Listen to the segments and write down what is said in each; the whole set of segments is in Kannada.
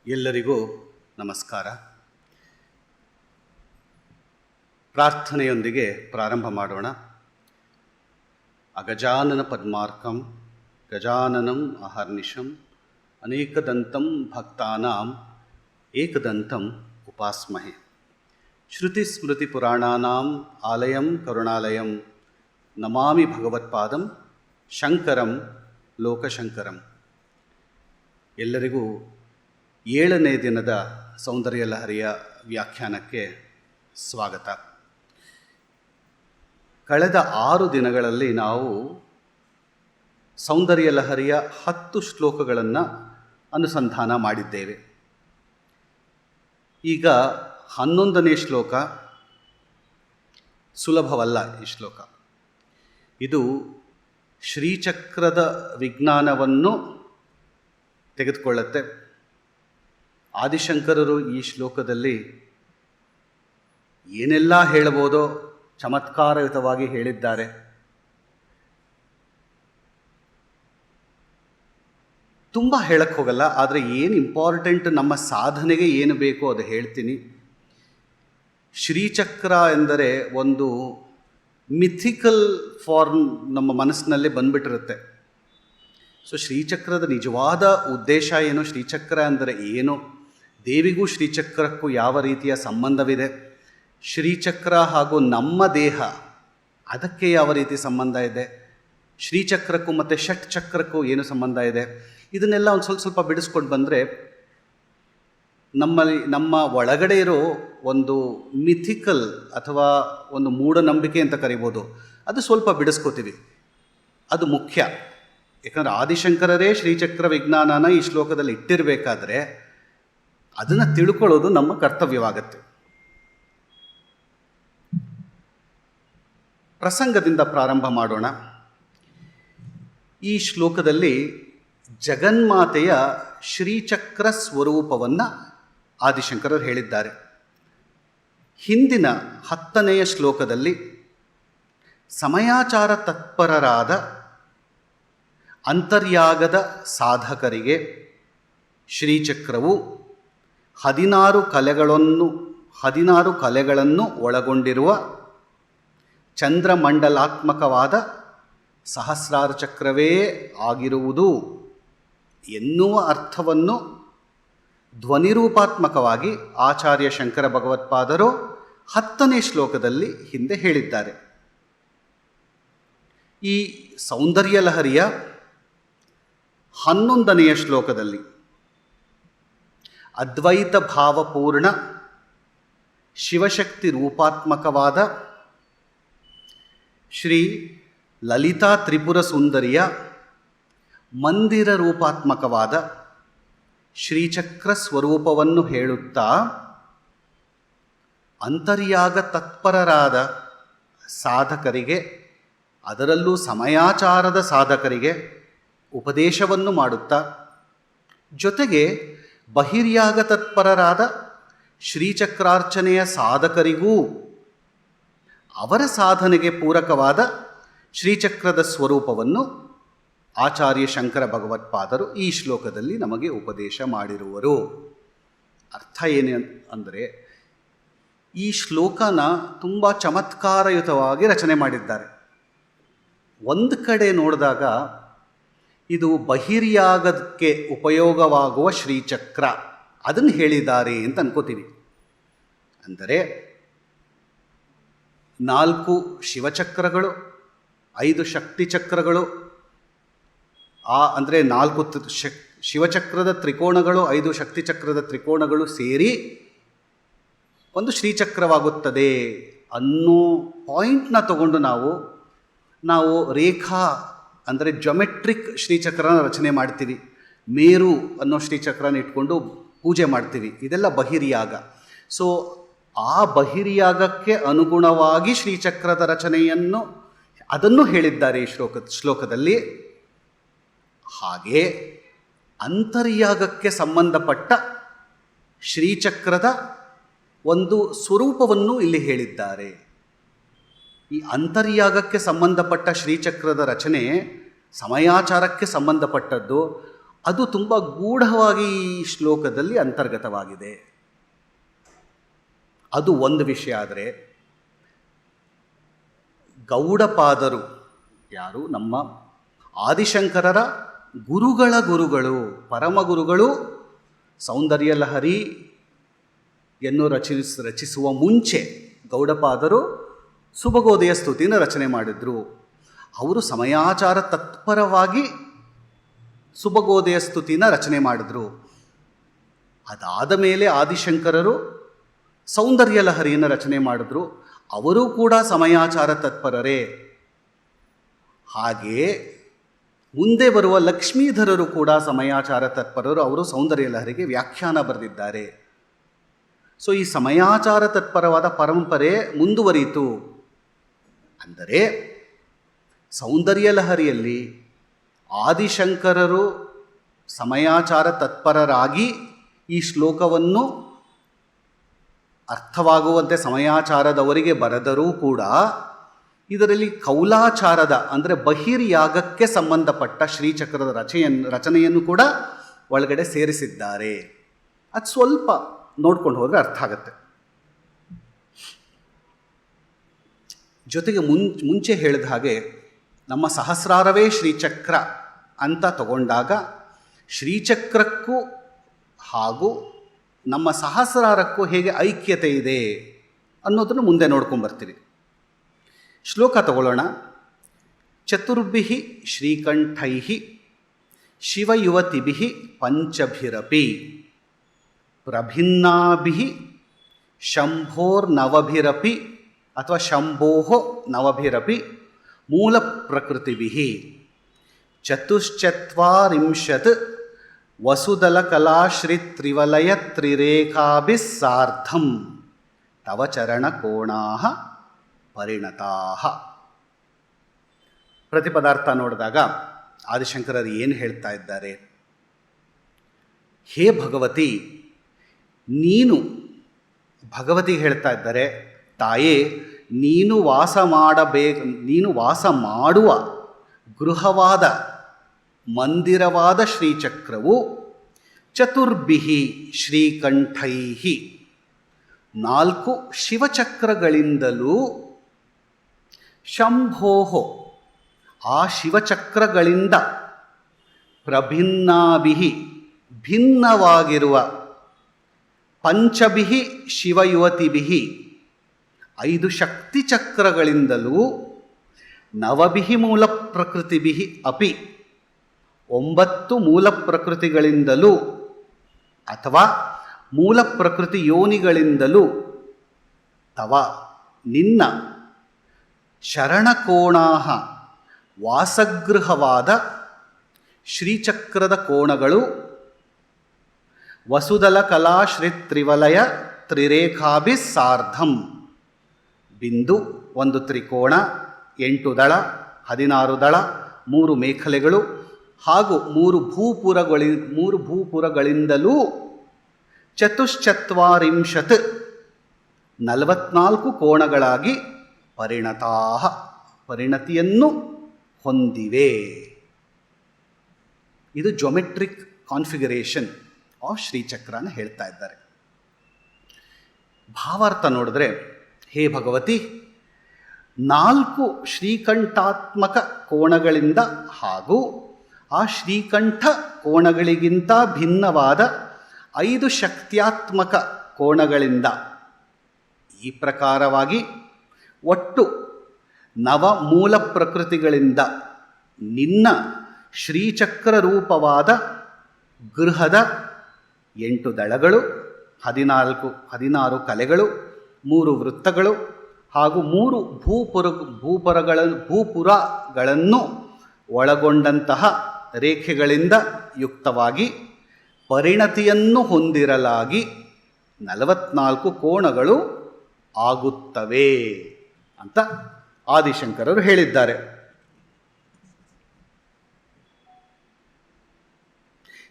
ಎಲ್ಲರಿಗೂ ನಮಸ್ಕಾರ. ಪ್ರಾರ್ಥನೆಯೊಂದಿಗೆ ಪ್ರಾರಂಭ ಮಾಡೋಣ. ಅಗಜಾನನ ಪದ್ಮಾರ್ಕಂ ಗಜಾನನಂ ಅಹರ್ನಿಶಂ ಅನೇಕದಂತಂ ಭಕ್ತಾನಾಂ ಏಕದಂತಂ ಉಪಾಸ್ಮಹೆ. ಶ್ರುತಿಸ್ಮೃತಿಪುರಾಣಾನಾಂ ಆಲಯಂ ಕರುಣಾಲಯಂ ನಮಾಮಿ ಭಗವತ್ಪಾದಂ ಶಂಕರಂ ಲೋಕಶಂಕರಂ. ಎಲ್ಲರಿಗೂ 7ನೇ ದಿನದ ಸೌಂದರ್ಯ ಲಹರಿಯ ವ್ಯಾಖ್ಯಾನಕ್ಕೆ ಸ್ವಾಗತ. ಕಳೆದ 6 ದಿನಗಳಲ್ಲಿ ನಾವು ಸೌಂದರ್ಯ ಲಹರಿಯ 10 ಶ್ಲೋಕಗಳನ್ನು ಅನುಸಂಧಾನ ಮಾಡಿದ್ದೇವೆ. ಈಗ 11ನೇ ಶ್ಲೋಕ ಸುಲಭವಲ್ಲ. ಈ ಶ್ಲೋಕ ಇದು ಶ್ರೀಚಕ್ರದ ವಿಜ್ಞಾನವನ್ನು ತೆಗೆದುಕೊಳ್ಳುತ್ತೆ. ಆದಿಶಂಕರರು ಈ ಶ್ಲೋಕದಲ್ಲಿ ಏನೆಲ್ಲ ಹೇಳಬಹುದೋ ಚಮತ್ಕಾರಯುತವಾಗಿ ಹೇಳಿದ್ದಾರೆ. ತುಂಬ ಹೇಳಕ್ಕೆ ಹೋಗಲ್ಲ, ಆದರೆ ಏನು ಇಂಪಾರ್ಟೆಂಟ್, ನಮ್ಮ ಸಾಧನೆಗೆ ಏನು ಬೇಕೋ ಅದು ಹೇಳ್ತೀನಿ. ಶ್ರೀಚಕ್ರ ಎಂದರೆ ಒಂದು ಮಿಥಿಕಲ್ ಫಾರ್ಮ್ ನಮ್ಮ ಮನಸ್ಸಿನಲ್ಲಿ ಬಂದ್ಬಿಟ್ಟಿರುತ್ತೆ. ಸೊ ಶ್ರೀಚಕ್ರದ ನಿಜವಾದ ಉದ್ದೇಶ ಏನು, ಶ್ರೀಚಕ್ರ ಅಂದರೆ ಏನು, ದೇವಿಗೂ ಶ್ರೀಚಕ್ರಕ್ಕೂ ಯಾವ ರೀತಿಯ ಸಂಬಂಧವಿದೆ, ಶ್ರೀಚಕ್ರ ಹಾಗೂ ನಮ್ಮ ದೇಹ ಅದಕ್ಕೆ ಯಾವ ರೀತಿ ಸಂಬಂಧ ಇದೆ, ಶ್ರೀಚಕ್ರಕ್ಕೂ ಮತ್ತು ಷಟ್ಚಕ್ರಕ್ಕೂ ಏನು ಸಂಬಂಧ ಇದೆ, ಇದನ್ನೆಲ್ಲ ಒಂದು ಸ್ವಲ್ಪ ಬಿಡಿಸ್ಕೊಂಡು ಬಂದರೆ ನಮ್ಮ ಒಳಗಡೆ ಇರೋ ಒಂದು ಮಿಥಿಕಲ್ ಅಥವಾ ಒಂದು ಮೂಢನಂಬಿಕೆ ಅಂತ ಕರಿಬೋದು, ಅದು ಸ್ವಲ್ಪ ಬಿಡಿಸ್ಕೋತೀವಿ. ಅದು ಮುಖ್ಯ. ಯಾಕಂದರೆ ಆದಿಶಂಕರರೇ ಶ್ರೀಚಕ್ರ ವಿಜ್ಞಾನನ ಈ ಶ್ಲೋಕದಲ್ಲಿ ಇಟ್ಟಿರಬೇಕಾದ್ರೆ ಅದನ್ನು ತಿಳ್ಕೊಳ್ಳೋದು ನಮ್ಮ ಕರ್ತವ್ಯವಾಗತ್ತೆ. ಪ್ರಸಂಗದಿಂದ ಪ್ರಾರಂಭ ಮಾಡೋಣ. ಈ ಶ್ಲೋಕದಲ್ಲಿ ಜಗನ್ಮಾತೆಯ ಶ್ರೀಚಕ್ರ ಸ್ವರೂಪವನ್ನು ಆದಿಶಂಕರರು ಹೇಳಿದ್ದಾರೆ. ಹಿಂದಿನ 10ನೆಯ ಶ್ಲೋಕದಲ್ಲಿ ಸಮಯಾಚಾರ ತತ್ಪರರಾದ ಅಂತರ್ಯಾಗದ ಸಾಧಕರಿಗೆ ಶ್ರೀಚಕ್ರವು 16 ಕಲೆಗಳನ್ನು ಒಳಗೊಂಡಿರುವ ಚಂದ್ರಮಂಡಲಾತ್ಮಕವಾದ ಸಹಸ್ರಾರ ಚಕ್ರವೇ ಆಗಿರುವುದು ಎನ್ನುವ ಅರ್ಥವನ್ನು ಧ್ವನಿರೂಪಾತ್ಮಕವಾಗಿ ಆಚಾರ್ಯ ಶಂಕರ ಭಗವತ್ಪಾದರು 10ನೇ ಶ್ಲೋಕದಲ್ಲಿ ಹಿಂದೆ ಹೇಳಿದ್ದಾರೆ. ಈ ಸೌಂದರ್ಯ ಲಹರಿಯ 11ನೆಯ ಶ್ಲೋಕದಲ್ಲಿ ಅದ್ವೈತ ಭಾವಪೂರ್ಣ ಶಿವಶಕ್ತಿ ರೂಪಾತ್ಮಕವಾದ ಶ್ರೀ ಲಲಿತಾ ತ್ರಿಪುರ ಸುಂದರಿಯ ಮಂದಿರ ರೂಪಾತ್ಮಕವಾದ ಶ್ರೀಚಕ್ರ ಸ್ವರೂಪವನ್ನು ಹೇಳುತ್ತಾ ಅಂತರ್ಯಾಗ ತತ್ಪರರಾದ ಸಾಧಕರಿಗೆ, ಅದರಲ್ಲೂ ಸಮಯಾಚಾರದ ಸಾಧಕರಿಗೆ ಉಪದೇಶವನ್ನು ಮಾಡುತ್ತಾ, ಜೊತೆಗೆ ಬಹಿರ್ಯಾಗ ತತ್ಪರರಾದ ಶ್ರೀಚಕ್ರಾರ್ಚನೆಯ ಸಾಧಕರಿಗೂ ಅವರ ಸಾಧನೆಗೆ ಪೂರಕವಾದ ಶ್ರೀಚಕ್ರದ ಸ್ವರೂಪವನ್ನು ಆಚಾರ್ಯ ಶಂಕರ ಭಗವತ್ಪಾದರು ಈ ಶ್ಲೋಕದಲ್ಲಿ ನಮಗೆ ಉಪದೇಶ ಮಾಡಿರುವರು. ಅರ್ಥ ಏನು ಅಂದರೆ, ಈ ಶ್ಲೋಕನ ತುಂಬ ಚಮತ್ಕಾರಯುತವಾಗಿ ರಚನೆ ಮಾಡಿದ್ದಾರೆ. ಒಂದು ಕಡೆ ನೋಡಿದಾಗ ಇದು ಬಹಿರ್ಯಾಗಕ್ಕೆ ಉಪಯೋಗವಾಗುವ ಶ್ರೀಚಕ್ರ, ಅದನ್ನು ಹೇಳಿದ್ದಾರೆ ಅಂತ ಅನ್ಕೋತೀವಿ. ಅಂದರೆ 4 ಶಿವಚಕ್ರಗಳು, 5 ಶಕ್ತಿ ಚಕ್ರಗಳು, ಅಂದರೆ 4 ಶಿವಚಕ್ರದ ತ್ರಿಕೋಣಗಳು, 5 ಶಕ್ತಿ ಚಕ್ರದ ತ್ರಿಕೋಣಗಳು ಸೇರಿ ಒಂದು ಶ್ರೀಚಕ್ರವಾಗುತ್ತದೆ ಅನ್ನೋ ಪಾಯಿಂಟ್ನ ತಗೊಂಡು ನಾವು ರೇಖಾ ಅಂದರೆ ಜೊಮೆಟ್ರಿಕ್ ಶ್ರೀಚಕ್ರನ ರಚನೆ ಮಾಡ್ತೀವಿ. ಮೇರು ಅನ್ನೋ ಶ್ರೀಚಕ್ರನ ಇಟ್ಕೊಂಡು ಪೂಜೆ ಮಾಡ್ತೀವಿ. ಇದೆಲ್ಲ ಬಹಿರ್ಯಾಗ. ಸೊ ಆ ಬಹಿರ್ಯಾಗಕ್ಕೆ ಅನುಗುಣವಾಗಿ ಶ್ರೀಚಕ್ರದ ರಚನೆಯನ್ನು ಅದನ್ನು ಹೇಳಿದ್ದಾರೆ ಈ ಶ್ಲೋಕದಲ್ಲಿ. ಹಾಗೆ ಅಂತರ್ಯಾಗಕ್ಕೆ ಸಂಬಂಧಪಟ್ಟ ಶ್ರೀಚಕ್ರದ ಒಂದು ಸ್ವರೂಪವನ್ನು ಇಲ್ಲಿ ಹೇಳಿದ್ದಾರೆ. ಈ ಅಂತರ್ಯಾಗಕ್ಕೆ ಸಂಬಂಧಪಟ್ಟ ಶ್ರೀಚಕ್ರದ ರಚನೆ ಸಮಯಾಚಾರಕ್ಕೆ ಸಂಬಂಧಪಟ್ಟದ್ದು. ಅದು ತುಂಬ ಗೂಢವಾಗಿ ಈ ಶ್ಲೋಕದಲ್ಲಿ ಅಂತರ್ಗತವಾಗಿದೆ. ಅದು ಒಂದು ವಿಷಯ. ಆದರೆ ಗೌಡಪಾದರು ಯಾರು? ನಮ್ಮ ಆದಿಶಂಕರರ ಗುರುಗಳ ಗುರುಗಳು, ಪರಮಗುರುಗಳು ಸೌಂದರ್ಯ ಲಹರಿಯನ್ನು ರಚಿಸುವ ಮುಂಚೆ ಗೌಡಪಾದರು ಸುಭಗೋದಯ ಸ್ತುತಿನ ರಚನೆ ಮಾಡಿದರು. ಅವರು ಸಮಯಾಚಾರ ತತ್ಪರವಾಗಿ ಸುಭಗೋದಯ ಸ್ತುತಿನ ರಚನೆ ಮಾಡಿದರು. ಅದಾದ ಮೇಲೆ ಆದಿಶಂಕರರು ಸೌಂದರ್ಯ ಲಹರಿಯನ್ನು ರಚನೆ ಮಾಡಿದ್ರು. ಅವರೂ ಕೂಡ ಸಮಯಾಚಾರ ತತ್ಪರರೇ. ಹಾಗೆ ಮುಂದೆ ಬರುವ ಲಕ್ಷ್ಮೀಧರರು ಕೂಡ ಸಮಯಾಚಾರ ತತ್ಪರರು. ಅವರು ಸೌಂದರ್ಯ ಲಹರಿಗೆ ವ್ಯಾಖ್ಯಾನ ಬರೆದಿದ್ದಾರೆ. ಸೊ ಈ ಸಮಯಾಚಾರ ತತ್ಪರವಾದ ಪರಂಪರೆ ಮುಂದುವರಿಯಿತು. ಅಂದರೆ ಸೌಂದರ್ಯ ಲಹರಿಯಲ್ಲಿ ಆದಿಶಂಕರರು ಸಮಯಾಚಾರ ತತ್ಪರರಾಗಿ ಈ ಶ್ಲೋಕವನ್ನು ಅರ್ಥವಾಗುವಂತೆ ಸಮಯಾಚಾರದವರಿಗೆ ಬರೆದರೂ ಕೂಡ ಇದರಲ್ಲಿ ಕೌಲಾಚಾರದ ಅಂದರೆ ಬಹಿರ್ಯಾಗಕ್ಕೆ ಸಂಬಂಧಪಟ್ಟ ಶ್ರೀಚಕ್ರದ ರಚನೆಯನ್ನು ಕೂಡ ಒಳಗಡೆ ಸೇರಿಸಿದ್ದಾರೆ. ಅದು ಸ್ವಲ್ಪ ನೋಡ್ಕೊಂಡು ಹೋದರೆ ಅರ್ಥ ಆಗುತ್ತೆ. ಜೊತೆಗೆ ಮುಂಚೆ ಹೇಳಿದ ಹಾಗೆ ನಮ್ಮ ಸಹಸ್ರಾರವೇ ಶ್ರೀಚಕ್ರ ಅಂತ ತಗೊಂಡಾಗ ಶ್ರೀಚಕ್ರಕ್ಕೂ ಹಾಗೂ ನಮ್ಮ ಸಹಸ್ರಾರಕ್ಕೂ ಹೇಗೆ ಐಕ್ಯತೆ ಇದೆ ಅನ್ನೋದನ್ನು ಮುಂದೆ ನೋಡ್ಕೊಂಬರ್ತೀವಿ. ಶ್ಲೋಕ ತಗೊಳ್ಳೋಣ. ಚತುರ್ಭಿಃ ಶ್ರೀಕಂಠೈಃ ಶಿವಯುವತಿಭಿಃ ಪಂಚಭಿರಪಿ ಪ್ರಭಿನ್ನಾಭಿಃ ಶಂಭೋರ್ನವಭಿರಪಿ ಅಥವಾ ಶಂಭೋಃ ನವಭಿರಪಿ ಮೂಲ ಪ್ರಕೃತಿಭಿಃ ಚತುಶ್ಚತ್ವಾರಿಂಶತ್ ವಸುದಲಕಲಾಶ್ರಿತ್ರಿವಲಯ ತ್ರಿರೇಖಾಭಿಃ ಸಾರ್ಧಂ ತವ ಚರಣಕೋಣಾಃ ಪರಿಣತಾಃ. ಪ್ರತಿಪದಾರ್ಥ ನೋಡಿದಾಗ ಆದಿಶಂಕರರು ಏನು ಹೇಳ್ತಾ ಇದ್ದಾರೆ? ಹೇ ಭಗವತಿ, ನೀನು ಭಗವತಿಗೆ ಹೇಳ್ತಾ ಇದ್ದಾರೆ, ತಾಯೇ ನೀನು ವಾಸ ಮಾಡುವ ಗೃಹವಾದ ಮಂದಿರವಾದ ಶ್ರೀಚಕ್ರವು ಚತುರ್ಭಿಃ ಶ್ರೀಕಂಠೈಃ 4 ಶಿವಚಕ್ರಗಳಿಂದಲೂ ಶಂಭೋಃ ಆ ಶಿವಚಕ್ರಗಳಿಂದ ಪ್ರಭಿನ್ನಾಭಿಃ ಭಿನ್ನವಾಗಿರುವ ಪಂಚಭಿಃ ಶಿವಯುವತಿಭಿಃ 5 ಶಕ್ತಿ ಚಕ್ರಗಳಿಂದಲೂ ನವಭಿಃ ಮೂಲ ಪ್ರಕೃತಿಭಿಃ ಅಪಿ 9 ಮೂಲ ಪ್ರಕೃತಿಗಳಿಂದಲೂ ಅಥವಾ ಮೂಲ ಪ್ರಕೃತಿ ಯೋನಿಗಳಿಂದಲೂ ತವ ನಿನ್ನ ಶರಣಕೋಣಾಃ ವಾಸಗೃಹವಾದ ಶ್ರೀಚಕ್ರದ ಕೋಣಗಳು ವಸುದಲ ಕಲಾಶ್ರಿತ್ರಿವಲಯ ತ್ರಿರೇಖಾಭಿಃ ಸಾರ್ಧಂ ಬಿಂದು 1 ತ್ರಿಕೋಣ 8 ದಳ 16 ದಳ 3 ಮೇಖಲೆಗಳು ಹಾಗೂ 3 ಭೂಪುರಗಳಿಂದಲೂ ಚತುಶ್ಚತ್ವಾರಿಂಶತ್ 44 ಕೋಣಗಳಾಗಿ ಪರಿಣತಾಃ ಪರಿಣತಿಯನ್ನು ಹೊಂದಿವೆ. ಇದು ಜೊಮೆಟ್ರಿಕ್ ಕಾನ್ಫಿಗರೇಷನ್ ಆಫ್ ಶ್ರೀಚಕ್ರನ ಹೇಳ್ತಾ ಇದ್ದಾರೆ. ಭಾವಾರ್ಥ ನೋಡಿದ್ರೆ, ಹೇ ಭಗವತಿ, 4 ಶ್ರೀಕಂಠಾತ್ಮಕ ಕೋಣಗಳಿಂದ ಹಾಗೂ ಆ ಶ್ರೀಕಂಠ ಕೋಣಗಳಿಗಿಂತ ಭಿನ್ನವಾದ 5 ಶಕ್ತ್ಯಾತ್ಮಕ ಕೋಣಗಳಿಂದ ಈ ಪ್ರಕಾರವಾಗಿ ಒಟ್ಟು 9 ಮೂಲ ಪ್ರಕೃತಿಗಳಿಂದ ನಿನ್ನ ಶ್ರೀಚಕ್ರ ರೂಪವಾದ ಗೃಹದ 8 ದಳಗಳು 16 ಕಲೆಗಳು 3 ವೃತ್ತಗಳು ಹಾಗೂ 3 ಭೂಪುರಗಳನ್ನು ಒಳಗೊಂಡಂತಹ ರೇಖೆಗಳಿಂದ ಯುಕ್ತವಾಗಿ ಪರಿಣತಿಯನ್ನು ಹೊಂದಿರಲಾಗಿ 44 ಕೋಣಗಳು ಆಗುತ್ತವೆ ಅಂತ ಆದಿಶಂಕರರು ಹೇಳಿದ್ದಾರೆ.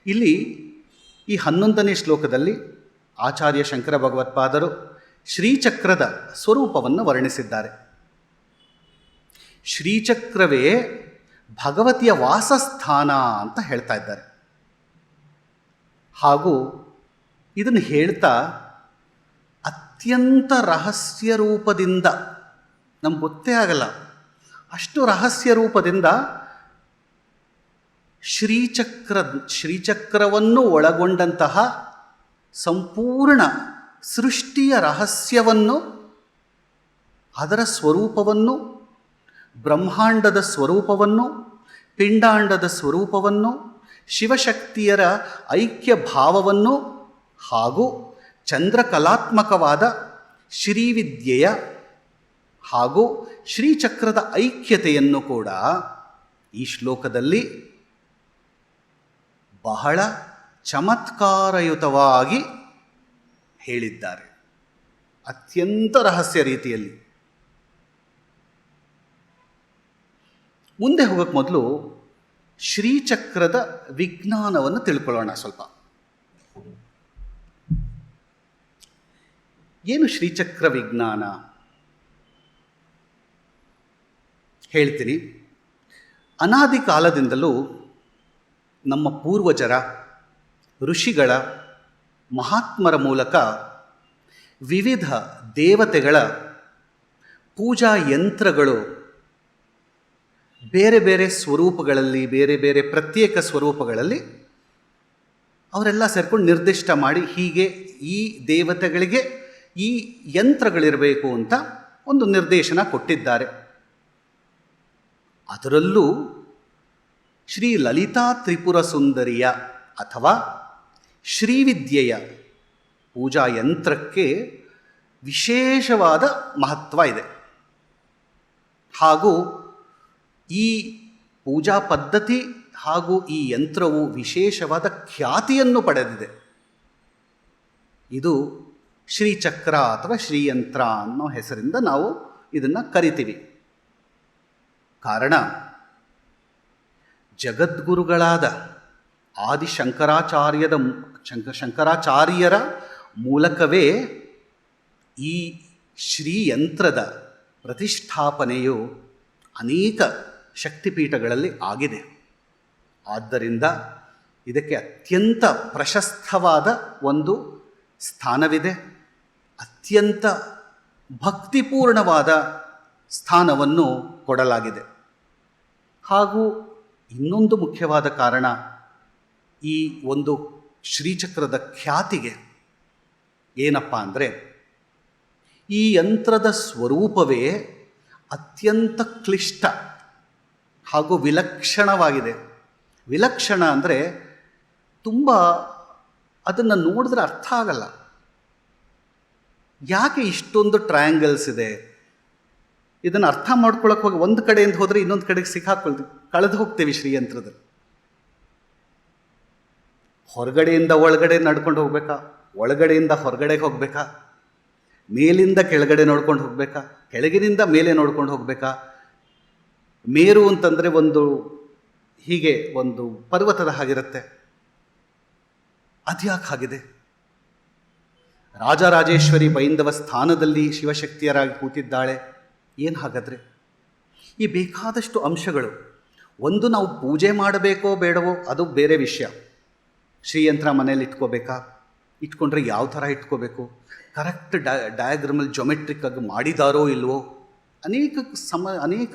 ಇಲ್ಲಿ ಈ 11ನೇ ಶ್ಲೋಕದಲ್ಲಿ ಆಚಾರ್ಯ ಶಂಕರ ಭಗವತ್ಪಾದರು ಶ್ರೀಚಕ್ರದ ಸ್ವರೂಪವನ್ನು ವರ್ಣಿಸಿದ್ದಾರೆ. ಶ್ರೀಚಕ್ರವೇ ಭಗವತಿಯ ವಾಸಸ್ಥಾನ ಅಂತ ಹೇಳ್ತಾ ಇದ್ದಾರೆ. ಹಾಗೂ ಇದನ್ನು ಹೇಳ್ತಾ ಅತ್ಯಂತ ರಹಸ್ಯ ರೂಪದಿಂದ, ನಮ್ಗೆ ಗೊತ್ತೇ ಆಗಲ್ಲ ಅಷ್ಟು ರಹಸ್ಯ ರೂಪದಿಂದ ಶ್ರೀಚಕ್ರವನ್ನು ಒಳಗೊಂಡಂತಹ ಸಂಪೂರ್ಣ ಸೃಷ್ಟಿಯ ರಹಸ್ಯವನ್ನು, ಅದರ ಸ್ವರೂಪವನ್ನು, ಬ್ರಹ್ಮಾಂಡದ ಸ್ವರೂಪವನ್ನು, ಪಿಂಡಾಂಡದ ಸ್ವರೂಪವನ್ನು, ಶಿವಶಕ್ತಿಯರ ಐಕ್ಯ ಭಾವವನ್ನು ಹಾಗೂ ಚಂದ್ರಕಲಾತ್ಮಕವಾದ ಶ್ರೀವಿದ್ಯೆಯ ಹಾಗೂ ಶ್ರೀಚಕ್ರದ ಐಕ್ಯತೆಯನ್ನು ಕೂಡ ಈ ಶ್ಲೋಕದಲ್ಲಿ ಬಹಳ ಚಮತ್ಕಾರಯುತವಾಗಿ ಹೇಳಿದ್ದಾರೆ, ಅತ್ಯಂತ ರಹಸ್ಯ ರೀತಿಯಲ್ಲಿ. ಮುಂದೆ ಹೋಗೋಕ್ಕೆ ಮೊದಲು ಶ್ರೀಚಕ್ರದ ವಿಜ್ಞಾನವನ್ನು ತಿಳ್ಕೊಳ್ಳೋಣ ಸ್ವಲ್ಪ. ಏನು ಶ್ರೀಚಕ್ರ ವಿಜ್ಞಾನ ಹೇಳ್ತೀನಿ. ಅನಾದಿ ಕಾಲದಿಂದಲೂ ನಮ್ಮ ಪೂರ್ವಜರ, ಋಷಿಗಳ, ಮಹಾತ್ಮರ ಮೂಲಕ ವಿವಿಧ ದೇವತೆಗಳ ಪೂಜಾ ಯಂತ್ರಗಳು ಬೇರೆ ಬೇರೆ ಸ್ವರೂಪಗಳಲ್ಲಿ, ಬೇರೆ ಬೇರೆ ಪ್ರತ್ಯೇಕ ಸ್ವರೂಪಗಳಲ್ಲಿ ಅವರೆಲ್ಲ ಸೇರ್ಕೊಂಡು ನಿರ್ದಿಷ್ಟ ಮಾಡಿ, ಹೀಗೆ ಈ ದೇವತೆಗಳಿಗೆ ಈ ಯಂತ್ರಗಳಿರಬೇಕು ಅಂತ ಒಂದು ನಿರ್ದೇಶನ ಕೊಟ್ಟಿದ್ದಾರೆ. ಅದರಲ್ಲೂ ಶ್ರೀ ಲಲಿತಾ ತ್ರಿಪುರ ಸುಂದರಿಯ ಅಥವಾ ಶ್ರೀವಿದ್ಯೆಯ ಪೂಜಾ ಯಂತ್ರಕ್ಕೆ ವಿಶೇಷವಾದ ಮಹತ್ವ ಇದೆ. ಹಾಗೂ ಈ ಪೂಜಾ ಪದ್ಧತಿ ಹಾಗೂ ಈ ಯಂತ್ರವು ವಿಶೇಷವಾದ ಖ್ಯಾತಿಯನ್ನು ಪಡೆದಿದೆ. ಇದು ಶ್ರೀಚಕ್ರ ಅಥವಾ ಶ್ರೀಯಂತ್ರ ಅನ್ನೋ ಹೆಸರಿಂದ ನಾವು ಇದನ್ನು ಕರಿತೀವಿ. ಕಾರಣ ಜಗದ್ಗುರುಗಳಾದ ಶಂಕರಾಚಾರ್ಯರ ಮೂಲಕವೇ ಈ ಶ್ರೀಯಂತ್ರದ ಪ್ರತಿಷ್ಠಾಪನೆಯು ಅನೇಕ ಶಕ್ತಿಪೀಠಗಳಲ್ಲಿ ಆಗಿದೆ. ಆದ್ದರಿಂದ ಇದಕ್ಕೆ ಅತ್ಯಂತ ಪ್ರಶಸ್ತವಾದ ಒಂದು ಸ್ಥಾನವಿದೆ. ಅತ್ಯಂತ ಭಕ್ತಿಪೂರ್ಣವಾದ ಸ್ಥಾನವನ್ನು ಕೊಡಲಾಗಿದೆ. ಹಾಗೂ ಇನ್ನೊಂದು ಮುಖ್ಯವಾದ ಕಾರಣ, ಈ ಒಂದು ಶ್ರೀಚಕ್ರದ ಖ್ಯಾತಿಗೆ ಏನಪ್ಪ ಅಂದರೆ, ಈ ಯಂತ್ರದ ಸ್ವರೂಪವೇ ಅತ್ಯಂತ ಕ್ಲಿಷ್ಟ ಹಾಗೂ ವಿಲಕ್ಷಣವಾಗಿದೆ. ವಿಲಕ್ಷಣ ಅಂದರೆ ತುಂಬ ಅದನ್ನು ನೋಡಿದ್ರೆ ಅರ್ಥ ಆಗಲ್ಲ. ಯಾಕೆ ಇಷ್ಟೊಂದು ಟ್ರಯಾಂಗಲ್ಸ್ ಇದೆ, ಇದನ್ನು ಅರ್ಥ ಮಾಡ್ಕೊಳ್ಳೋಕೆ ಹೋಗಿ ಒಂದು ಕಡೆಯಿಂದ ಹೋದರೆ ಇನ್ನೊಂದು ಕಡೆಗೆ ಸಿಕ್ಕಾಕೊಳ್ತೀವಿ, ಕಳೆದು ಹೋಗ್ತೇವೆ. ಶ್ರೀಯಂತ್ರದಲ್ಲಿ ಹೊರಗಡೆಯಿಂದ ಒಳಗಡೆ ನಡ್ಕೊಂಡು ಹೋಗ್ಬೇಕಾ, ಒಳಗಡೆಯಿಂದ ಹೊರಗಡೆಗೆ ಹೋಗ್ಬೇಕಾ, ಮೇಲಿಂದ ಕೆಳಗಡೆ ನೋಡ್ಕೊಂಡು ಹೋಗ್ಬೇಕಾ, ಕೆಳಗಿನಿಂದ ಮೇಲೆ ನೋಡ್ಕೊಂಡು ಹೋಗ್ಬೇಕಾ? ಮೇರು ಅಂತಂದರೆ ಒಂದು ಹೀಗೆ ಒಂದು ಪರ್ವತದ ಹಾಗಿರುತ್ತೆ. ಅದ್ಯಾಕೆ ಹಾಗಿದೆ? ರಾಜರಾಜೇಶ್ವರಿ ಬೈಂದವ ಸ್ಥಾನದಲ್ಲಿ ಶಿವಶಕ್ತಿಯರಾಗಿ ಕೂತಿದ್ದಾಳೆ. ಏನು ಹಾಗಾದರೆ? ಈ ಬೇಕಾದಷ್ಟು ಅಂಶಗಳು. ಒಂದು, ನಾವು ಪೂಜೆ ಮಾಡಬೇಕೋ ಬೇಡವೋ ಅದು ಬೇರೆ ವಿಷಯ. ಶ್ರೀಯಂತ್ರ ಮನೇಲಿ ಇಟ್ಕೋಬೇಕಾ, ಇಟ್ಕೊಂಡ್ರೆ ಯಾವ ಥರ ಇಟ್ಕೋಬೇಕು, ಕರೆಕ್ಟ್ ಡಯಾಗ್ರಾಮಲ್ಲಿ ಜೊಮೆಟ್ರಿಕ್ ಆಗಿ ಮಾಡಿದಾರೋ ಇಲ್ವೋ, ಅನೇಕ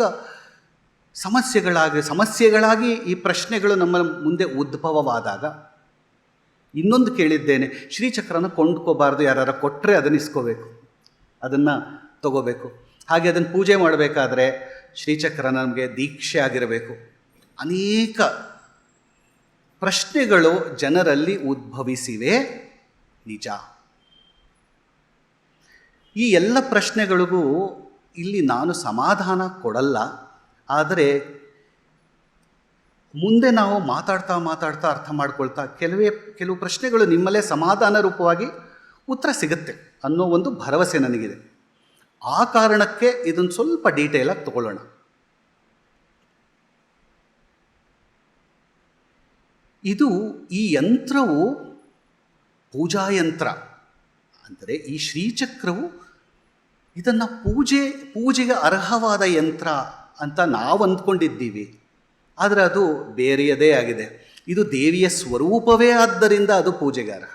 ಸಮಸ್ಯೆಗಳಾಗಿ ಈ ಪ್ರಶ್ನೆಗಳು ನಮ್ಮ ಮುಂದೆ ಉದ್ಭವವಾದಾಗ, ಇನ್ನೊಂದು ಕೇಳಿದ್ದೇನೆ, ಶ್ರೀಚಕ್ರನ ಕೊಂಡ್ಕೋಬಾರ್ದು, ಯಾರು ಕೊಟ್ಟರೆ ಅದನ್ನು ಇಸ್ಕೋಬೇಕು, ಅದನ್ನು ತಗೋಬೇಕು. ಹಾಗೆ ಅದನ್ನು ಪೂಜೆ ಮಾಡಬೇಕಾದ್ರೆ ಶ್ರೀಚಕ್ರ ನಮಗೆ ದೀಕ್ಷೆ ಆಗಿರಬೇಕು. ಅನೇಕ ಪ್ರಶ್ನೆಗಳು ಜನರಲ್ಲಿ ಉದ್ಭವಿಸಿವೆ, ನಿಜ. ಈ ಎಲ್ಲ ಪ್ರಶ್ನೆಗಳಿಗೂ ಇಲ್ಲಿ ನಾನು ಸಮಾಧಾನ ಕೊಡಲ್ಲ. ಆದರೆ ಮುಂದೆ ನಾವು ಮಾತಾಡ್ತಾ ಅರ್ಥ ಮಾಡ್ಕೊಳ್ತಾ ಕೆಲವು ಪ್ರಶ್ನೆಗಳು ನಿಮ್ಮಲ್ಲೇ ಸಮಾಧಾನ ರೂಪವಾಗಿ ಉತ್ತರ ಸಿಗುತ್ತೆ ಅನ್ನೋ ಒಂದು ಭರವಸೆ ನನಗಿದೆ. ಆ ಕಾರಣಕ್ಕೆ ಇದನ್ನು ಸ್ವಲ್ಪ ಡೀಟೇಲಾಗಿ ತಗೊಳ್ಳೋಣ. ಈ ಯಂತ್ರವು ಪೂಜಾ ಯಂತ್ರ ಅಂದರೆ ಈ ಶ್ರೀಚಕ್ರವು ಇದನ್ನು ಪೂಜೆಗೆ ಅರ್ಹವಾದ ಯಂತ್ರ ಅಂತ ನಾವು ಅಂದ್ಕೊಂಡಿದ್ದೀವಿ. ಆದರೆ ಅದು ಬೇರೆಯದೇ ಆಗಿದೆ. ಇದು ದೇವಿಯ ಸ್ವರೂಪವೇ ಆದ್ದರಿಂದ ಅದು ಪೂಜೆಗೆ ಅರ್ಹ.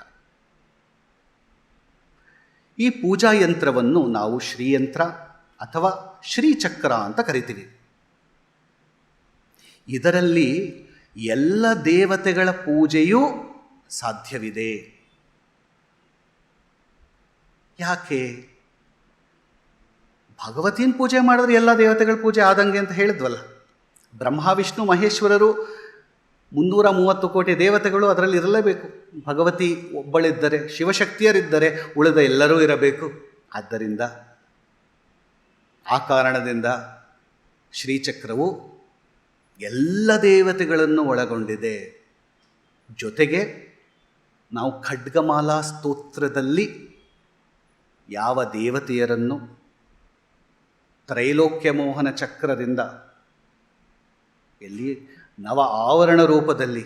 ಈ ಪೂಜಾ ಯಂತ್ರವನ್ನು ನಾವು ಶ್ರೀಯಂತ್ರ ಅಥವಾ ಶ್ರೀಚಕ್ರ ಅಂತ ಕರಿತೀವಿ. ಇದರಲ್ಲಿ ಎಲ್ಲ ದೇವತೆಗಳ ಪೂಜೆಯೂ ಸಾಧ್ಯವಿದೆ. ಯಾಕೆ? ಭಗವತಿನ ಪೂಜೆ ಮಾಡಿದ್ರೆ ಎಲ್ಲ ದೇವತೆಗಳ ಪೂಜೆ ಆದಂಗೆ ಅಂತ ಹೇಳಿದ್ವಲ್ಲ. ಬ್ರಹ್ಮ ವಿಷ್ಣು ಮಹೇಶ್ವರರು 330 ಕೋಟಿ ದೇವತೆಗಳು ಅದರಲ್ಲಿ ಇರಲೇಬೇಕು. ಭಗವತಿ ಒಬ್ಬಳಿದ್ದರೆ, ಶಿವಶಕ್ತಿಯರಿದ್ದರೆ ಉಳಿದ ಎಲ್ಲರೂ ಇರಬೇಕು. ಆದ್ದರಿಂದ ಆ ಕಾರಣದಿಂದ ಶ್ರೀಚಕ್ರವು ಎಲ್ಲ ದೇವತೆಗಳನ್ನು ಒಳಗೊಂಡಿದೆ. ಜೊತೆಗೆ ನಾವು ಖಡ್ಗಮಾಲಾ ಸ್ತೋತ್ರದಲ್ಲಿ ಯಾವ ದೇವತೆಯರನ್ನು ತ್ರೈಲೋಕ್ಯ ಮೋಹನ ಚಕ್ರದಿಂದ ಎಲ್ಲಿ ನವ ಆವರಣ ರೂಪದಲ್ಲಿ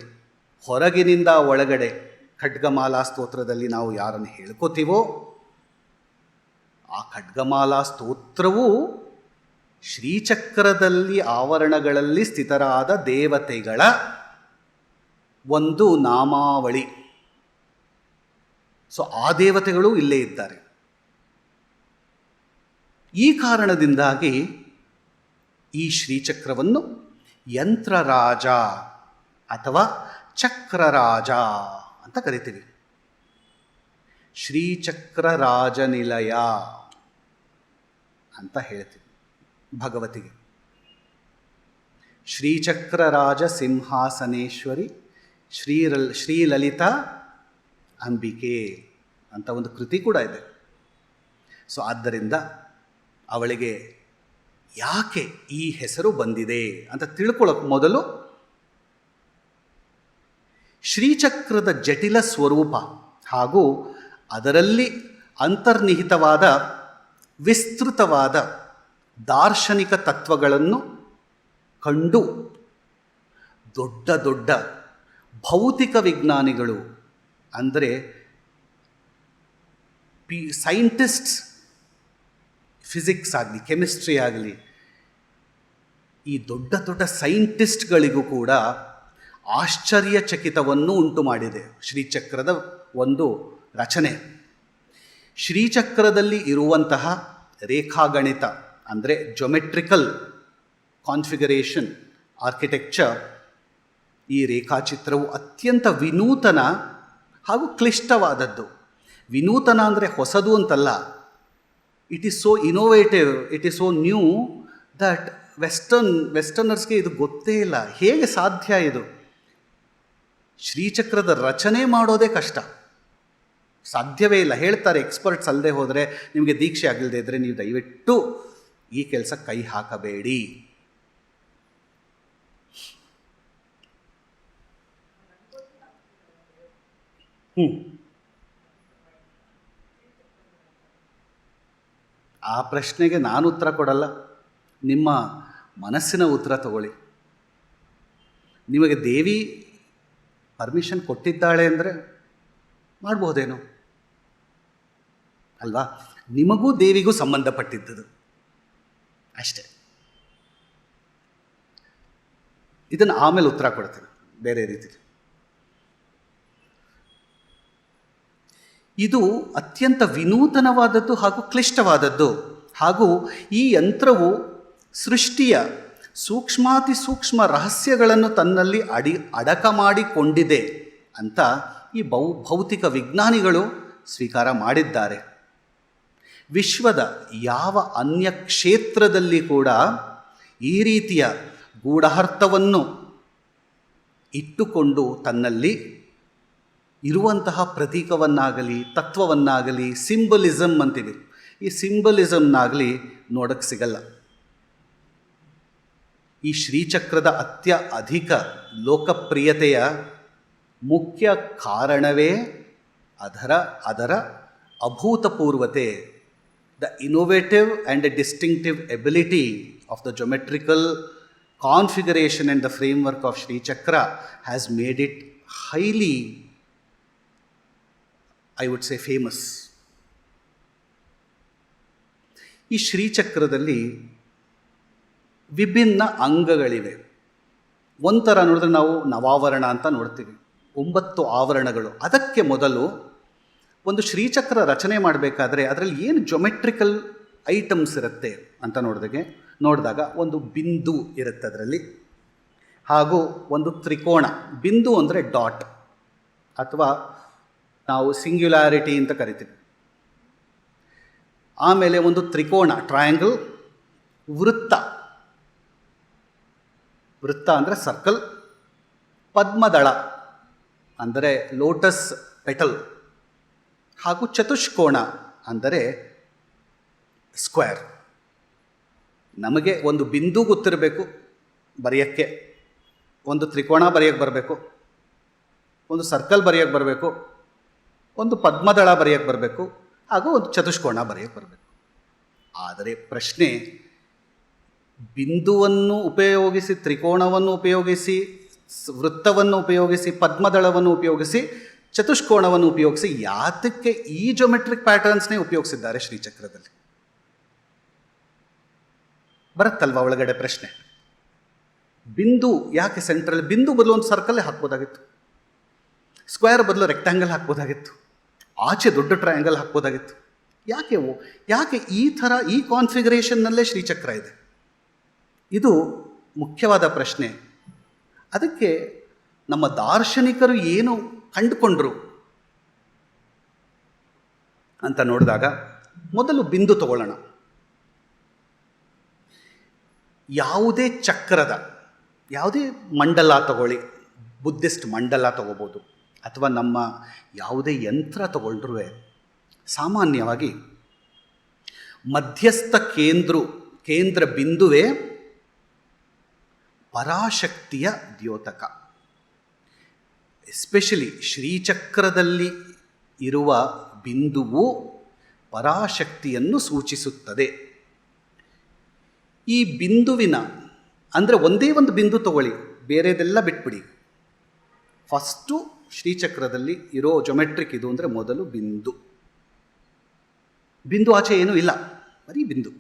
ಹೊರಗಿನಿಂದ ಒಳಗಡೆ ಖಡ್ಗಮಾಲಾ ಸ್ತೋತ್ರದಲ್ಲಿ ನಾವು ಯಾರನ್ನು ಹೇಳ್ಕೋತೀವೋ ಆ ಖಡ್ಗಮಾಲಾ ಸ್ತೋತ್ರವು ಶ್ರೀಚಕ್ರದಲ್ಲಿ ಆವರಣಗಳಲ್ಲಿ ಸ್ಥಿತರಾದ ದೇವತೆಗಳ ಒಂದು ನಾಮಾವಳಿ. ಸೊ ಆ ದೇವತೆಗಳು ಇಲ್ಲೇ ಇದ್ದಾರೆ. ಈ ಕಾರಣದಿಂದಾಗಿ ಈ ಶ್ರೀಚಕ್ರವನ್ನು ಯಂತ್ರರಾಜ ಅಥವಾ ಚಕ್ರರಾಜ ಅಂತ ಕರಿತೀವಿ. ಶ್ರೀಚಕ್ರ ರಾಜನಿಲಯ ಅಂತ ಹೇಳ್ತೀವಿ ಭಗವತಿಗೆ. ಶ್ರೀಚಕ್ರರಾಜ ಸಿಂಹಾಸನೇಶ್ವರಿ ಶ್ರೀಲಲಿತಾ ಅಂಬಿಕೆ ಅಂತ ಒಂದು ಕೃತಿ ಕೂಡ ಇದೆ. ಸೊ ಆದ್ದರಿಂದ ಅವಳಿಗೆ ಯಾಕೆ ಈ ಹೆಸರು ಬಂದಿದೆ ಅಂತ ತಿಳ್ಕೊಳ್ಳೋಕೆ ಮೊದಲು ಶ್ರೀಚಕ್ರದ ಜಟಿಲ ಸ್ವರೂಪ ಹಾಗೂ ಅದರಲ್ಲಿ ಅಂತರ್ನಿಹಿತವಾದ ವಿಸ್ತೃತವಾದ ದಾರ್ಶನಿಕ ತತ್ವಗಳನ್ನು ಕಂಡು ದೊಡ್ಡ ದೊಡ್ಡ ಭೌತಿಕ ವಿಜ್ಞಾನಿಗಳು ಅಂದರೆ ಸೈಂಟಿಸ್ಟ್ಸ್, ಫಿಸಿಕ್ಸ್ ಆಗಲಿ ಕೆಮಿಸ್ಟ್ರಿ ಆಗಲಿ, ಈ ದೊಡ್ಡ ದೊಡ್ಡ ಸೈಂಟಿಸ್ಟ್ಗಳಿಗೂ ಕೂಡ ಆಶ್ಚರ್ಯಚಕಿತವನ್ನು ಉಂಟು ಮಾಡಿದೆ ಶ್ರೀಚಕ್ರದ ಒಂದು ರಚನೆ. ಶ್ರೀಚಕ್ರದಲ್ಲಿ ಇರುವಂತಹ ರೇಖಾಗಣಿತ ಅಂದರೆ ಜೊಮೆಟ್ರಿಕಲ್ ಕಾನ್ಫಿಗರೇಷನ್ ಆರ್ಕಿಟೆಕ್ಚರ್, ಈ ರೇಖಾಚಿತ್ರವು ಅತ್ಯಂತ ವಿನೂತನ ಹಾಗೂ ಕ್ಲಿಷ್ಟವಾದದ್ದು. ವಿನೂತನ ಅಂದರೆ ಹೊಸದು ಅಂತಲ್ಲ. It is so innovative, it is so new that ವೆಸ್ಟರ್ನರ್ಸ್ಗೆ ಇದು ಗೊತ್ತೇ ಇಲ್ಲ. ಹೇಗೆ ಸಾಧ್ಯ ಇದು? ಶ್ರೀಚಕ್ರದ ರಚನೆ ಮಾಡೋದೇ ಕಷ್ಟ, ಸಾಧ್ಯವೇ ಇಲ್ಲ. ಹೇಳ್ತಾರೆ ಎಕ್ಸ್ಪರ್ಟ್ಸ್ ಅಲ್ಲದೆ ಹೋದರೆ, ನಿಮಗೆ ದೀಕ್ಷೆ ಆಗಲಿದೆ ಇದ್ದರೆ ನೀವು ದಯವಿಟ್ಟು ಈ ಕೆಲಸ ಕೈ ಹಾಕಬೇಡಿ. ಆ ಪ್ರಶ್ನೆಗೆ ನಾನು ಉತ್ತರ ಕೊಡಲ್ಲ, ನಿಮ್ಮ ಮನಸ್ಸಿನ ಉತ್ತರ ತಗೊಳ್ಳಿ. ನಿಮಗೆ ದೇವಿ ಪರ್ಮಿಷನ್ ಕೊಟ್ಟಿದ್ದಾಳೆ ಅಂದರೆ ಮಾಡ್ಬೋದೇನೋ ಅಲ್ವಾ? ನಿಮಗೂ ದೇವಿಗೂ ಸಂಬಂಧಪಟ್ಟಿದ್ದುದು ಅಷ್ಟೇ. ಇದನ್ನು ಆಮೇಲೆ ಉತ್ತರ ಕೊಡ್ತೀನಿ ಬೇರೆ ರೀತಿಯಲ್ಲಿ. ಇದು ಅತ್ಯಂತ ವಿನೂತನವಾದದ್ದು ಹಾಗೂ ಕ್ಲಿಷ್ಟವಾದದ್ದು. ಹಾಗೂ ಈ ಯಂತ್ರವು ಸೃಷ್ಟಿಯ ಸೂಕ್ಷ್ಮಾತಿ ಸೂಕ್ಷ್ಮ ರಹಸ್ಯಗಳನ್ನು ತನ್ನಲ್ಲಿ ಅಡಕ ಮಾಡಿಕೊಂಡಿದೆ ಅಂತ ಈ ಭೌತಿಕ ವಿಜ್ಞಾನಿಗಳು ಸ್ವೀಕಾರ ಮಾಡಿದ್ದಾರೆ. ವಿಶ್ವದ ಯಾವ ಅನ್ಯ ಕ್ಷೇತ್ರದಲ್ಲಿ ಕೂಡ ಈ ರೀತಿಯ ಗೂಢಾರ್ಥವನ್ನು ಇಟ್ಟುಕೊಂಡು ತನ್ನಲ್ಲಿ ಇರುವಂತಹ ಪ್ರತೀಕವನ್ನಾಗಲಿ ತತ್ವವನ್ನಾಗಲಿ ಸಿಂಬಲಿಸಮ್ ಅಂತೀವಿ, ಈ ಸಿಂಬಲಿಸಮ್ನಾಗಲಿ ನೋಡಕ್ಕೆ ಸಿಗಲ್ಲ. ಈ ಶ್ರೀಚಕ್ರದ ಅಧಿಕ ಲೋಕಪ್ರಿಯತೆಯ ಮುಖ್ಯ ಕಾರಣವೇ ಅದರ ಅಭೂತಪೂರ್ವತೆ. The innovative and the distinctive ability of the geometrical configuration and the framework of Sri Chakra has made it highly, I would say, famous. ಈ ಶ್ರೀಚಕ್ರದಲ್ಲಿ ವಿಭಿನ್ನ ಅಂಗಗಳಿವೆ. ಒಂಥರ ನೋಡಿದ್ರೆ ನಾವು ನವಾವರಣ ಅಂತ ನೋಡ್ತೀವಿ, 9 ಆವರಣಗಳು. ಅದಕ್ಕೆ ಮೊದಲು ಒಂದು ಶ್ರೀಚಕ್ರ ರಚನೆ ಮಾಡಬೇಕಾದ್ರೆ ಅದರಲ್ಲಿ ಏನು ಜೊಮೆಟ್ರಿಕಲ್ ಐಟಮ್ಸ್ ಇರುತ್ತೆ ಅಂತ ನೋಡಿದಾಗ ಒಂದು ಬಿಂದು ಇರುತ್ತೆ ಅದರಲ್ಲಿ, ಹಾಗೂ ಒಂದು ತ್ರಿಕೋಣ. ಬಿಂದು ಅಂದರೆ ಡಾಟ್ ಅಥವಾ ನಾವು ಸಿಂಗ್ಯುಲಾರಿಟಿ ಅಂತ ಕರಿತೀವಿ. ಆಮೇಲೆ ಒಂದು ತ್ರಿಕೋಣ ಟ್ರಯಾಂಗಲ್, ವೃತ್ತ ಅಂದರೆ ಸರ್ಕಲ್, ಪದ್ಮದಳ ಅಂದರೆ ಲೋಟಸ್ ಪೆಟಲ್, ಹಾಗೂ ಚತುಷ್ಕೋಣ ಅಂದರೆ ಸ್ಕ್ವೇರ್. ನಮಗೆ ಒಂದು ಬಿಂದು ಗೊತ್ತಿರಬೇಕು ಬರೆಯೋಕ್ಕೆ, ಒಂದು ತ್ರಿಕೋಣ ಬರೆಯೋಕ್ಕೆ ಬರಬೇಕು, ಒಂದು ಸರ್ಕಲ್ ಬರೆಯೋಕ್ಕೆ ಬರಬೇಕು, ಒಂದು ಪದ್ಮದಳ ಬರೆಯೋಕ್ಕೆ ಬರಬೇಕು, ಹಾಗೂ ಒಂದು ಚತುಷ್ಕೋಣ ಬರೆಯೋಕ್ಕೆ ಬರಬೇಕು. ಆದರೆ ಪ್ರಶ್ನೆ, ಬಿಂದುವನ್ನು ಉಪಯೋಗಿಸಿ, ತ್ರಿಕೋಣವನ್ನು ಉಪಯೋಗಿಸಿ, ವೃತ್ತವನ್ನು ಉಪಯೋಗಿಸಿ, ಪದ್ಮದಳವನ್ನು ಉಪಯೋಗಿಸಿ, ಚತುಷ್ಕೋಣವನ್ನು ಉಪಯೋಗಿಸಿ ಯಾತಕ್ಕೆ ಈ ಜೊಮೆಟ್ರಿಕ್ ಪ್ಯಾಟರ್ನ್ಸ್ನೇ ಉಪಯೋಗಿಸಿದ್ದಾರೆ ಶ್ರೀಚಕ್ರದಲ್ಲಿ? ಬರುತ್ತಲ್ವ ಒಳಗಡೆ ಪ್ರಶ್ನೆ. ಬಿಂದು ಯಾಕೆ ಸೆಂಟ್ರಲ್? ಬಿಂದು ಬದಲು ಒಂದು ಸರ್ಕಲ್ಲೇ ಹಾಕ್ಬೋದಾಗಿತ್ತು, ಸ್ಕ್ವೇರ್ ಬದಲು ರೆಕ್ಟ್ಯಾಂಗಲ್ ಹಾಕ್ಬೋದಾಗಿತ್ತು, ಆಚೆ ದೊಡ್ಡ ಟ್ರಯಾಂಗಲ್ ಹಾಕ್ಬೋದಾಗಿತ್ತು. ಯಾಕೆ ಈ ಥರ ಈ ಕಾನ್ಫಿಗರೇಷನ್ನಲ್ಲೇ ಶ್ರೀಚಕ್ರ ಇದೆ? ಇದು ಮುಖ್ಯವಾದ ಪ್ರಶ್ನೆ. ಅದಕ್ಕೆ ನಮ್ಮ ದಾರ್ಶನಿಕರು ಏನು ಕಂಡುಕೊಂಡ್ರು ಅಂತ ನೋಡಿದಾಗ, ಮೊದಲು ಬಿಂದು ತಗೊಳ್ಳೋಣ. ಯಾವುದೇ ಚಕ್ರದ, ಯಾವುದೇ ಮಂಡಲ ತಗೊಳ್ಳಿ, ಬುದ್ಧಿಸ್ಟ್ ಮಂಡಲ ತಗೋಬೋದು, ಅಥವಾ ನಮ್ಮ ಯಾವುದೇ ಯಂತ್ರ ತಗೊಂಡ್ರೂ ಸಾಮಾನ್ಯವಾಗಿ ಮಧ್ಯಸ್ಥ ಕೇಂದ್ರ ಬಿಂದುವೇ ಪರಾಶಕ್ತಿಯ ದ್ಯೋತಕ. ಎಸ್ಪೆಷಲಿ ಶ್ರೀಚಕ್ರದಲ್ಲಿ ಇರುವ ಬಿಂದುವು ಪರಾಶಕ್ತಿಯನ್ನು ಸೂಚಿಸುತ್ತದೆ. ಈ ಬಿಂದುವಿನ ಅಂದರೆ ಒಂದೇ ಒಂದು ಬಿಂದು ತಗೊಳ್ಳಿ, ಬೇರೆದೆಲ್ಲ ಬಿಟ್ಬಿಡಿ. ಫಸ್ಟು ಶ್ರೀಚಕ್ರದಲ್ಲಿ ಇರೋ ಜೊಮೆಟ್ರಿಕ್ ಇದು ಅಂದರೆ ಮೊದಲು ಬಿಂದು. ಬಿಂದು ಆಚೆ ಏನೂ ಇಲ್ಲ, ಬರೀ ಬಿಂದು.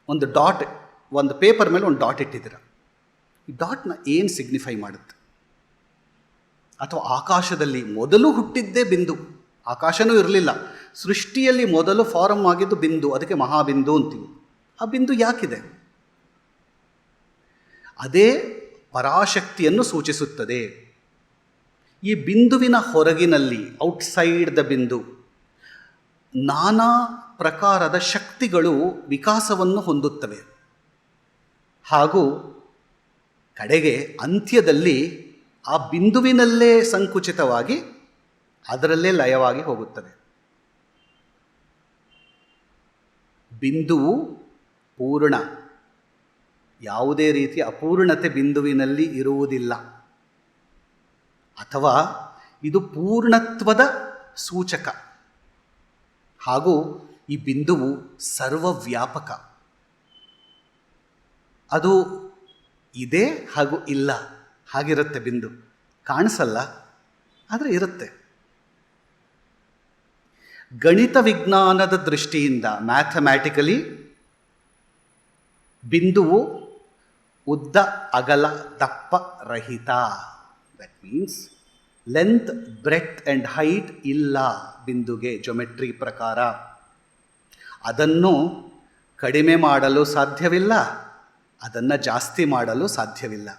ಒಂದು ಡಾಟ್, ಒಂದು ಪೇಪರ್ ಮೇಲೆ ಒಂದು ಡಾಟ್ ಇಟ್ಟಿದ್ದೀರ. ಈ ಡಾಟ್ನ ಏನು ಸಿಗ್ನಿಫೈ ಮಾಡುತ್ತೆ? ಅಥವಾ ಆಕಾಶದಲ್ಲಿ ಮೊದಲು ಹುಟ್ಟಿದ್ದೇ ಬಿಂದು, ಆಕಾಶನೂ ಇರಲಿಲ್ಲ, ಸೃಷ್ಟಿಯಲ್ಲಿ ಮೊದಲು ಫಾರಮ್ ಆಗಿದ್ದು ಬಿಂದು, ಅದಕ್ಕೆ ಮಹಾಬಿಂದು ಅಂತೀವಿ. ಆ ಬಿಂದು ಯಾಕಿದೆ? ಅದೇ ಪರಾಶಕ್ತಿಯನ್ನು ಸೂಚಿಸುತ್ತದೆ. ಈ ಬಿಂದುವಿನ ಹೊರಗಿನಲ್ಲಿ, ಔಟ್ಸೈಡ್ ದ ಬಿಂದು, ನಾನಾ ಪ್ರಕಾರದ ಶಕ್ತಿಗಳು ವಿಕಾಸವನ್ನು ಹೊಂದುತ್ತವೆ. ಹಾಗೂ ಕಡೆಗೆ ಅಂತ್ಯದಲ್ಲಿ ಆ ಬಿಂದುವಿನಲ್ಲೇ ಸಂಕುಚಿತವಾಗಿ ಅದರಲ್ಲೇ ಲಯವಾಗಿ ಹೋಗುತ್ತವೆ. ಬಿಂದುವು ಪೂರ್ಣ, ಯಾವುದೇ ರೀತಿಯ ಅಪೂರ್ಣತೆ ಬಿಂದುವಿನಲ್ಲಿ ಇರುವುದಿಲ್ಲ. ಅಥವಾ ಇದು ಪೂರ್ಣತ್ವದ ಸೂಚಕ. ಹಾಗೂ ಈ ಬಿಂದುವು ಸರ್ವವ್ಯಾಪಕ. ಅದು ಇದೆ ಹಾಗೂ ಇಲ್ಲ ಹಾಗಿರುತ್ತೆ. ಬಿಂದು ಕಾಣಿಸಲ್ಲ, ಆದರೆ ಇರುತ್ತೆ. ಗಣಿತ ವಿಜ್ಞಾನದ ದೃಷ್ಟಿಯಿಂದ, ಮ್ಯಾಥಮ್ಯಾಟಿಕಲಿ, ಬಿಂದುವು ಉದ್ದ ಅಗಲ ದಪ್ಪ ರಹಿತ. That means length, breadth and height ಇಲ್ಲ ಬಿಂದುಗೆ ಜೊಮೆಟ್ರಿ ಪ್ರಕಾರ. ಅದನ್ನು ಕಡಿಮೆ ಮಾಡಲು ಸಾಧ್ಯವಿಲ್ಲ, ಅದನ್ನು ಜಾಸ್ತಿ ಮಾಡಲು ಸಾಧ್ಯವಿಲ್ಲ.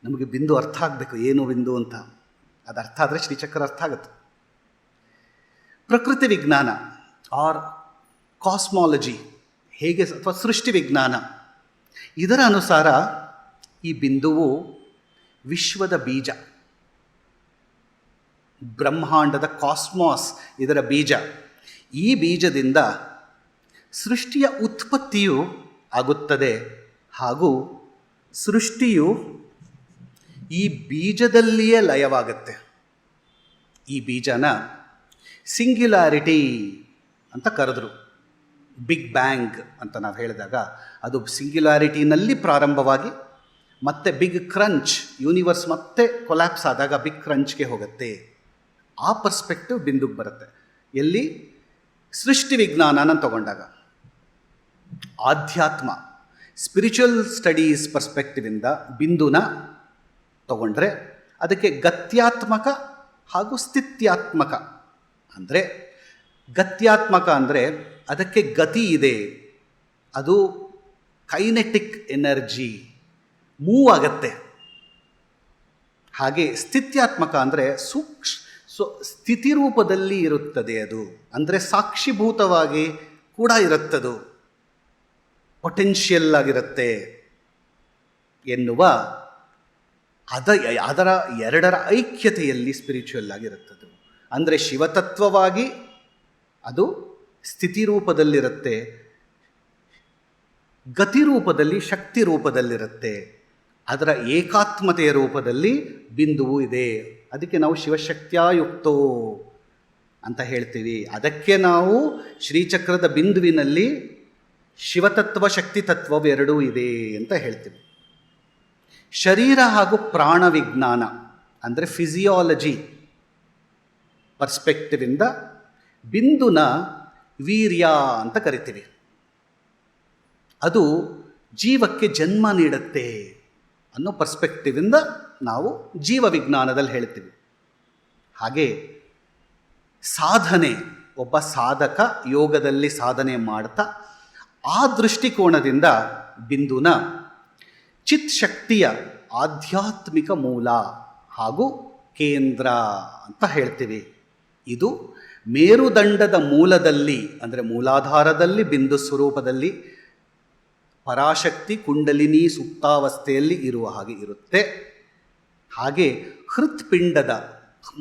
ನಮಗೆ ಬಿಂದು ಅರ್ಥ ಆಗಬೇಕು, ಏನು ಬಿಂದು ಅಂತ. ಅದು ಅರ್ಥ ಆದರೆ ಶ್ರೀಚಕ್ರ ಅರ್ಥ ಆಗುತ್ತೆ. ಪ್ರಕೃತಿ ವಿಜ್ಞಾನ ಆರ್ ಕಾಸ್ಮಾಲಜಿ ಹೇಗೆ, ಅಥವಾ ಸೃಷ್ಟಿ ವಿಜ್ಞಾನ, ಇದರ ಅನುಸಾರ ಈ ಬಿಂದುವು ವಿಶ್ವದ ಬೀಜ, ಬ್ರಹ್ಮಾಂಡದ ಕಾಸ್ಮಾಸ್ ಇದರ ಬೀಜ. ಈ ಬೀಜದಿಂದ ಸೃಷ್ಟಿಯ ಉತ್ಪತ್ತಿಯು ಆಗುತ್ತದೆ. ಹಾಗೂ ಸೃಷ್ಟಿಯು ಈ ಬೀಜದಲ್ಲಿಯೇ ಲಯವಾಗುತ್ತೆ. ಈ ಬೀಜನ ಸಿಂಗ್ಯುಲಾರಿಟಿ ಅಂತ ಕರೆದ್ರು. ಬಿಗ್ ಬ್ಯಾಂಗ್ ಅಂತ ನಾವು ಹೇಳಿದಾಗ ಅದು ಸಿಂಗ್ಯುಲಾರಿಟಿನಲ್ಲಿ ಪ್ರಾರಂಭವಾಗಿ ಮತ್ತೆ ಬಿಗ್ ಕ್ರಂಚ್, ಯೂನಿವರ್ಸ್ ಮತ್ತೆ ಕೊಲ್ಯಾಪ್ಸ್ ಆದಾಗ ಬಿಗ್ ಕ್ರಂಚ್ಗೆ ಹೋಗುತ್ತೆ. ಆ ಪರ್ಸ್ಪೆಕ್ಟಿವ್ ಬಿಂದುಗೆ ಬರುತ್ತೆ. ಎಲ್ಲಿ? ಸೃಷ್ಟಿ ವಿಜ್ಞಾನನ ತಗೊಂಡಾಗ. ಆಧ್ಯಾತ್ಮ, ಸ್ಪಿರಿಚುವಲ್ ಸ್ಟಡೀಸ್ ಪರ್ಸ್ಪೆಕ್ಟಿವಿಂದ ಬಿಂದುನ ತಗೊಂಡ್ರೆ ಅದಕ್ಕೆ ಗತ್ಯಾತ್ಮಕ ಹಾಗೂ ಸ್ಥಿತ್ಯಾತ್ಮಕ. ಅಂದರೆ ಗತ್ಯಾತ್ಮಕ ಅಂದರೆ ಅದಕ್ಕೆ ಗತಿ ಇದೆ, ಅದು ಕೈನೆಟಿಕ್ ಎನರ್ಜಿ, ಮೂವ್ ಆಗತ್ತೆ. ಹಾಗೆ ಸ್ಥಿತ್ಯಾತ್ಮಕ ಅಂದರೆ ಸ್ಥಿತಿ ರೂಪದಲ್ಲಿ ಇರುತ್ತದೆ. ಅದು ಅಂದರೆ ಸಾಕ್ಷಿಭೂತವಾಗಿ ಕೂಡ ಇರುತ್ತದು, ಪೊಟೆನ್ಷಿಯಲ್ ಆಗಿರುತ್ತೆ ಎನ್ನುವ ಅದರ ಎರಡರ ಐಕ್ಯತೆಯಲ್ಲಿ ಸ್ಪಿರಿಚುವಲ್ ಆಗಿರುತ್ತದೆ. ಅಂದರೆ ಶಿವತತ್ವವಾಗಿ ಅದು ಸ್ಥಿತಿ ರೂಪದಲ್ಲಿರುತ್ತೆ, ಗತಿ ರೂಪದಲ್ಲಿ ಶಕ್ತಿ ರೂಪದಲ್ಲಿರುತ್ತೆ, ಅದರ ಏಕಾತ್ಮತೆಯ ರೂಪದಲ್ಲಿ ಬಿಂದುವು ಇದೆ. ಅದಕ್ಕೆ ನಾವು ಶಿವಶಕ್ತ್ಯಾಯುಕ್ತೋ ಅಂತ ಹೇಳ್ತೀವಿ. ಅದಕ್ಕೆ ನಾವು ಶ್ರೀಚಕ್ರದ ಬಿಂದುವಿನಲ್ಲಿ ಶಿವತತ್ವ ಶಕ್ತಿ ತತ್ವವೆರಡೂ ಇದೆ ಅಂತ ಹೇಳ್ತೀವಿ. ಶರೀರ ಹಾಗೂ ಪ್ರಾಣ ವಿಜ್ಞಾನ ಅಂದರೆ ಫಿಸಿಯಾಲಜಿ ಪರ್ಸ್ಪೆಕ್ಟಿವಿಂದ ಬಿಂದುನ ವೀರ್ಯ ಅಂತ ಕರಿತೀವಿ. ಅದು ಜೀವಕ್ಕೆ ಜನ್ಮ ನೀಡುತ್ತೆ ಅನ್ನೋ ಪರ್ಸ್ಪೆಕ್ಟಿವಿಂದ ನಾವು ಜೀವ ವಿಜ್ಞಾನದಲ್ಲಿ ಹೇಳ್ತೀವಿ. ಹಾಗೆ ಸಾಧನೆ, ಒಬ್ಬ ಸಾಧಕ ಯೋಗದಲ್ಲಿ ಸಾಧನೆ ಮಾಡ್ತಾ ಆ ದೃಷ್ಟಿಕೋನದಿಂದ ಬಿಂದುನ ಚಿತ್ ಶಕ್ತಿಯ ಆಧ್ಯಾತ್ಮಿಕ ಮೂಲ ಹಾಗೂ ಕೇಂದ್ರ ಅಂತ ಹೇಳ್ತೀವಿ. ಇದು ಮೇರುದಂಡದ ಮೂಲದಲ್ಲಿ ಅಂದರೆ ಮೂಲಾಧಾರದಲ್ಲಿ ಬಿಂದು ಸ್ವರೂಪದಲ್ಲಿ ಪರಾಶಕ್ತಿ ಕುಂಡಲಿನಿ ಸುಪ್ತಾವಸ್ಥೆಯಲ್ಲಿ ಇರುವ ಹಾಗೆ ಇರುತ್ತೆ. ಹಾಗೆ ಹೃತ್ಪಿಂಡದ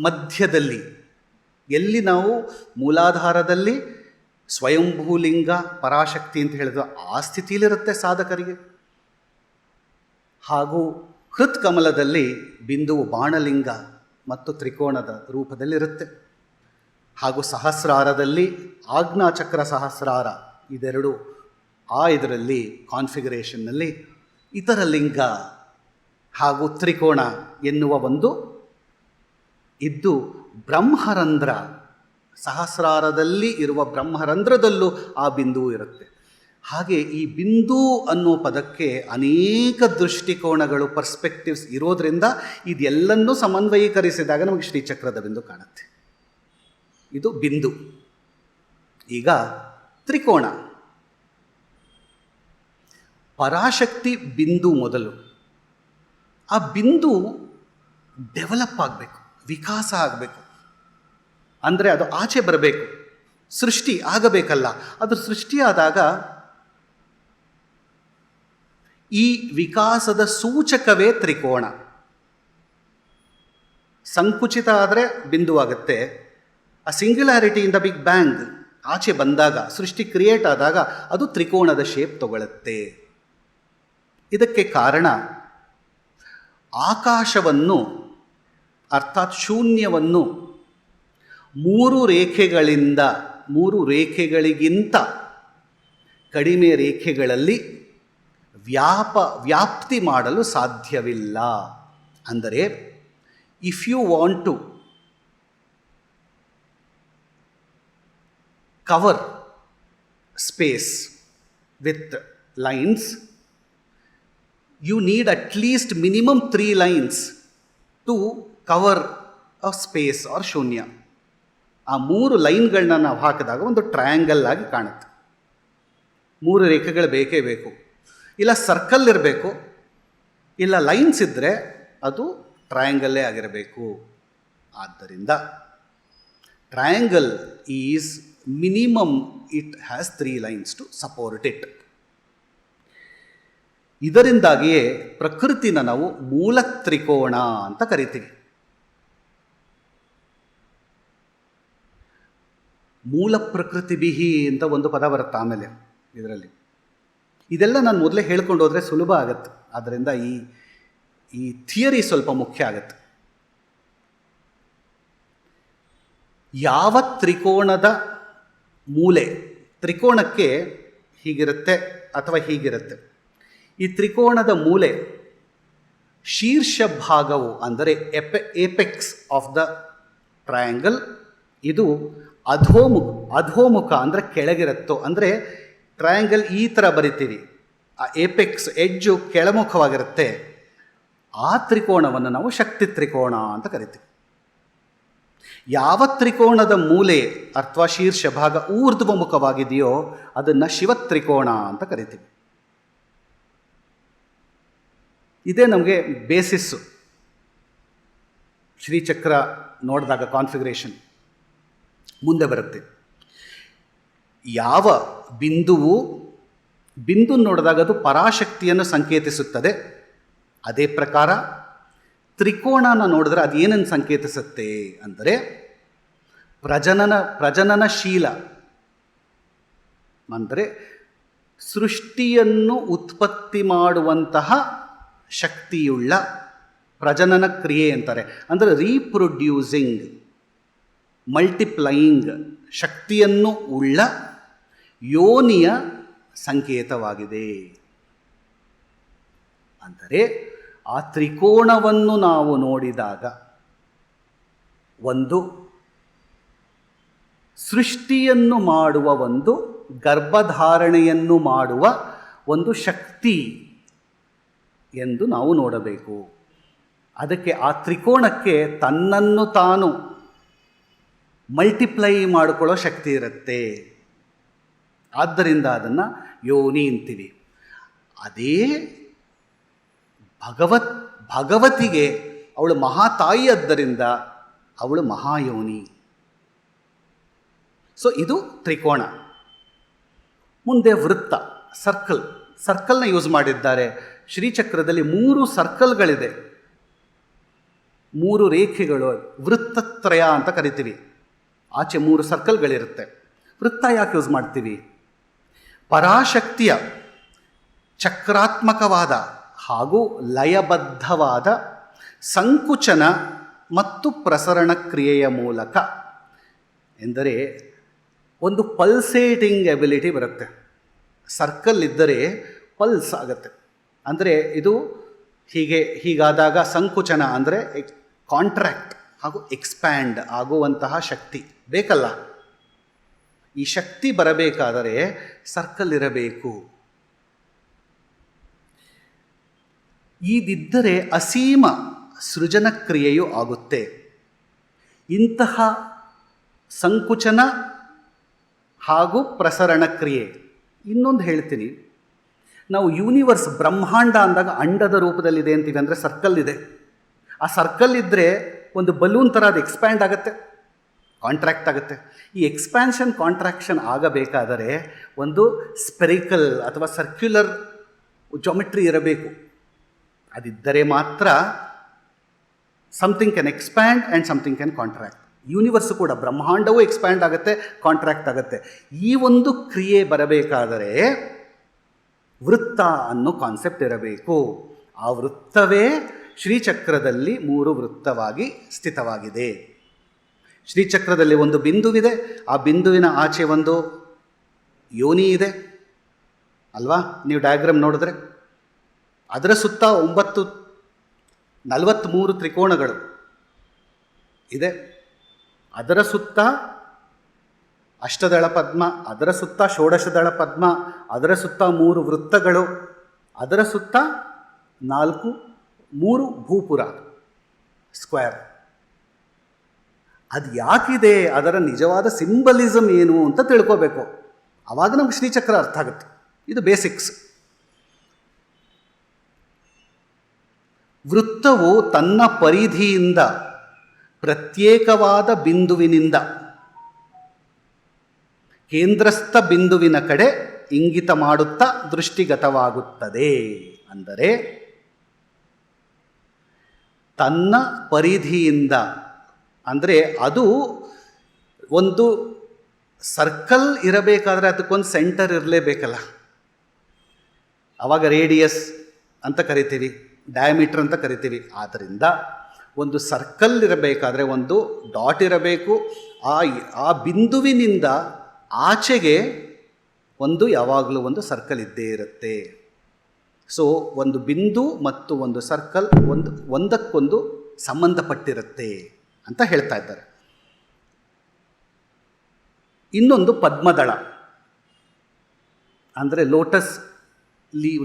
ಮಧ್ಯದಲ್ಲಿ ಎಲ್ಲಿ ನಾವು ಮೂಲಾಧಾರದಲ್ಲಿ ಸ್ವಯಂಭೂಲಿಂಗ ಪರಾಶಕ್ತಿ ಅಂತ ಹೇಳಿದ್ರು ಆ ಸ್ಥಿತಿಯಲ್ಲಿರುತ್ತೆ ಸಾಧಕರಿಗೆ. ಹಾಗೂ ಹೃತ್ಕಮಲದಲ್ಲಿ ಬಿಂದುವು ಬಾಣಲಿಂಗ ಮತ್ತು ತ್ರಿಕೋಣದ ರೂಪದಲ್ಲಿರುತ್ತೆ. ಹಾಗೂ ಸಹಸ್ರಾರದಲ್ಲಿ ಆಜ್ಞಾಚಕ್ರ ಸಹಸ್ರಾರ ಇದೆರಡು ಇದರಲ್ಲಿ ಕಾನ್ಫಿಗರೇಷನ್ನಲ್ಲಿ ಇತರ ಲಿಂಗ ಹಾಗೂ ತ್ರಿಕೋಣ ಎನ್ನುವ ಒಂದು ಇದ್ದು ಬ್ರಹ್ಮರಂಧ್ರ, ಸಹಸ್ರಾರದಲ್ಲಿ ಇರುವ ಬ್ರಹ್ಮರಂಧ್ರದಲ್ಲೂ ಆ ಬಿಂದುವು ಇರುತ್ತೆ. ಹಾಗೆ ಈ ಬಿಂದು ಅನ್ನೋ ಪದಕ್ಕೆ ಅನೇಕ ದೃಷ್ಟಿಕೋನಗಳು ಪರ್ಸ್ಪೆಕ್ಟಿವ್ಸ್ ಇರೋದ್ರಿಂದ ಇದೆಲ್ಲನ್ನೂ ಸಮನ್ವಯೀಕರಿಸಿದಾಗ ನಮಗೆ ಶ್ರೀಚಕ್ರದ ಬಿಂದು ಕಾಣುತ್ತೆ. ಇದು ಬಿಂದು. ಈಗ ತ್ರಿಕೋಣ. ಪರಾಶಕ್ತಿ ಬಿಂದು ಮೊದಲು. ಆ ಬಿಂದು ಡೆವಲಪ್ ಆಗಬೇಕು, ವಿಕಾಸ ಆಗಬೇಕು. ಅಂದರೆ ಅದು ಆಚೆ ಬರಬೇಕು, ಸೃಷ್ಟಿ ಆಗಬೇಕಲ್ಲ. ಅದು ಸೃಷ್ಟಿಯಾದಾಗ ಈ ವಿಕಾಸದ ಸೂಚಕವೇ ತ್ರಿಕೋಣ. ಸಂಕುಚಿತ ಆದರೆ ಬಿಂದು ಆಗುತ್ತೆ. ಆ ಸಿಂಗ್ಯುಲಾರಿಟಿಯಿಂದ ಬಿಗ್ ಬ್ಯಾಂಗ್ ಆಚೆ ಬಂದಾಗ, ಸೃಷ್ಟಿ ಕ್ರಿಯೇಟ್ ಆದಾಗ ಅದು ತ್ರಿಕೋಣದ ಶೇಪ್ ತಗೊಳ್ಳುತ್ತೆ. ಇದಕ್ಕೆ ಕಾರಣ ಆಕಾಶವನ್ನು ಅರ್ಥಾತ್ ಶೂನ್ಯವನ್ನು ಮೂರು ರೇಖೆಗಳಿಗಿಂತ ಕಡಿಮೆ ರೇಖೆಗಳಲ್ಲಿ ವ್ಯಾಪ್ತಿ ಮಾಡಲು ಸಾಧ್ಯವಿಲ್ಲ. ಅಂದರೆ if you want to cover space with lines, you need at least minimum 3 lines to cover a space or ಶೂನ್ಯ. ಆ 3 ಲೈನ್ಗಳನ್ನ ನಾವು ಹಾಕಿದಾಗ ಒಂದು ಟ್ರಯಾಂಗಲ್ ಆಗಿ ಕಾಣುತ್ತೆ. 3 ರೇಖೆಗಳು ಬೇಕೇ ಬೇಕು. ಇಲ್ಲ ಸರ್ಕಲ್ ಇರಬೇಕು, ಇಲ್ಲ ಲೈನ್ಸ್ ಇದ್ದರೆ ಅದು ಟ್ರಯಾಂಗಲ್ಲೇ ಆಗಿರಬೇಕು. ಆದ್ದರಿಂದ triangle is minimum it has 3 lines to support it. ಇದರಿಂದಾಗಿಯೇ ಪ್ರಕೃತಿನ ನಾವು ಮೂಲ ತ್ರಿಕೋಣ ಅಂತ ಕರಿತೀವಿ. ಮೂಲ ಪ್ರಕೃತಿ ಬಿಹಿ ಅಂತ ಒಂದು ಪದ ಬರುತ್ತೆ ಆಮೇಲೆ ಇದರಲ್ಲಿ. ಇದೆಲ್ಲ ನಾನು ಮೊದಲೇ ಹೇಳ್ಕೊಂಡು ಹೋದರೆ ಸುಲಭ ಆಗತ್ತೆ. ಆದ್ದರಿಂದ ಈ ಥಿಯರಿ ಸ್ವಲ್ಪ ಮುಖ್ಯ ಆಗತ್ತೆ. ಯಾವ ತ್ರಿಕೋಣದ ಮೂಲೆ, ತ್ರಿಕೋಣಕ್ಕೆ ಹೀಗಿರುತ್ತೆ ಅಥವಾ ಹೀಗಿರುತ್ತೆ. ಈ ತ್ರಿಕೋಣದ ಮೂಲೆ ಶೀರ್ಷ ಭಾಗವು ಅಂದರೆ ಏಪೆಕ್ಸ್ ಆಫ್ ದ ಟ್ರಯಾಂಗಲ್, ಇದು ಅಧೋಮುಖ ಅಂದರೆ ಕೆಳಗಿರುತ್ತೋ. ಅಂದರೆ ಟ್ರಯಾಂಗಲ್ ಈ ಥರ ಬರಿತೀವಿ, ಆ ಏಪೆಕ್ಸ್ ಎಡ್ಜು ಕೆಳಮುಖವಾಗಿರುತ್ತೆ, ಆ ತ್ರಿಕೋಣವನ್ನು ನಾವು ಶಕ್ತಿ ತ್ರಿಕೋಣ ಅಂತ ಕರಿತೀವಿ. ಯಾವ ತ್ರಿಕೋಣದ ಮೂಲೆ ಅಥವಾ ಶೀರ್ಷ ಭಾಗ ಊರ್ಧ್ವಮುಖವಾಗಿದೆಯೋ ಅದನ್ನು ಶಿವತ್ರಿಕೋಣ ಅಂತ ಕರಿತೀವಿ. ಇದೇ ನಮಗೆ ಬೇಸಿಸ್ಸು. ಶ್ರೀಚಕ್ರ ನೋಡಿದಾಗ ಕಾನ್ಫಿಗರೇಷನ್ ಮುಂದೆ ಬರುತ್ತೆ. ಯಾವ ಬಿಂದು ನೋಡಿದಾಗ ಅದು ಪರಾಶಕ್ತಿಯನ್ನು ಸಂಕೇತಿಸುತ್ತದೆ. ಅದೇ ಪ್ರಕಾರ ತ್ರಿಕೋಣನ ನೋಡಿದ್ರೆ ಅದು ಏನನ್ನು ಸಂಕೇತಿಸುತ್ತೆ ಅಂದರೆ ಪ್ರಜನನಶೀಲ, ಅಂದರೆ ಸೃಷ್ಟಿಯನ್ನು ಉತ್ಪತ್ತಿ ಮಾಡುವಂತಹ ಶಕ್ತಿಯುಳ್ಳ ಪ್ರಜನನ ಕ್ರಿಯೆ ಅಂತಾರೆ. ಅಂದರೆ ರೀಪ್ರೊಡ್ಯೂಸಿಂಗ್, ಮಲ್ಟಿಪ್ಲೈಯಿಂಗ್ ಶಕ್ತಿಯನ್ನು ಉಳ್ಳ ಯೋನಿಯ ಸಂಕೇತವಾಗಿದೆ. ಅಂದರೆ ಆ ತ್ರಿಕೋಣವನ್ನು ನಾವು ನೋಡಿದಾಗ ಒಂದು ಸೃಷ್ಟಿಯನ್ನು ಮಾಡುವ, ಒಂದು ಗರ್ಭಧಾರಣೆಯನ್ನು ಮಾಡುವ ಒಂದು ಶಕ್ತಿ ಎಂದು ನಾವು ನೋಡಬೇಕು. ಅದಕ್ಕೆ ಆ ತ್ರಿಕೋಣಕ್ಕೆ ತನ್ನನ್ನು ತಾನು ಮಲ್ಟಿಪ್ಲೈ ಮಾಡಿಕೊಳ್ಳೋ ಶಕ್ತಿ ಇರುತ್ತೆ. ಆದ್ದರಿಂದ ಅದನ್ನು ಯೋನಿ ಅಂತೀವಿ. ಅದೇ ಭಗವತಿಗೆ ಅವಳು ಮಹಾತಾಯಿಯದ್ದರಿಂದ ಅವಳು ಮಹಾಯೋನಿ. ಸೊ ಇದು ತ್ರಿಕೋಣ. ಮುಂದೆ ವೃತ್ತ, ಸರ್ಕಲ್ನ ಯೂಸ್ ಮಾಡಿದ್ದಾರೆ. ಶ್ರೀಚಕ್ರದಲ್ಲಿ 3 ಸರ್ಕಲ್ಗಳಿದೆ, 3 ರೇಖೆಗಳು, ವೃತ್ತತ್ರಯ ಅಂತ ಕರಿತೀವಿ. ಆಚೆ 3 ಸರ್ಕಲ್ಗಳಿರುತ್ತೆ. ವೃತ್ತ ಯಾಕೆ ಯೂಸ್ ಮಾಡ್ತೀವಿ? ಪರಾಶಕ್ತಿಯ ಚಕ್ರಾತ್ಮಕವಾದ ಹಾಗೂ ಲಯಬದ್ಧವಾದ ಸಂಕುಚನ ಮತ್ತು ಪ್ರಸರಣ ಕ್ರಿಯೆಯ ಮೂಲಕ, ಎಂದರೆ ಒಂದು ಪಲ್ಸೇಟಿಂಗ್ ಎಬಿಲಿಟಿ ಬರುತ್ತೆ. ಸರ್ಕಲ್ ಇದ್ದರೆ ಪಲ್ಸ್ ಆಗುತ್ತೆ. ಅಂದರೆ ಇದು ಹೀಗಾದಾಗ ಸಂಕುಚನ ಅಂದರೆ ಕಾಂಟ್ರಾಕ್ಟ್ ಹಾಗೂ ಎಕ್ಸ್ಪ್ಯಾಂಡ್ ಆಗುವಂತಹ ಶಕ್ತಿ ಬೇಕಲ್ಲ. ಈ ಶಕ್ತಿ ಬರಬೇಕಾದರೆ ಸರ್ಕಲ್ ಇರಬೇಕು. ಇದಿದ್ದರೆ ಅಸೀಮ ಸೃಜನ ಕ್ರಿಯೆಯು ಆಗುತ್ತೆ. ಇಂತಹ ಸಂಕುಚನ ಹಾಗೂ ಪ್ರಸರಣ ಕ್ರಿಯೆ. ಇನ್ನೊಂದು ಹೇಳ್ತೀನಿ, ನಾವು ಯೂನಿವರ್ಸ್ ಬ್ರಹ್ಮಾಂಡ ಅಂದಾಗ ಅಂಡದ ರೂಪದಲ್ಲಿದೆ ಅಂತೀವಿ, ಅಂದರೆ ಸರ್ಕಲ್ ಇದೆ. ಆ ಸರ್ಕಲ್ ಇದ್ದರೆ ಒಂದು ಬಲೂನ್ ಥರ ಅದು ಎಕ್ಸ್ಪ್ಯಾಂಡ್ ಆಗುತ್ತೆ, ಕಾಂಟ್ರಾಕ್ಟ್ ಆಗುತ್ತೆ. ಈ ಎಕ್ಸ್ಪ್ಯಾನ್ಷನ್ ಕಾಂಟ್ರಾಕ್ಷನ್ ಆಗಬೇಕಾದರೆ ಒಂದು ಸ್ಪೆರಿಕಲ್ ಅಥವಾ ಸರ್ಕ್ಯುಲರ್ ಜಾಮೆಟ್ರಿ ಇರಬೇಕು. ಅದಿದ್ದರೆ ಮಾತ್ರ something can expand and something can contract. Universe ಕೂಡ, ಬ್ರಹ್ಮಾಂಡವೂ ಎಕ್ಸ್ಪ್ಯಾಂಡ್ ಆಗುತ್ತೆ, ಕಾಂಟ್ರಾಕ್ಟ್ ಆಗುತ್ತೆ. ಈ ಒಂದು ಕ್ರಿಯೆ ಬರಬೇಕಾದರೆ ವೃತ್ತ ಅನ್ನೋ ಕಾನ್ಸೆಪ್ಟ್ ಇರಬೇಕು. ಆ ವೃತ್ತವೇ ಶ್ರೀಚಕ್ರದಲ್ಲಿ 3 ವೃತ್ತವಾಗಿ ಸ್ಥಿತವಾಗಿದೆ. ಶ್ರೀಚಕ್ರದಲ್ಲಿ ಒಂದು ಬಿಂದುವಿದೆ, ಆ ಬಿಂದುವಿನ ಆಚೆ ಒಂದು ಯೋನಿ ಇದೆ ಅಲ್ವಾ? ನೀವು ಡಯಾಗ್ರಾಮ್ ನೋಡಿದ್ರೆ ಅದರ ಸುತ್ತ 43 ತ್ರಿಕೋಣಗಳು ಇದೆ. ಅದರ ಸುತ್ತ ಅಷ್ಟದಳ ಪದ್ಮ, ಅದರ ಸುತ್ತ ಷೋಡಶದಳ ಪದ್ಮ, ಅದರ ಸುತ್ತ 3 ವೃತ್ತಗಳು, ಅದರ ಸುತ್ತ 3 ಭೂಪುರ ಸ್ಕ್ವೇರ್. ಅದು ಯಾಕಿದೆ, ಅದರ ನಿಜವಾದ ಸಿಂಬಲಿಸಮ್ ಏನು ಅಂತ ತಿಳ್ಕೋಬೇಕು. ಆವಾಗ ನಮ್ಗೆ ಶ್ರೀಚಕ್ರ ಅರ್ಥ ಆಗುತ್ತೆ. ಇದು ಬೇಸಿಕ್ಸ್. ವೃತ್ತವು ತನ್ನ ಪರಿಧಿಯಿಂದ ಪ್ರತ್ಯೇಕವಾದ ಬಿಂದುವಿನಿಂದ ಕೇಂದ್ರಸ್ಥ ಬಿಂದುವಿನ ಕಡೆ ಇಂಗಿತ ಮಾಡುತ್ತಾ ದೃಷ್ಟಿಗತವಾಗುತ್ತದೆ. ಅಂದರೆ ತನ್ನ ಪರಿಧಿಯಿಂದ, ಅಂದರೆ ಅದು ಒಂದು ಸರ್ಕಲ್ ಇರಬೇಕಾದ್ರೆ ಅದಕ್ಕೊಂದು ಸೆಂಟರ್ ಇರಲೇಬೇಕಲ್ಲ. ಆವಾಗ ರೇಡಿಯಸ್ ಅಂತ ಕರಿತೀವಿ, ಡಯಾಮೀಟರ್ ಅಂತ ಕರಿತೀವಿ. ಆದ್ದರಿಂದ ಒಂದು ಸರ್ಕಲ್ ಇರಬೇಕಾದ್ರೆ ಒಂದು ಡಾಟ್ ಇರಬೇಕು. ಆ ಬಿಂದುವಿನಿಂದ ಆಚೆಗೆ ಯಾವಾಗಲೂ ಒಂದು ಸರ್ಕಲ್ ಇದ್ದೇ ಇರುತ್ತೆ. ಸೊ ಒಂದು ಬಿಂದು ಮತ್ತು ಒಂದು ಸರ್ಕಲ್ ಒಂದಕ್ಕೊಂದು ಸಂಬಂಧಪಟ್ಟಿರುತ್ತೆ ಅಂತ ಹೇಳ್ತಾ ಇದ್ದಾರೆ. ಇನ್ನೊಂದು ಪದ್ಮದಳ, ಅಂದರೆ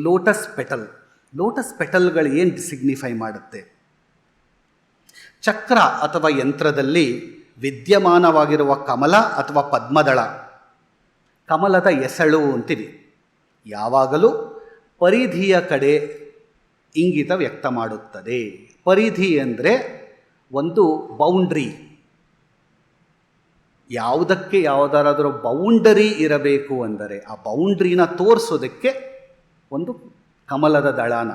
ಲೋಟಸ್ ಪೆಟಲ್. ಲೋಟಸ್ ಪೆಟಲ್ಗಳು ಏನು ಸಿಗ್ನಿಫೈ ಮಾಡುತ್ತೆ? ಚಕ್ರ ಅಥವಾ ಯಂತ್ರದಲ್ಲಿ ವಿದ್ಯಮಾನವಾಗಿರುವ ಕಮಲ ಅಥವಾ ಪದ್ಮದಳ, ಕಮಲದ ಎಸಳು ಅಂತೀವಿ, ಯಾವಾಗಲೂ ಪರಿಧಿಯ ಕಡೆ ಇಂಗಿತ ವ್ಯಕ್ತ ಮಾಡುತ್ತದೆ. ಪರಿಧಿ ಅಂದರೆ ಒಂದು ಬೌಂಡ್ರಿ. ಯಾವುದಕ್ಕೆ ಯಾವುದಾದ್ರೂ ಬೌಂಡರಿ ಇರಬೇಕು ಅಂದರೆ ಆ ಬೌಂಡ್ರಿನ ತೋರಿಸೋದಕ್ಕೆ ಒಂದು ಕಮಲದ ದಳನ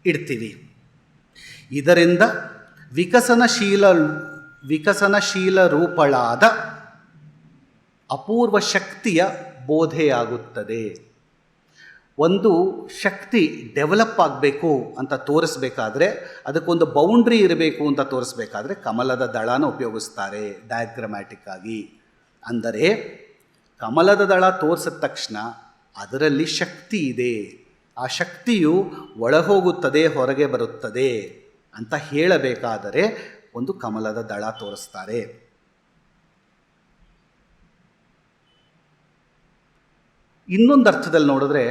ಇಡ್ತೀವಿ. ಇದರಿಂದ ವಿಕಸನಶೀಲ ರೂಪಳಾದ ಅಪೂರ್ವ ಶಕ್ತಿಯ ಬೋಧೆಯಾಗುತ್ತದೆ. ಒಂದು ಶಕ್ತಿ ಡೆವಲಪ್ ಆಗಬೇಕು ಅಂತ ತೋರಿಸ್ಬೇಕಾದ್ರೆ, ಅದಕ್ಕೊಂದು ಬೌಂಡ್ರಿ ಇರಬೇಕು ಅಂತ ತೋರಿಸ್ಬೇಕಾದ್ರೆ ಕಮಲದ ದಳನ ಉಪಯೋಗಿಸ್ತಾರೆ ಡಯಾಗ್ರಮ್ಯಾಟಿಕ್ ಆಗಿ. ಅಂದರೆ ಕಮಲದ ದಳ ತೋರಿಸಿದ ತಕ್ಷಣ ಅದರಲ್ಲಿ ಶಕ್ತಿ ಇದೆ, ಆ ಶಕ್ತಿಯು ಒಳಹೋಗುತ್ತದೆ, ಹೊರಗೆ ಬರುತ್ತದೆ ಅಂತ ಹೇಳಬೇಕಾದರೆ ಒಂದು ಕಮಲದ ದಳ ತೋರಿಸ್ತಾರೆ. ಇನ್ನೊಂದು ಅರ್ಥದಲ್ಲಿ ನೋಡಿದ್ರೆ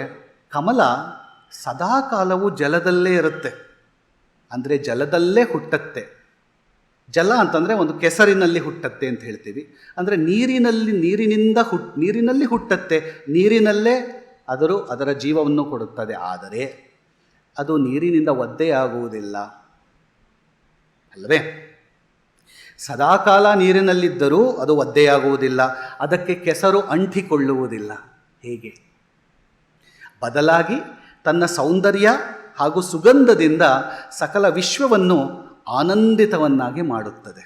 ಕಮಲ ಸದಾಕಾಲವೂ ಜಲದಲ್ಲೇ ಇರುತ್ತೆ, ಅಂದರೆ ಜಲದಲ್ಲೇ ಹುಟ್ಟತ್ತೆ. ಜಲ ಅಂತಂದರೆ ಒಂದು ಕೆಸರಿನಲ್ಲಿ ಹುಟ್ಟತ್ತೆ ಅಂತ ಹೇಳ್ತೀವಿ. ಅಂದರೆ ನೀರಿನಲ್ಲಿ ಹುಟ್ಟತ್ತೆ, ನೀರಿನಲ್ಲೇ ಅದರ ಜೀವವನ್ನು ಕೊಡುತ್ತದೆ. ಆದರೆ ಅದು ನೀರಿನಿಂದ ಒದ್ದೆಯಾಗುವುದಿಲ್ಲ ಅಲ್ಲವೇ? ಸದಾಕಾಲ ನೀರಿನಲ್ಲಿದ್ದರೂ ಅದು ಒದ್ದೆಯಾಗುವುದಿಲ್ಲ, ಅದಕ್ಕೆ ಕೆಸರು ಅಂಟಿಕೊಳ್ಳುವುದಿಲ್ಲ. ಹೇಗೆ? ಬದಲಾಗಿ ತನ್ನ ಸೌಂದರ್ಯ ಹಾಗೂ ಸುಗಂಧದಿಂದ ಸಕಲ ವಿಶ್ವವನ್ನು ಆನಂದಿತವನ್ನಾಗಿ ಮಾಡುತ್ತದೆ.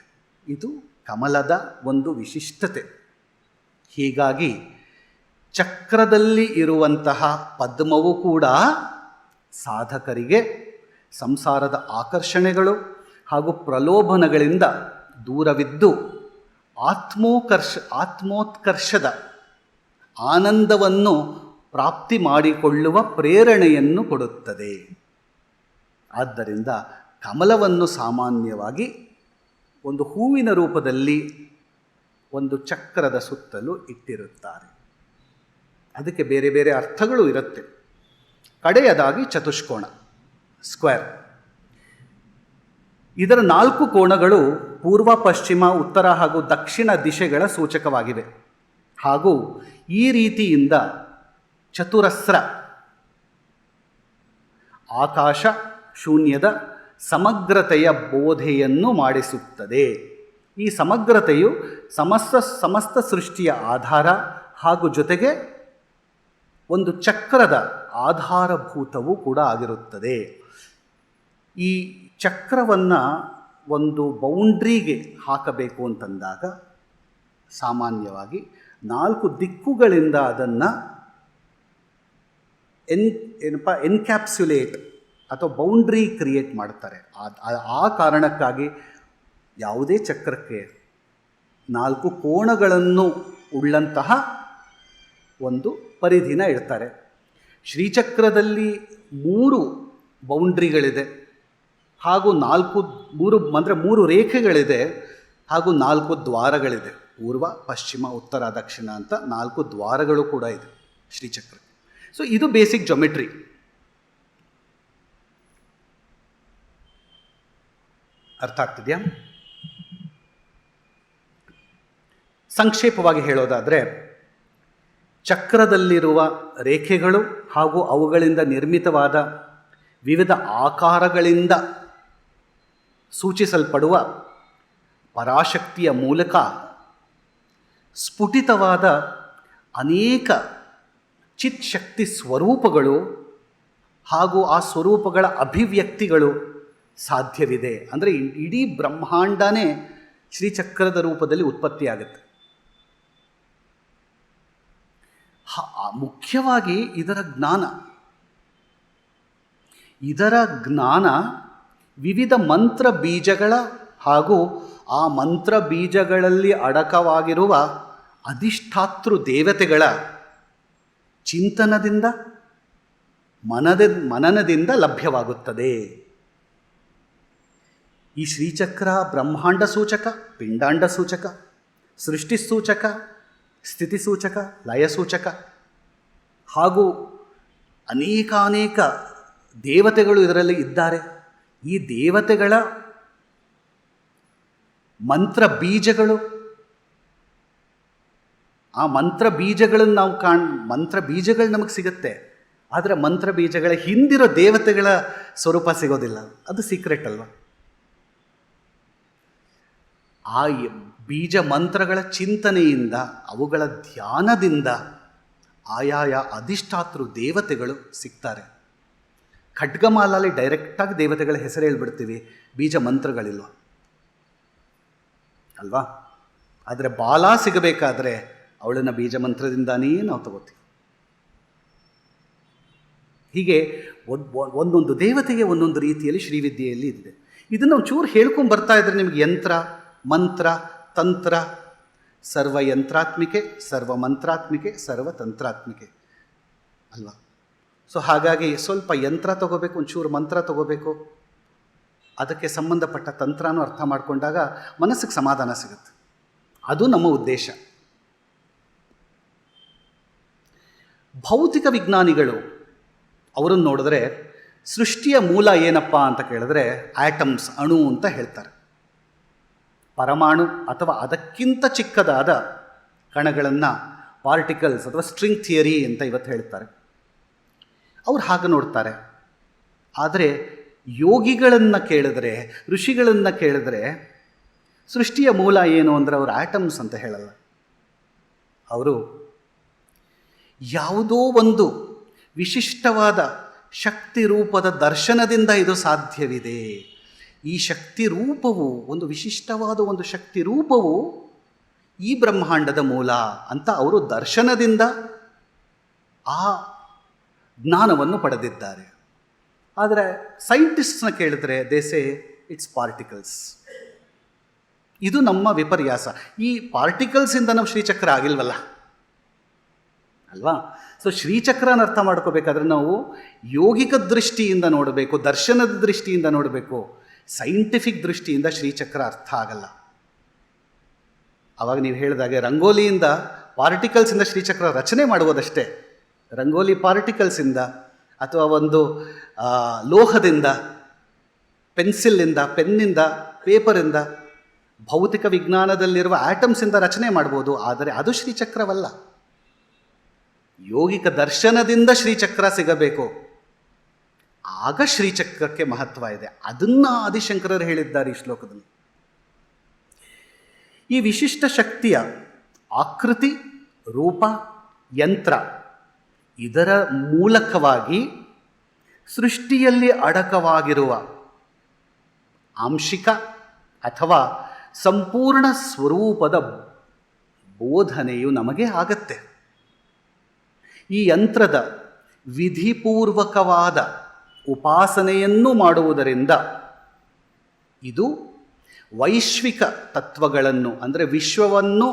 ಇದು ಕಮಲದ ಒಂದು ವಿಶಿಷ್ಟತೆ. ಹೀಗಾಗಿ ಚಕ್ರದಲ್ಲಿ ಇರುವಂತಹ ಪದ್ಮವೂ ಕೂಡ ಸಾಧಕರಿಗೆ ಸಂಸಾರದ ಆಕರ್ಷಣೆಗಳು ಹಾಗೂ ಪ್ರಲೋಭನಗಳಿಂದ ದೂರವಿದ್ದು ಆತ್ಮೋತ್ಕರ್ಷದ ಆನಂದವನ್ನು ಪ್ರಾಪ್ತಿ ಮಾಡಿಕೊಳ್ಳುವ ಪ್ರೇರಣೆಯನ್ನು ಕೊಡುತ್ತದೆ. ಆದ್ದರಿಂದ ಕಮಲವನ್ನು ಸಾಮಾನ್ಯವಾಗಿ ಒಂದು ಹೂವಿನ ರೂಪದಲ್ಲಿ ಒಂದು ಚಕ್ರದ ಸುತ್ತಲೂ ಇಟ್ಟಿರುತ್ತಾರೆ. ಅದಕ್ಕೆ ಬೇರೆ ಬೇರೆ ಅರ್ಥಗಳು ಇರುತ್ತೆ. ಕಡೆಯದಾಗಿ ಚತುಷ್ಕೋಣ, ಸ್ಕ್ವೇರ್. ಇದರ 4 ಕೋಣಗಳು ಪೂರ್ವ, ಪಶ್ಚಿಮ, ಉತ್ತರ ಹಾಗೂ ದಕ್ಷಿಣ ದಿಶೆಗಳ ಸೂಚಕವಾಗಿವೆ. ಹಾಗೂ ಈ ರೀತಿಯಿಂದ ಚತುರಸ್ರ ಆಕಾಶ ಶೂನ್ಯದ ಸಮಗ್ರತೆಯ ಬೋಧೆಯನ್ನು ಮಾಡಿಸುತ್ತದೆ. ಈ ಸಮಗ್ರತೆಯು ಸಮಸ್ತ ಸೃಷ್ಟಿಯ ಆಧಾರ ಹಾಗೂ ಜೊತೆಗೆ ಒಂದು ಚಕ್ರದ ಆಧಾರಭೂತವೂ ಕೂಡ ಆಗಿರುತ್ತದೆ. ಈ ಚಕ್ರವನ್ನು ಒಂದು ಬೌಂಡ್ರಿಗೆ ಹಾಕಬೇಕು ಅಂತಂದಾಗ ಸಾಮಾನ್ಯವಾಗಿ 4 ದಿಕ್ಕುಗಳಿಂದ ಅದನ್ನು ಎನ್ಕ್ಯಾಪ್ಸುಲೇಟ್ ಅಥವಾ ಬೌಂಡ್ರಿ ಕ್ರಿಯೇಟ್ ಮಾಡ್ತಾರೆ. ಆ ಕಾರಣಕ್ಕಾಗಿ ಯಾವುದೇ ಚಕ್ರಕ್ಕೆ 4 ಕೋಣಗಳನ್ನು ಉಳ್ಳಂತಹ ಒಂದು ಪರಿಧಿನ ಇಡ್ತಾರೆ. ಶ್ರೀಚಕ್ರದಲ್ಲಿ 3 ಬೌಂಡ್ರಿಗಳಿದೆ ಹಾಗೂ 3 ರೇಖೆಗಳಿದೆ ಹಾಗೂ 4 ದ್ವಾರಗಳಿದೆ. ಪೂರ್ವ, ಪಶ್ಚಿಮ, ಉತ್ತರ, ದಕ್ಷಿಣ ಅಂತ 4 ದ್ವಾರಗಳು ಕೂಡ ಇದೆ ಶ್ರೀಚಕ್ರ. ಸೊ ಇದು ಬೇಸಿಕ್ ಜೊಮೆಟ್ರಿ. ಅರ್ಥ ಆಗ್ತಿದೆಯಾ? ಸಂಕ್ಷೇಪವಾಗಿ ಹೇಳೋದಾದರೆ, ಚಕ್ರದಲ್ಲಿರುವ ರೇಖೆಗಳು ಹಾಗೂ ಅವುಗಳಿಂದ ನಿರ್ಮಿತವಾದ ವಿವಿಧ ಆಕಾರಗಳಿಂದ ಸೂಚಿಸಲ್ಪಡುವ ಪರಾಶಕ್ತಿಯ ಮೂಲಕ ಸ್ಫುಟಿತವಾದ ಅನೇಕ ಚಿತ್ಶಕ್ತಿ ಸ್ವರೂಪಗಳು ಹಾಗೂ ಆ ಸ್ವರೂಪಗಳ ಅಭಿವ್ಯಕ್ತಿಗಳು ಸಾಧ್ಯವಿದೆ. ಅಂದರೆ ಇಡೀ ಬ್ರಹ್ಮಾಂಡನೇ ಶ್ರೀಚಕ್ರದ ರೂಪದಲ್ಲಿ ಉತ್ಪತ್ತಿಯಾಗುತ್ತೆ. ಮುಖ್ಯವಾಗಿ ಇದರ ಜ್ಞಾನ ವಿವಿಧ ಮಂತ್ರ ಬೀಜಗಳ ಹಾಗೂ ಆ ಮಂತ್ರ ಬೀಜಗಳಲ್ಲಿ ಅಡಕವಾಗಿರುವ ಅಧಿಷ್ಠಾತೃ ದೇವತೆಗಳ ಚಿಂತನದಿಂದ ಮನನದಿಂದ ಲಭ್ಯವಾಗುತ್ತದೆ. ಈ ಶ್ರೀಚಕ್ರ ಬ್ರಹ್ಮಾಂಡ ಸೂಚಕ, ಪಿಂಡಾಂಡ ಸೂಚಕ, ಸೃಷ್ಟಿ ಸೂಚಕ, ಸ್ಥಿತಿ ಸೂಚಕ, ಲಯ ಸೂಚಕ ಹಾಗೂ ಅನೇಕಾನೇಕ ದೇವತೆಗಳು ಇದರಲ್ಲಿ ಇದ್ದಾರೆ. ಈ ದೇವತೆಗಳ ಮಂತ್ರ ಬೀಜಗಳು, ಆ ಮಂತ್ರ ಬೀಜಗಳನ್ನು ನಾವು ಮಂತ್ರ ಬೀಜಗಳು ನಮಗೆ ಸಿಗುತ್ತೆ. ಆದರೆ ಮಂತ್ರ ಬೀಜಗಳ ಹಿಂದಿರೋ ದೇವತೆಗಳ ಸ್ವರೂಪ ಸಿಗೋದಿಲ್ಲ. ಅದು ಸೀಕ್ರೆಟ್ ಅಲ್ವಾ? ಆ ಬೀಜ ಮಂತ್ರಗಳ ಚಿಂತನೆಯಿಂದ, ಅವುಗಳ ಧ್ಯಾನದಿಂದ ಆಯಾಯ ಅಧಿಷ್ಠಾತೃ ದೇವತೆಗಳು ಸಿಗ್ತಾರೆ. ಖಡ್ಗಮಾಲಲ್ಲಿ ಡೈರೆಕ್ಟಾಗಿ ದೇವತೆಗಳ ಹೆಸರು ಹೇಳ್ಬಿಡ್ತೀವಿ, ಬೀಜ ಮಂತ್ರಗಳಿಲ್ವ ಅಲ್ವಾ? ಆದರೆ ಬಾಲ ಸಿಗಬೇಕಾದ್ರೆ ಅವಳನ್ನು ಬೀಜ ಮಂತ್ರದಿಂದಾನೇ ನಾವು ತಗೋತೀವಿ. ಹೀಗೆ ಒಂದೊಂದು ದೇವತೆಗೆ ಒಂದೊಂದು ರೀತಿಯಲ್ಲಿ ಶ್ರೀವಿದ್ಯೆಯಲ್ಲಿ ಇದೆ. ಇದನ್ನು ಒಂಚೂರು ಹೇಳ್ಕೊಂಡು ಬರ್ತಾ ಇದ್ರೆ ನಿಮಗೆ ಯಂತ್ರ, ಮಂತ್ರ, ತಂತ್ರ, ಸರ್ವಯಂತ್ರಾತ್ಮಿಕೆ, ಸರ್ವಮಂತ್ರಾತ್ಮಿಕೆ, ಸರ್ವತಂತ್ರಾತ್ಮಿಕೆ ಅಲ್ವಾ? ಸೊ ಹಾಗಾಗಿ ಸ್ವಲ್ಪ ಯಂತ್ರ ತಗೋಬೇಕು, ಒಂಚೂರು ಮಂತ್ರ ತಗೋಬೇಕು, ಅದಕ್ಕೆ ಸಂಬಂಧಪಟ್ಟ ತಂತ್ರನೂ ಅರ್ಥ ಮಾಡಿಕೊಂಡಾಗ ಮನಸ್ಸಿಗೆ ಸಮಾಧಾನ ಸಿಗುತ್ತೆ. ಅದು ನಮ್ಮ ಉದ್ದೇಶ. ಭೌತಿಕ ವಿಜ್ಞಾನಿಗಳು ಅವರನ್ನು ನೋಡಿದ್ರೆ ಸೃಷ್ಟಿಯ ಮೂಲ ಏನಪ್ಪ ಅಂತ ಕೇಳಿದ್ರೆ ಆಟಮ್ಸ್, ಅಣು ಅಂತ ಹೇಳ್ತಾರೆ. ಪರಮಾಣು ಅಥವಾ ಅದಕ್ಕಿಂತ ಚಿಕ್ಕದಾದ ಕಣಗಳನ್ನು ಪಾರ್ಟಿಕಲ್ಸ್ ಅಥವಾ ಸ್ಟ್ರಿಂಗ್ ಥಿಯರಿ ಅಂತ ಇವತ್ತು ಹೇಳ್ತಾರೆ. ಅವ್ರು ಹಾಗೆ ನೋಡ್ತಾರೆ. ಆದರೆ ಯೋಗಿಗಳನ್ನು ಕೇಳಿದ್ರೆ, ಋಷಿಗಳನ್ನು ಕೇಳಿದ್ರೆ ಸೃಷ್ಟಿಯ ಮೂಲ ಏನು ಅಂದರೆ ಅವರು ಆಟಮ್ಸ್ ಅಂತ ಹೇಳಲ್ಲ. ಅವರು ಯಾವುದೋ ಒಂದು ವಿಶಿಷ್ಟವಾದ ಶಕ್ತಿ ರೂಪದ ದರ್ಶನದಿಂದ ಇದು ಸಾಧ್ಯವಿದೆ. ಈ ಶಕ್ತಿ ರೂಪವು, ಒಂದು ವಿಶಿಷ್ಟವಾದ ಒಂದು ಶಕ್ತಿ ರೂಪವು ಈ ಬ್ರಹ್ಮಾಂಡದ ಮೂಲ ಅಂತ ಅವರು ದರ್ಶನದಿಂದ ಆ ಜ್ಞಾನವನ್ನು ಪಡೆದಿದ್ದಾರೆ. ಆದರೆ ಸೈಂಟಿಸ್ಟ್ನ ಕೇಳಿದ್ರೆ ದೇ ಸೇ ಇಟ್ಸ್ ಪಾರ್ಟಿಕಲ್ಸ್. ಇದು ನಮ್ಮ ವಿಪರ್ಯಾಸ. ಈ ಪಾರ್ಟಿಕಲ್ಸಿಂದ ನಾವು ಶ್ರೀಚಕ್ರ ಆಗಿಲ್ವಲ್ಲ ಅಲ್ವಾ? ಸೊ ಶ್ರೀಚಕ್ರನ ಅರ್ಥ ಮಾಡ್ಕೋಬೇಕಾದ್ರೆ ನಾವು ಯೋಗಿಕ ದೃಷ್ಟಿಯಿಂದ ನೋಡಬೇಕು, ದರ್ಶನದ ದೃಷ್ಟಿಯಿಂದ ನೋಡಬೇಕು. ಸೈಂಟಿಫಿಕ್ ದೃಷ್ಟಿಯಿಂದ ಶ್ರೀಚಕ್ರ ಅರ್ಥ ಆಗಲ್ಲ. ಆವಾಗ ನೀವು ಹೇಳಿದಾಗೆ ರಂಗೋಲಿಯಿಂದ, ಪಾರ್ಟಿಕಲ್ಸಿಂದ ಶ್ರೀಚಕ್ರ ರಚನೆ ಮಾಡುವುದಷ್ಟೇ. ರಂಗೋಲಿ ಪಾರ್ಟಿಕಲ್ಸಿಂದ ಅಥವಾ ಒಂದು ಲೋಹದಿಂದ, ಪೆನ್ಸಿಲ್ಲಿಂದ, ಪೆನ್ನಿಂದ, ಪೇಪರಿಂದ, ಭೌತಿಕ ವಿಜ್ಞಾನದಲ್ಲಿರುವ ಆಟಮ್ಸಿಂದ ರಚನೆ ಮಾಡ್ಬೋದು. ಆದರೆ ಅದು ಶ್ರೀಚಕ್ರವಲ್ಲ. ಯೋಗಿಕ ದರ್ಶನದಿಂದ ಶ್ರೀಚಕ್ರ ಸಿಗಬೇಕು. ಆಗ ಶ್ರೀಚಕ್ರಕ್ಕೆ ಮಹತ್ವ ಇದೆ. ಅದನ್ನು ಆದಿಶಂಕರರು ಹೇಳಿದ್ದಾರೆ ಈ ಶ್ಲೋಕದಲ್ಲಿ. ಈ ವಿಶಿಷ್ಟ ಶಕ್ತಿಯ ಆಕೃತಿ, ರೂಪ, ಯಂತ್ರ ಇದರ ಮೂಲಕವಾಗಿ ಸೃಷ್ಟಿಯಲ್ಲಿ ಅಡಕವಾಗಿರುವ ಆಂಶಿಕ ಅಥವಾ ಸಂಪೂರ್ಣ ಸ್ವರೂಪದ ಬೋಧನೆಯು ನಮಗೆ ಆಗತ್ತೆ. ಈ ಯಂತ್ರದ ವಿಧಿಪೂರ್ವಕವಾದ ಉಪಾಸನೆಯನ್ನು ಮಾಡುವುದರಿಂದ ಇದು ವೈಶ್ವಿಕ ತತ್ವಗಳನ್ನು, ಅಂದರೆ ವಿಶ್ವವನ್ನು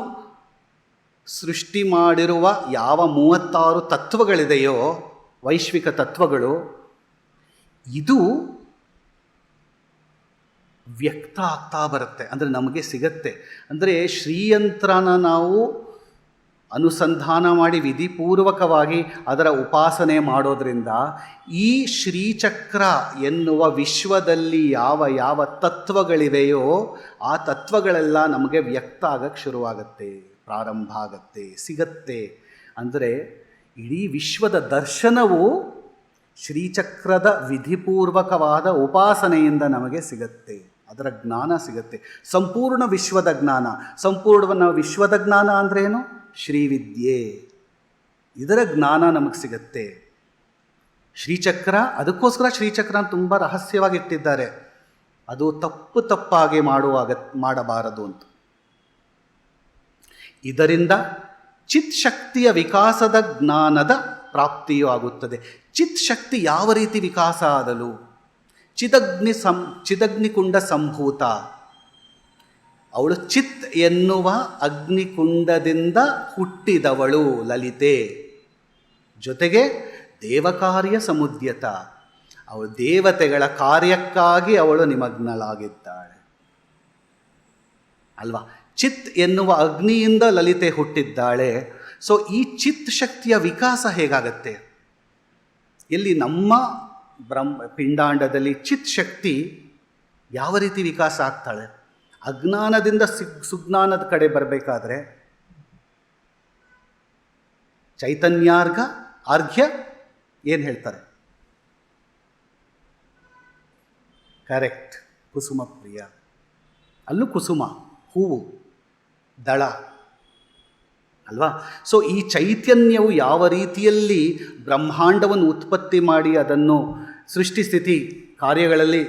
ಸೃಷ್ಟಿ ಮಾಡಿರುವ ಯಾವ 36 ತತ್ವಗಳಿದೆಯೋ, ವೈಶ್ವಿಕ ತತ್ವಗಳು, ಇದು ವ್ಯಕ್ತ ಆಗ್ತಾ ಬರುತ್ತೆ. ಅಂದರೆ ನಮಗೆ ಸಿಗತ್ತೆ. ಅಂದರೆ ಶ್ರೀಯಂತ್ರನ ನಾವು ಅನುಸಂಧಾನ ಮಾಡಿ ವಿಧಿಪೂರ್ವಕವಾಗಿ ಅದರ ಉಪಾಸನೆ ಮಾಡೋದ್ರಿಂದ ಈ ಶ್ರೀಚಕ್ರ ಎನ್ನುವ ವಿಶ್ವದಲ್ಲಿ ಯಾವ ಯಾವ ತತ್ವಗಳಿವೆಯೋ ಆ ತತ್ವಗಳೆಲ್ಲ ನಮಗೆ ವ್ಯಕ್ತ ಆಗಕ್ಕೆ ಶುರುವಾಗತ್ತೆ, ಪ್ರಾರಂಭ ಆಗತ್ತೆ, ಸಿಗತ್ತೆ. ಅಂದರೆ ಇಡೀ ವಿಶ್ವದ ದರ್ಶನವು ಶ್ರೀಚಕ್ರದ ವಿಧಿಪೂರ್ವಕವಾದ ಉಪಾಸನೆಯಿಂದ ನಮಗೆ ಸಿಗತ್ತೆ. ಅದರ ಜ್ಞಾನ ಸಿಗತ್ತೆ, ಸಂಪೂರ್ಣ ವಿಶ್ವದ ಜ್ಞಾನ. ಸಂಪೂರ್ಣ ವಿಶ್ವದ ಜ್ಞಾನ ಅಂದ್ರೇನು? ಶ್ರೀವಿದ್ಯೆ. ಇದರ ಜ್ಞಾನ ನಮಗೆ ಸಿಗತ್ತೆ. ಶ್ರೀಚಕ್ರ, ಅದಕ್ಕೋಸ್ಕರ ಶ್ರೀಚಕ್ರ ತುಂಬ ರಹಸ್ಯವಾಗಿ ಇಟ್ಟಿದ್ದಾರೆ. ಅದು ತಪ್ಪಾಗಿ ಮಾಡಬಾರದು ಅಂತ. ಇದರಿಂದ ಚಿತ್ ಶಕ್ತಿಯ ವಿಕಾಸದ ಜ್ಞಾನದ ಪ್ರಾಪ್ತಿಯೂ ಆಗುತ್ತದೆ. ಚಿತ್ ಶಕ್ತಿ ಯಾವ ರೀತಿ ವಿಕಾಸ ಆದಲು? ಚಿದಗ್ನಿಕುಂಡ ಸಂಭೂತ. ಅವಳು ಚಿತ್ ಎನ್ನುವ ಅಗ್ನಿಕುಂಡದಿಂದ ಹುಟ್ಟಿದವಳು ಲಲಿತೆ. ಜೊತೆಗೆ ದೇವಕಾರ್ಯ ಸಮುದ್ಯತ. ಅವಳು ದೇವತೆಗಳ ಕಾರ್ಯಕ್ಕಾಗಿ ಅವಳು ನಿಮಗ್ನಳಾಗಿದ್ದಾಳೆ ಅಲ್ವಾ? ಚಿತ್ ಎನ್ನುವ ಅಗ್ನಿಯಿಂದ ಲಲಿತೆ ಹುಟ್ಟಿದ್ದಾಳೆ. ಸೊ ಈ ಚಿತ್ ಶಕ್ತಿಯ ವಿಕಾಸ ಹೇಗಾಗತ್ತೆ? ಎಲ್ಲಿ ನಮ್ಮ ಪಿಂಡಾಂಡದಲ್ಲಿ ಚಿತ್ ಶಕ್ತಿ ಯಾವ ರೀತಿ ವಿಕಾಸ ಆಗ್ತಾಳೆ, ಅಜ್ಞಾನದಿಂದ ಸುಜ್ಞಾನದ ಕಡೆ ಬರಬೇಕಾದ್ರೆ ಅರ್ಘ್ಯ ಏನು ಹೇಳ್ತಾರೆ? ಕರೆಕ್ಟ್, ಕುಸುಮ ಪ್ರಿಯ. ಅಲ್ಲೂ ಕುಸುಮ, ಹೂವು, ದಳ ಅಲ್ವಾ? ಸೊ ಈ ಚೈತನ್ಯವು ಯಾವ ರೀತಿಯಲ್ಲಿ ಬ್ರಹ್ಮಾಂಡವನ್ನು ಉತ್ಪತ್ತಿ ಮಾಡಿ ಅದನ್ನು ಸೃಷ್ಟಿ ಸ್ಥಿತಿ ಕಾರ್ಯಗಳಲ್ಲಿ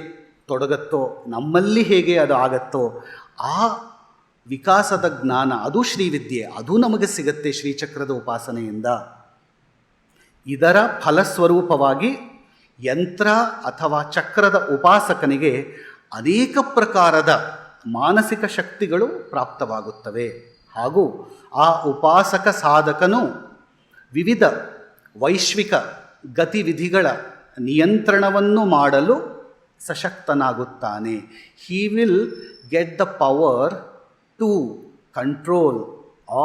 ತೊಡಗತ್ತೋ, ನಮ್ಮಲ್ಲಿ ಹೇಗೆ ಅದು ಆಗತ್ತೋ ಆ ವಿಕಾಸದ ಜ್ಞಾನ, ಅದು ಶ್ರೀವಿದ್ಯೆ, ಅದು ನಮಗೆ ಸಿಗತ್ತೆ ಶ್ರೀಚಕ್ರದ ಉಪಾಸನೆಯಿಂದ. ಇದರ ಫಲಸ್ವರೂಪವಾಗಿ ಯಂತ್ರ ಅಥವಾ ಚಕ್ರದ ಉಪಾಸಕನಿಗೆ ಅನೇಕ ಪ್ರಕಾರದ ಮಾನಸಿಕ ಶಕ್ತಿಗಳು ಪ್ರಾಪ್ತವಾಗುತ್ತವೆ. ಹಾಗೂ ಆ ಉಪಾಸಕ ಸಾಧಕನು ವಿವಿಧ ವೈಶ್ವಿಕ ಗತಿವಿಧಿಗಳ ನಿಯಂತ್ರಣವನ್ನು ಮಾಡಲು ಸಶಕ್ತನಾಗುತ್ತಾನೆ. He will get the power to control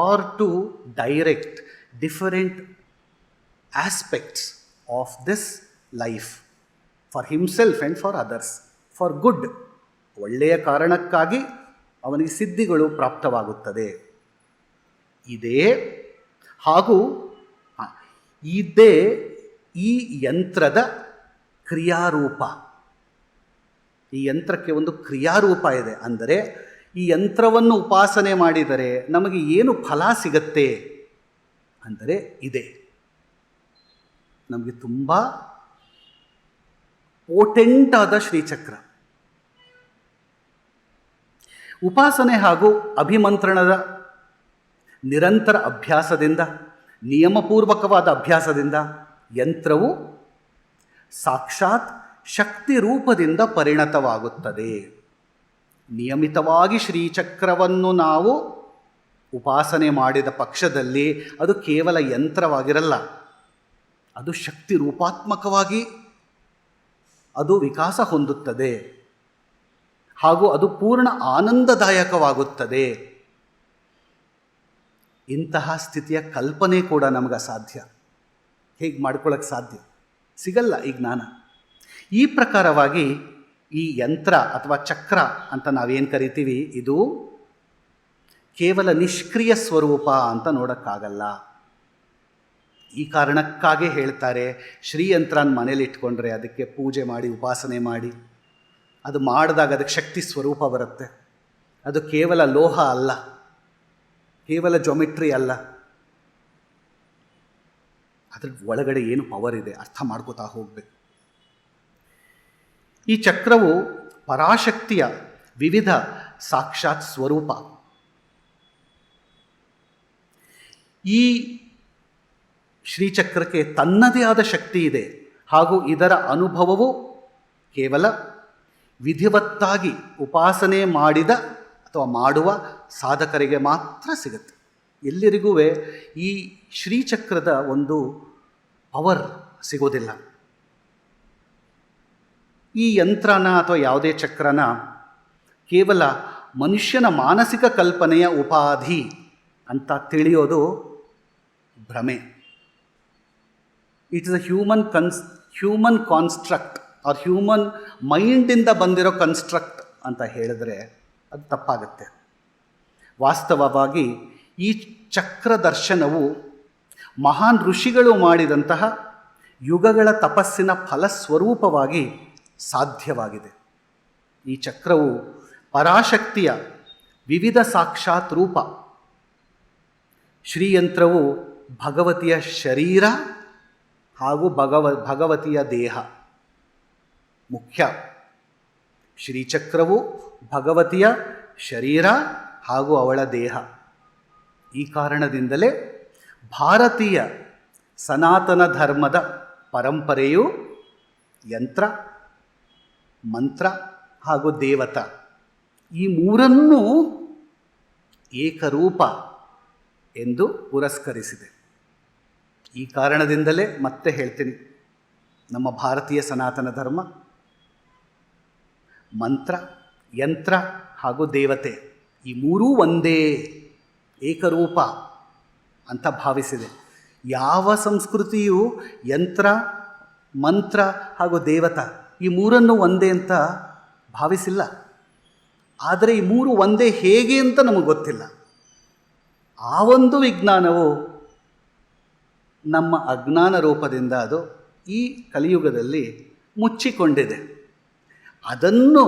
or to direct different aspects of this life for himself and for others, for good. ಒಳ್ಳೆಯ ಕಾರಣಕ್ಕಾಗಿ ಅವನಿಗೆ ಸಿದ್ಧಿಗಳು ಪ್ರಾಪ್ತವಾಗುತ್ತದೆ. ಇದೇ ಹಾಗೂ ಇದೇ ಈ ಯಂತ್ರದ ಕ್ರಿಯಾರೂಪ. ಈ ಯಂತ್ರಕ್ಕೆ ಒಂದು ಕ್ರಿಯಾರೂಪ ಇದೆ. ಅಂದರೆ ಈ ಯಂತ್ರವನ್ನು ಉಪಾಸನೆ ಮಾಡಿದರೆ ನಮಗೆ ಏನು ಫಲ ಸಿಗತ್ತೆ ಅಂದರೆ ಇದೆ. ನಮಗೆ ತುಂಬ ಪೋಟೆಂಟ್ ಆದ ಶ್ರೀಚಕ್ರ. ಉಪಾಸನೆ ಹಾಗೂ ಅಭಿಮಂತ್ರಣದ ನಿರಂತರ ಅಭ್ಯಾಸದಿಂದ, ನಿಯಮಪೂರ್ವಕವಾದ ಅಭ್ಯಾಸದಿಂದ ಯಂತ್ರವು ಸಾಕ್ಷಾತ್ ಶಕ್ತಿ ರೂಪದಿಂದ ಪರಿಣತವಾಗುತ್ತದೆ. ನಿಯಮಿತವಾಗಿ ಶ್ರೀಚಕ್ರವನ್ನು ನಾವು ಉಪಾಸನೆ ಮಾಡಿದ ಪಕ್ಷದಲ್ಲಿ ಅದು ಕೇವಲ ಯಂತ್ರವಾಗಿರಲ್ಲ, ಅದು ಶಕ್ತಿ ರೂಪಾತ್ಮಕವಾಗಿ ಅದು ವಿಕಾಸ ಹೊಂದುತ್ತದೆ ಹಾಗೂ ಅದು ಪೂರ್ಣ ಆನಂದದಾಯಕವಾಗುತ್ತದೆ. ಇಂತಹ ಸ್ಥಿತಿಯ ಕಲ್ಪನೆ ಕೂಡ ನಮಗೆ ಅಸಾಧ್ಯ. ಹೇಗೆ ಮಾಡ್ಕೊಳ್ಳೋಕ್ಕೆ ಸಾಧ್ಯ? ಸಿಗಲ್ಲ ಈ ಜ್ಞಾನ. ಈ ಪ್ರಕಾರವಾಗಿ ಈ ಯಂತ್ರ ಅಥವಾ ಚಕ್ರ ಅಂತ ನಾವೇನು ಕರಿತೀವಿ, ಇದು ಕೇವಲ ನಿಷ್ಕ್ರಿಯ ಸ್ವರೂಪ ಅಂತ ನೋಡೋಕ್ಕಾಗಲ್ಲ. ಈ ಕಾರಣಕ್ಕಾಗಿ ಹೇಳ್ತಾರೆ, ಶ್ರೀಯಂತ್ರನ ಮನೇಲಿ ಇಟ್ಕೊಂಡ್ರೆ ಅದಕ್ಕೆ ಪೂಜೆ ಮಾಡಿ ಉಪಾಸನೆ ಮಾಡಿ ಅದು ಮಾಡಿದಾಗ ಅದಕ್ಕೆ ಶಕ್ತಿ ಸ್ವರೂಪ ಬರುತ್ತೆ. ಅದು ಕೇವಲ ಲೋಹ ಅಲ್ಲ, ಕೇವಲ ಜೊಮೆಟ್ರಿ ಅಲ್ಲ, ಅದ್ರ ಒಳಗಡೆ ಏನು ಪವರ್ ಇದೆ ಅರ್ಥ ಮಾಡ್ಕೋತಾ ಹೋಗಬೇಕು. ಈ ಚಕ್ರವು ಪರಾಶಕ್ತಿಯ ವಿವಿಧ ಸಾಕ್ಷಾತ್ ಸ್ವರೂಪ. ಈ ಶ್ರೀಚಕ್ರಕ್ಕೆ ತನ್ನದೇ ಆದ ಶಕ್ತಿ ಇದೆ ಹಾಗೂ ಇದರ ಅನುಭವವು ಕೇವಲ ವಿಧಿವತ್ತಾಗಿ ಉಪಾಸನೆ ಮಾಡಿದ ಅಥವಾ ಮಾಡುವ ಸಾಧಕರಿಗೆ ಮಾತ್ರ ಸಿಗುತ್ತೆ. ಎಲ್ಲರಿಗೂ ಈ ಶ್ರೀಚಕ್ರದ ಒಂದು ಪವರ್ ಸಿಗೋದಿಲ್ಲ. ಈ ಯಂತ್ರನ ಅಥವಾ ಯಾವುದೇ ಚಕ್ರನ ಕೇವಲ ಮನುಷ್ಯನ ಮಾನಸಿಕ ಕಲ್ಪನೆಯ ಉಪಾಧಿ ಅಂತ ತಿಳಿಯೋದು ಭ್ರಮೆ. It is a human construct or human ಮೈಂಡಿಂದ ಬಂದಿರೋ ಕನ್ಸ್ಟ್ರಕ್ಟ್ ಅಂತ ಹೇಳಿದ್ರೆ ಅದು ತಪ್ಪಾಗುತ್ತೆ. ವಾಸ್ತವವಾಗಿ ಈ ಚಕ್ರ ದರ್ಶನವು ಮಹಾನ್ ಋಷಿಗಳು ಮಾಡಿದಂತಹ ಯುಗಗಳ ತಪಸ್ಸಿನ ಫಲಸ್ವರೂಪವಾಗಿ ಸಾಧ್ಯವಾಗಿದೆ. ಈ ಚಕ್ರವು ಪರಾಶಕ್ತಿಯ ವಿವಿಧ ಸಾಕ್ಷಾತ್ ರೂಪ. ಶ್ರೀಯಂತ್ರವು ಭಗವತಿಯ ಶರೀರ ಹಾಗೂ ಭಗವತಿಯ ದೇಹ ಮುಖ್ಯ. ಶ್ರೀಚಕ್ರವು ಭಗವತಿಯ ಶರೀರ ಹಾಗೂ ಅವಳ ದೇಹ. ಈ ಕಾರಣದಿಂದಲೇ ಭಾರತೀಯ ಸನಾತನ ಧರ್ಮದ ಪರಂಪರೆಯು ಯಂತ್ರ, ಮಂತ್ರ ಹಾಗೂ ದೇವತ ಈ ಮೂರನ್ನೂ ಏಕರೂಪ ಎಂದು ಪುರಸ್ಕರಿಸಿದೆ. ಈ ಕಾರಣದಿಂದಲೇ ಮತ್ತೆ ಹೇಳ್ತೀನಿ, ನಮ್ಮ ಭಾರತೀಯ ಸನಾತನ ಧರ್ಮ ಮಂತ್ರ, ಯಂತ್ರ ಹಾಗೂ ದೇವತೆ ಈ ಮೂರೂ ಒಂದೇ ಏಕರೂಪ ಅಂತ ಭಾವಿಸಿದೆ. ಯಾವ ಸಂಸ್ಕೃತಿಯು ಯಂತ್ರ ಮಂತ್ರ ಹಾಗೂ ದೇವತಾ ಈ ಮೂರನ್ನು ಒಂದೇ ಅಂತ ಭಾವಿಸಿಲ್ಲ. ಆದರೆ ಈ ಮೂರು ಒಂದೇ ಹೇಗೆ ಅಂತ ನಮಗೆ ಗೊತ್ತಿಲ್ಲ. ಆ ಒಂದು ವಿಜ್ಞಾನವು ನಮ್ಮ ಅಜ್ಞಾನ ರೂಪದಿಂದ ಅದು ಈ ಕಲಿಯುಗದಲ್ಲಿ ಮುಚ್ಚಿಕೊಂಡಿದೆ. ಅದನ್ನು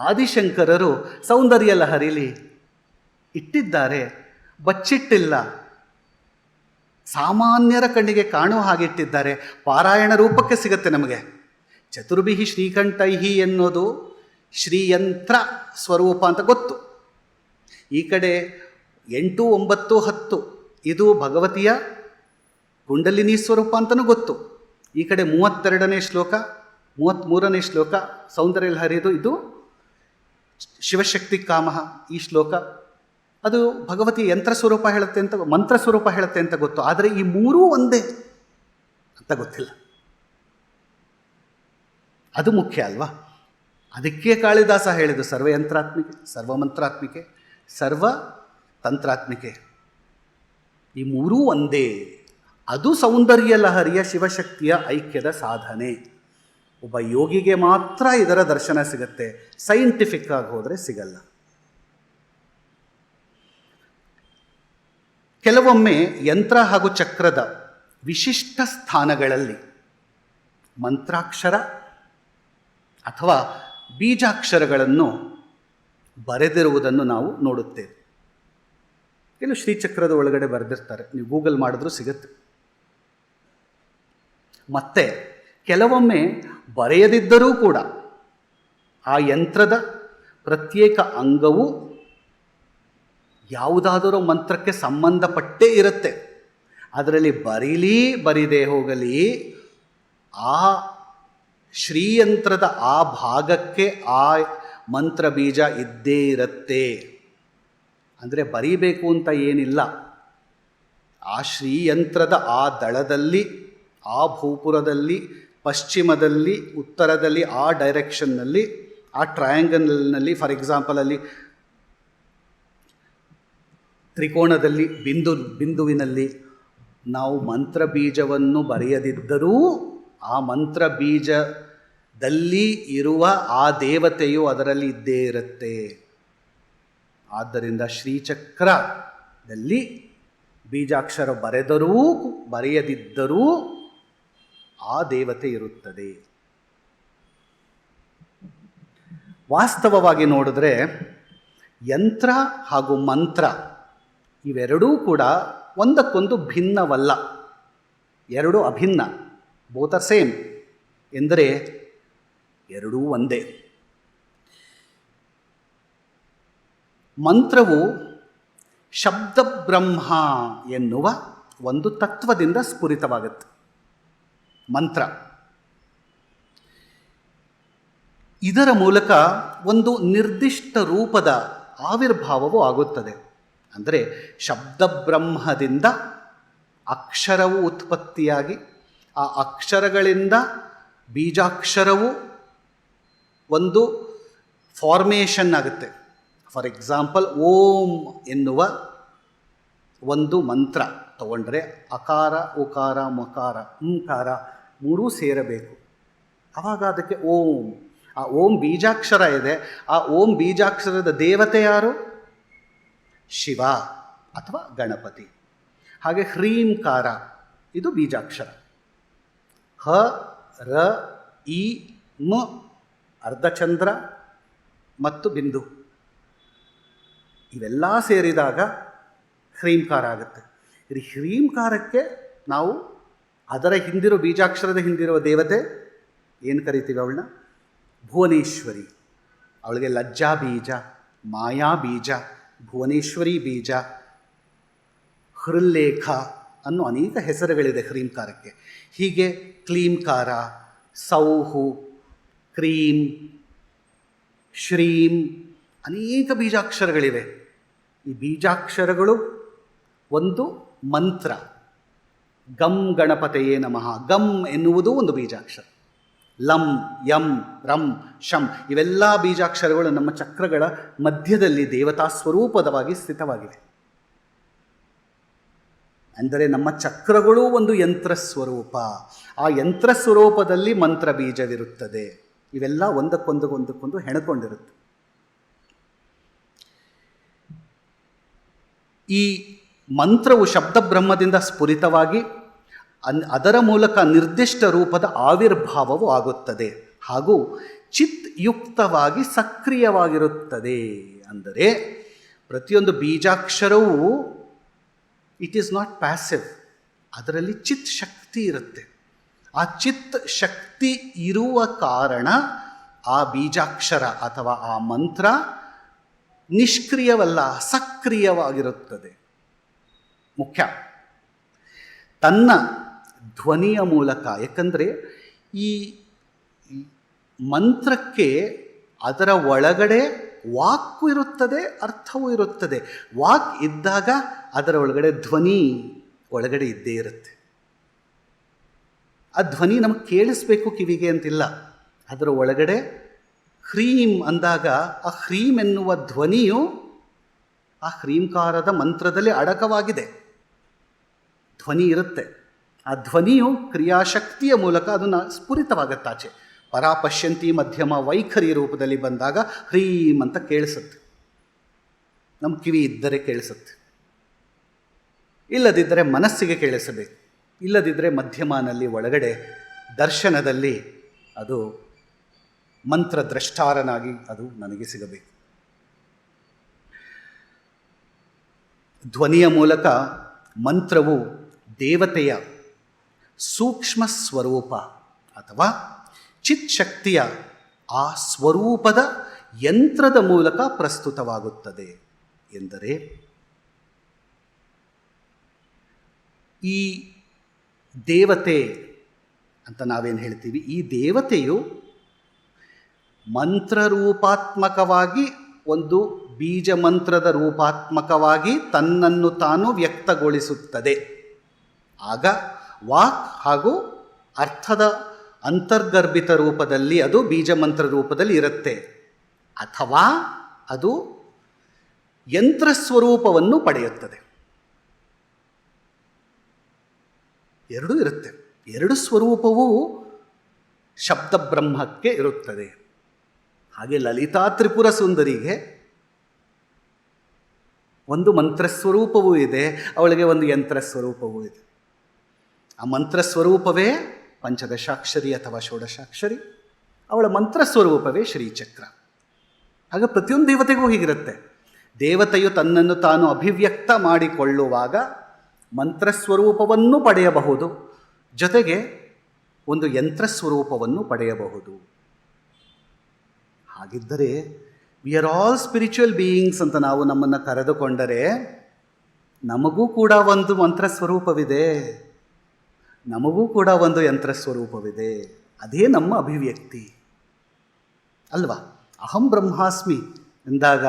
ಆದಿಶಂಕರರು ಸೌಂದರ್ಯ ಲಹರಿಲಿ ಇಟ್ಟಿದ್ದಾರೆ, ಬಚ್ಚಿಟ್ಟಿಲ್ಲ. ಸಾಮಾನ್ಯರ ಕಣ್ಣಿಗೆ ಕಾಣುವ ಹಾಗಿಟ್ಟಿದ್ದಾರೆ. ಪಾರಾಯಣ ರೂಪಕ್ಕೆ ಸಿಗುತ್ತೆ ನಮಗೆ. ಚತುರ್ಭಿಹಿ ಶ್ರೀಕಂಠೈಹಿ ಎನ್ನುವುದು ಶ್ರೀಯಂತ್ರ ಸ್ವರೂಪ ಅಂತ ಗೊತ್ತು. ಈ ಕಡೆ 8, 9, 10 ಇದು ಭಗವತಿಯ ಕುಂಡಲಿನಿ ಸ್ವರೂಪ ಅಂತಲೂ ಗೊತ್ತು. ಈ ಕಡೆ 32ನೇ ಶ್ಲೋಕ 33ನೇ ಶ್ಲೋಕ ಸೌಂದರ್ಯ ಲಹರಿದು ಇದು ಶಿವಶಕ್ತಿ ಕಾಮಃ. ಈ ಶ್ಲೋಕ ಅದು ಭಗವತಿ ಯಂತ್ರ ಸ್ವರೂಪ ಹೇಳುತ್ತೆ ಅಂತ, ಮಂತ್ರ ಸ್ವರೂಪ ಹೇಳುತ್ತೆ ಅಂತ ಗೊತ್ತು. ಆದರೆ ಈ ಮೂರೂ ಒಂದೇ ಅಂತ ಗೊತ್ತಿಲ್ಲ. ಅದು ಮುಖ್ಯ ಅಲ್ವಾ? ಅದಕ್ಕೆ ಕಾಳಿದಾಸ ಹೇಳಿದ್ದು ಸರ್ವಯಂತ್ರಾತ್ಮಿಕೆ, ಸರ್ವಮಂತ್ರಾತ್ಮಿಕೆ, ಸರ್ವ ತಂತ್ರಾತ್ಮಿಕೆ. ಈ ಮೂರೂ ಒಂದೇ. ಅದು ಸೌಂದರ್ಯ ಲಹರಿಯ ಶಿವಶಕ್ತಿಯ ಐಕ್ಯದ ಸಾಧನೆ. ಒಬ್ಬ ಯೋಗಿಗೆ ಮಾತ್ರ ಇದರ ದರ್ಶನ ಸಿಗುತ್ತೆ. ಸೈಂಟಿಫಿಕ್ ಆಗಿ ಹೋದರೆ ಸಿಗಲ್ಲ. ಕೆಲವೊಮ್ಮೆ ಯಂತ್ರ ಹಾಗೂ ಚಕ್ರದ ವಿಶಿಷ್ಟ ಸ್ಥಾನಗಳಲ್ಲಿ ಮಂತ್ರಾಕ್ಷರ ಅಥವಾ ಬೀಜಾಕ್ಷರಗಳನ್ನು ಬರೆದಿರುವುದನ್ನು ನಾವು ನೋಡುತ್ತೇವೆ. ಕೆಲವು ಶ್ರೀಚಕ್ರದ ಒಳಗಡೆ ಬರೆದಿರ್ತಾರೆ, ನೀವು ಗೂಗಲ್ ಮಾಡಿದ್ರೂ ಸಿಗುತ್ತೆ. ಮತ್ತೆ ಕೆಲವೊಮ್ಮೆ ಬರೆಯದಿದ್ದರೂ ಕೂಡ ಆ ಯಂತ್ರದ ಪ್ರತ್ಯೇಕ ಅಂಗವು ಯಾವುದಾದರೂ ಮಂತ್ರಕ್ಕೆ ಸಂಬಂಧಪಟ್ಟೇ ಇರುತ್ತೆ. ಅದರಲ್ಲಿ ಬರೀದೇ ಹೋಗಲಿ ಆ ಶ್ರೀಯಂತ್ರದ ಆ ಭಾಗಕ್ಕೆ ಆ ಮಂತ್ರ ಬೀಜ ಇದ್ದೇ ಇರುತ್ತೆ. ಅಂದರೆ ಬರೀಬೇಕು ಅಂತ ಏನಿಲ್ಲ. ಆ ಶ್ರೀಯಂತ್ರದ ಆ ದಳದಲ್ಲಿ, ಆ ಭೂಪುರದಲ್ಲಿ, ಪಶ್ಚಿಮದಲ್ಲಿ, ಉತ್ತರದಲ್ಲಿ, ಆ ಡೈರೆಕ್ಷನ್ನಲ್ಲಿ, ಆ ಟ್ರಯಾಂಗಲ್ನಲ್ಲಿ, ಫಾರ್ ಎಕ್ಸಾಂಪಲ್ ಅಲ್ಲಿ ತ್ರಿಕೋಣದಲ್ಲಿ ಬಿಂದುವಿನಲ್ಲಿ ನಾವು ಮಂತ್ರ ಬೀಜವನ್ನು ಬರೆಯದಿದ್ದರೂ ಆ ಮಂತ್ರ ಬೀಜದಲ್ಲಿ ಇರುವ ಆ ದೇವತೆಯು ಅದರಲ್ಲಿ ಇದ್ದೇ ಇರುತ್ತೆ. ಆದ್ದರಿಂದ ಶ್ರೀಚಕ್ರದಲ್ಲಿ ಬೀಜಾಕ್ಷರ ಬರೆಯದಿದ್ದರೂ ಆ ದೇವತೆ ಇರುತ್ತದೆ. ವಾಸ್ತವವಾಗಿ ನೋಡಿದ್ರೆ ಯಂತ್ರ ಹಾಗೂ ಮಂತ್ರ ಇವೆರಡೂ ಕೂಡ ಒಂದಕ್ಕೊಂದು ಭಿನ್ನವಲ್ಲ, ಎರಡೂ ಅಭಿನ್ನ. ಬೋತ್ ಆರ್ ಸೇಮ್ ಎಂದರೆ ಎರಡೂ ಒಂದೇ. ಮಂತ್ರವು ಶಬ್ದ ಬ್ರಹ್ಮ ಎನ್ನುವ ಒಂದು ತತ್ವದಿಂದ ಸ್ಫುರಿತವಾಗುತ್ತೆ. ಮಂತ್ರ ಇದರ ಮೂಲಕ ಒಂದು ನಿರ್ದಿಷ್ಟ ರೂಪದ ಆವಿರ್ಭಾವವು ಆಗುತ್ತದೆ. ಅಂದರೆ ಶಬ್ದ ಬ್ರಹ್ಮದಿಂದ ಅಕ್ಷರವು ಉತ್ಪತ್ತಿಯಾಗಿ ಆ ಅಕ್ಷರಗಳಿಂದ ಬೀಜಾಕ್ಷರವು ಒಂದು ಫಾರ್ಮೇಷನ್ ಆಗುತ್ತೆ. ಫಾರ್ ಎಕ್ಸಾಂಪಲ್ ಓಂ ಎನ್ನುವ ಒಂದು ಮಂತ್ರ ತಗೊಂಡ್ರೆ ಅಕಾರ, ಉಕಾರ, ಮಕಾರ, ಓಂಕಾರ ಮೂರೂ ಸೇರಬೇಕು. ಆವಾಗ ಅದಕ್ಕೆ ಓಂ. ಆ ಓಂ ಬೀಜಾಕ್ಷರ ಇದೆ. ಆ ಓಂ ಬೀಜಾಕ್ಷರದ ದೇವತೆ ಯಾರು? ಶಿವ ಅಥವಾ ಗಣಪತಿ. ಹಾಗೆ ಹ್ರೀಂಕಾರ ಇದು ಬೀಜಾಕ್ಷರ. ಹ, ರ, ಇ, ಮ ಅರ್ಧಚಂದ್ರ ಮತ್ತು ಬಿಂದು ಇವೆಲ್ಲ ಸೇರಿದಾಗ ಹ್ರೀಂಕಾರ ಆಗುತ್ತೆ. ಈ ಹ್ರೀಂಕಾರಕ್ಕೆ ನಾವು ಅದರ ಹಿಂದಿರೋ ಬೀಜಾಕ್ಷರದ ಹಿಂದಿರುವ ದೇವತೆ ಏನು ಕರಿತೀವಿ? ಅವಳನ್ನ ಭುವನೇಶ್ವರಿ. ಅವಳಿಗೆ ಲಜ್ಜಾ ಬೀಜ, ಮಾಯಾ ಬೀಜ, ಭುವನೇಶ್ವರಿ ಬೀಜ, ಹೃಲ್ಲೇಖ ಅನ್ನೋ ಅನೇಕ ಹೆಸರುಗಳಿದೆ ಹ್ರೀಂಕಾರಕ್ಕೆ. ಹೀಗೆ ಕ್ಲೀಂಕಾರ, ಸೌಹು, ಕ್ರೀಂ, ಶ್ರೀಂ ಅನೇಕ ಬೀಜಾಕ್ಷರಗಳಿವೆ. ಈ ಬೀಜಾಕ್ಷರಗಳು ಒಂದು ಮಂತ್ರ. ಗಂ ಗಣಪತಯೇ ನಮಃ. ಗಂ ಎನ್ನುವುದು ಒಂದು ಬೀಜಾಕ್ಷರ. ಲಂ, ಯಂ, ರಂ, ಶಂ ಇವೆಲ್ಲ ಬೀಜಾಕ್ಷರಗಳು ನಮ್ಮ ಚಕ್ರಗಳ ಮಧ್ಯದಲ್ಲಿ ದೇವತಾ ಸ್ವರೂಪದವಾಗಿ ಸ್ಥಿತವಾಗಿವೆ. ಅಂದರೆ ನಮ್ಮ ಚಕ್ರಗಳೂ ಒಂದು ಯಂತ್ರ ಸ್ವರೂಪ. ಆ ಯಂತ್ರ ಸ್ವರೂಪದಲ್ಲಿ ಮಂತ್ರ ಬೀಜವಿರುತ್ತದೆ. ಇವೆಲ್ಲ ಒಂದಕ್ಕೊಂದು ಹೆಣಕೊಂಡಿರುತ್ತೆ. ಈ ಮಂತ್ರವು ಶಬ್ದ ಬ್ರಹ್ಮದಿಂದ ಸ್ಫುರಿತವಾಗಿ ಅದರ ಮೂಲಕ ನಿರ್ದಿಷ್ಟ ರೂಪದ ಆವಿರ್ಭಾವವು ಆಗುತ್ತದೆ ಹಾಗೂ ಚಿತ್ ಯುಕ್ತವಾಗಿ ಸಕ್ರಿಯವಾಗಿರುತ್ತದೆ. ಅಂದರೆ ಪ್ರತಿಯೊಂದು ಬೀಜಾಕ್ಷರವೂ ಇಟ್ ಈಸ್ ನಾಟ್ ಪ್ಯಾಸಿವ್, ಅದರಲ್ಲಿ ಚಿತ್ ಶಕ್ತಿ ಇರುತ್ತೆ. ಆ ಚಿತ್ ಶಕ್ತಿ ಇರುವ ಕಾರಣ ಆ ಬೀಜಾಕ್ಷರ ಅಥವಾ ಆ ಮಂತ್ರ ನಿಷ್ಕ್ರಿಯವಲ್ಲ, ಸಕ್ರಿಯವಾಗಿರುತ್ತದೆ. ಮುಖ್ಯ ತನ್ನ ಧ್ವನಿಯ ಮೂಲಕ, ಯಾಕಂದರೆ ಈ ಮಂತ್ರಕ್ಕೆ ಅದರ ಒಳಗಡೆ ವಾಕು ಇರುತ್ತದೆ, ಅರ್ಥವೂ ಇರುತ್ತದೆ. ವಾಕ್ ಇದ್ದಾಗ ಅದರ ಒಳಗಡೆ ಧ್ವನಿ ಒಳಗಡೆ ಇದ್ದೇ ಇರುತ್ತೆ. ಆ ಧ್ವನಿ ನಮಗೆ ಕೇಳಿಸ್ಬೇಕು ಕಿವಿಗೆ ಅಂತಿಲ್ಲ. ಅದರ ಒಳಗಡೆ ಹ್ರೀಂ ಅಂದಾಗ ಆ ಹ್ರೀಂ ಎನ್ನುವ ಧ್ವನಿಯು ಆ ಹ್ರೀಂಕಾರದ ಮಂತ್ರದಲ್ಲಿ ಅಡಕವಾಗಿದೆ. ಧ್ವನಿ ಇರುತ್ತೆ. ಆ ಧ್ವನಿಯು ಕ್ರಿಯಾಶಕ್ತಿಯ ಮೂಲಕ ಅದನ್ನು ಸ್ಫುರಿತವಾಗತ್ತಾಚೆ. ಪರಾಪಶ್ಯಂತಿ ಮಧ್ಯಮ ವೈಖರಿ ರೂಪದಲ್ಲಿ ಬಂದಾಗ ಹ್ರೀಂ ಅಂತ ಕೇಳಿಸುತ್ತೆ. ನಮ್ಮ ಕಿವಿ ಇದ್ದರೆ ಕೇಳಿಸುತ್ತೆ, ಇಲ್ಲದಿದ್ದರೆ ಮನಸ್ಸಿಗೆ ಕೇಳಿಸಬೇಕು, ಇಲ್ಲದಿದ್ದರೆ ಮಧ್ಯಮನಲ್ಲಿ ಒಳಗಡೆ ದರ್ಶನದಲ್ಲಿ ಅದು ಮಂತ್ರದ್ರಷ್ಟಾರನಾಗಿ ಅದು ನನಗೆ ಸಿಗಬೇಕು. ಧ್ವನಿಯ ಮೂಲಕ ಮಂತ್ರವು ದೇವತೆಯ ಸೂಕ್ಷ್ಮ ಸ್ವರೂಪ ಅಥವಾ ಚಿತ್ ಶಕ್ತಿಯ ಆ ಸ್ವರೂಪದ ಯಂತ್ರದ ಮೂಲಕ ಪ್ರಸ್ತುತವಾಗುತ್ತದೆ. ಎಂದರೆ ಈ ದೇವತೆ ಅಂತ ನಾವೇನು ಹೇಳ್ತೀವಿ, ಈ ದೇವತೆಯು ಮಂತ್ರರೂಪಾತ್ಮಕವಾಗಿ ಒಂದು ಬೀಜ ಮಂತ್ರದ ರೂಪಾತ್ಮಕವಾಗಿ ತನ್ನನ್ನು ತಾನು ವ್ಯಕ್ತಗೊಳಿಸುತ್ತದೆ. ಆಗ ವಾಕ್ ಹಾಗೂ ಅರ್ಥದ ಅಂತರ್ಗರ್ಭಿತ ರೂಪದಲ್ಲಿ ಅದು ಬೀಜ ಮಂತ್ರ ರೂಪದಲ್ಲಿ ಇರುತ್ತೆ, ಅಥವಾ ಅದು ಯಂತ್ರ ಸ್ವರೂಪವನ್ನು ಪಡೆಯುತ್ತದೆ. ಎರಡೂ ಇರುತ್ತೆ. ಎರಡು ಸ್ವರೂಪವೂ ಶಬ್ದ ಬ್ರಹ್ಮಕ್ಕೆ ಇರುತ್ತದೆ. ಹಾಗೆ ಲಲಿತಾ ತ್ರಿಪುರ ಸುಂದರಿಗೆ ಒಂದು ಮಂತ್ರಸ್ವರೂಪವೂ ಇದೆ, ಅವಳಿಗೆ ಒಂದು ಯಂತ್ರ ಸ್ವರೂಪವೂ ಇದೆ. ಆ ಮಂತ್ರಸ್ವರೂಪವೇ ಪಂಚದಶಾಕ್ಷರಿ ಅಥವಾ ಷೋಡಶಾಕ್ಷರಿ, ಅವಳ ಮಂತ್ರಸ್ವರೂಪವೇ ಶ್ರೀಚಕ್ರ. ಹಾಗೆ ಪ್ರತಿಯೊಂದು ದೇವತೆಗೂ ಹೀಗಿರುತ್ತೆ. ದೇವತೆಯು ತನ್ನನ್ನು ತಾನು ಅಭಿವ್ಯಕ್ತ ಮಾಡಿಕೊಳ್ಳುವಾಗ ಮಂತ್ರಸ್ವರೂಪವನ್ನು ಪಡೆಯಬಹುದು, ಜೊತೆಗೆ ಒಂದು ಯಂತ್ರ ಸ್ವರೂಪವನ್ನು ಪಡೆಯಬಹುದು. ಹಾಗಿದ್ದರೆ we are all spiritual beings ಅಂತ ನಾವು ನಮ್ಮನ್ನು ಕರೆದುಕೊಂಡರೆ ನಮಗೂ ಕೂಡ ಒಂದು ಮಂತ್ರ ಸ್ವರೂಪವಿದೆ, ನಮಗೂ ಕೂಡ ಒಂದು ಯಂತ್ರ ಸ್ವರೂಪವಿದೆ. ಅದೇ ನಮ್ಮ ಅಭಿವ್ಯಕ್ತಿ ಅಲ್ವಾ? ಅಹಂ ಬ್ರಹ್ಮಾಸ್ಮಿ ಎಂದಾಗ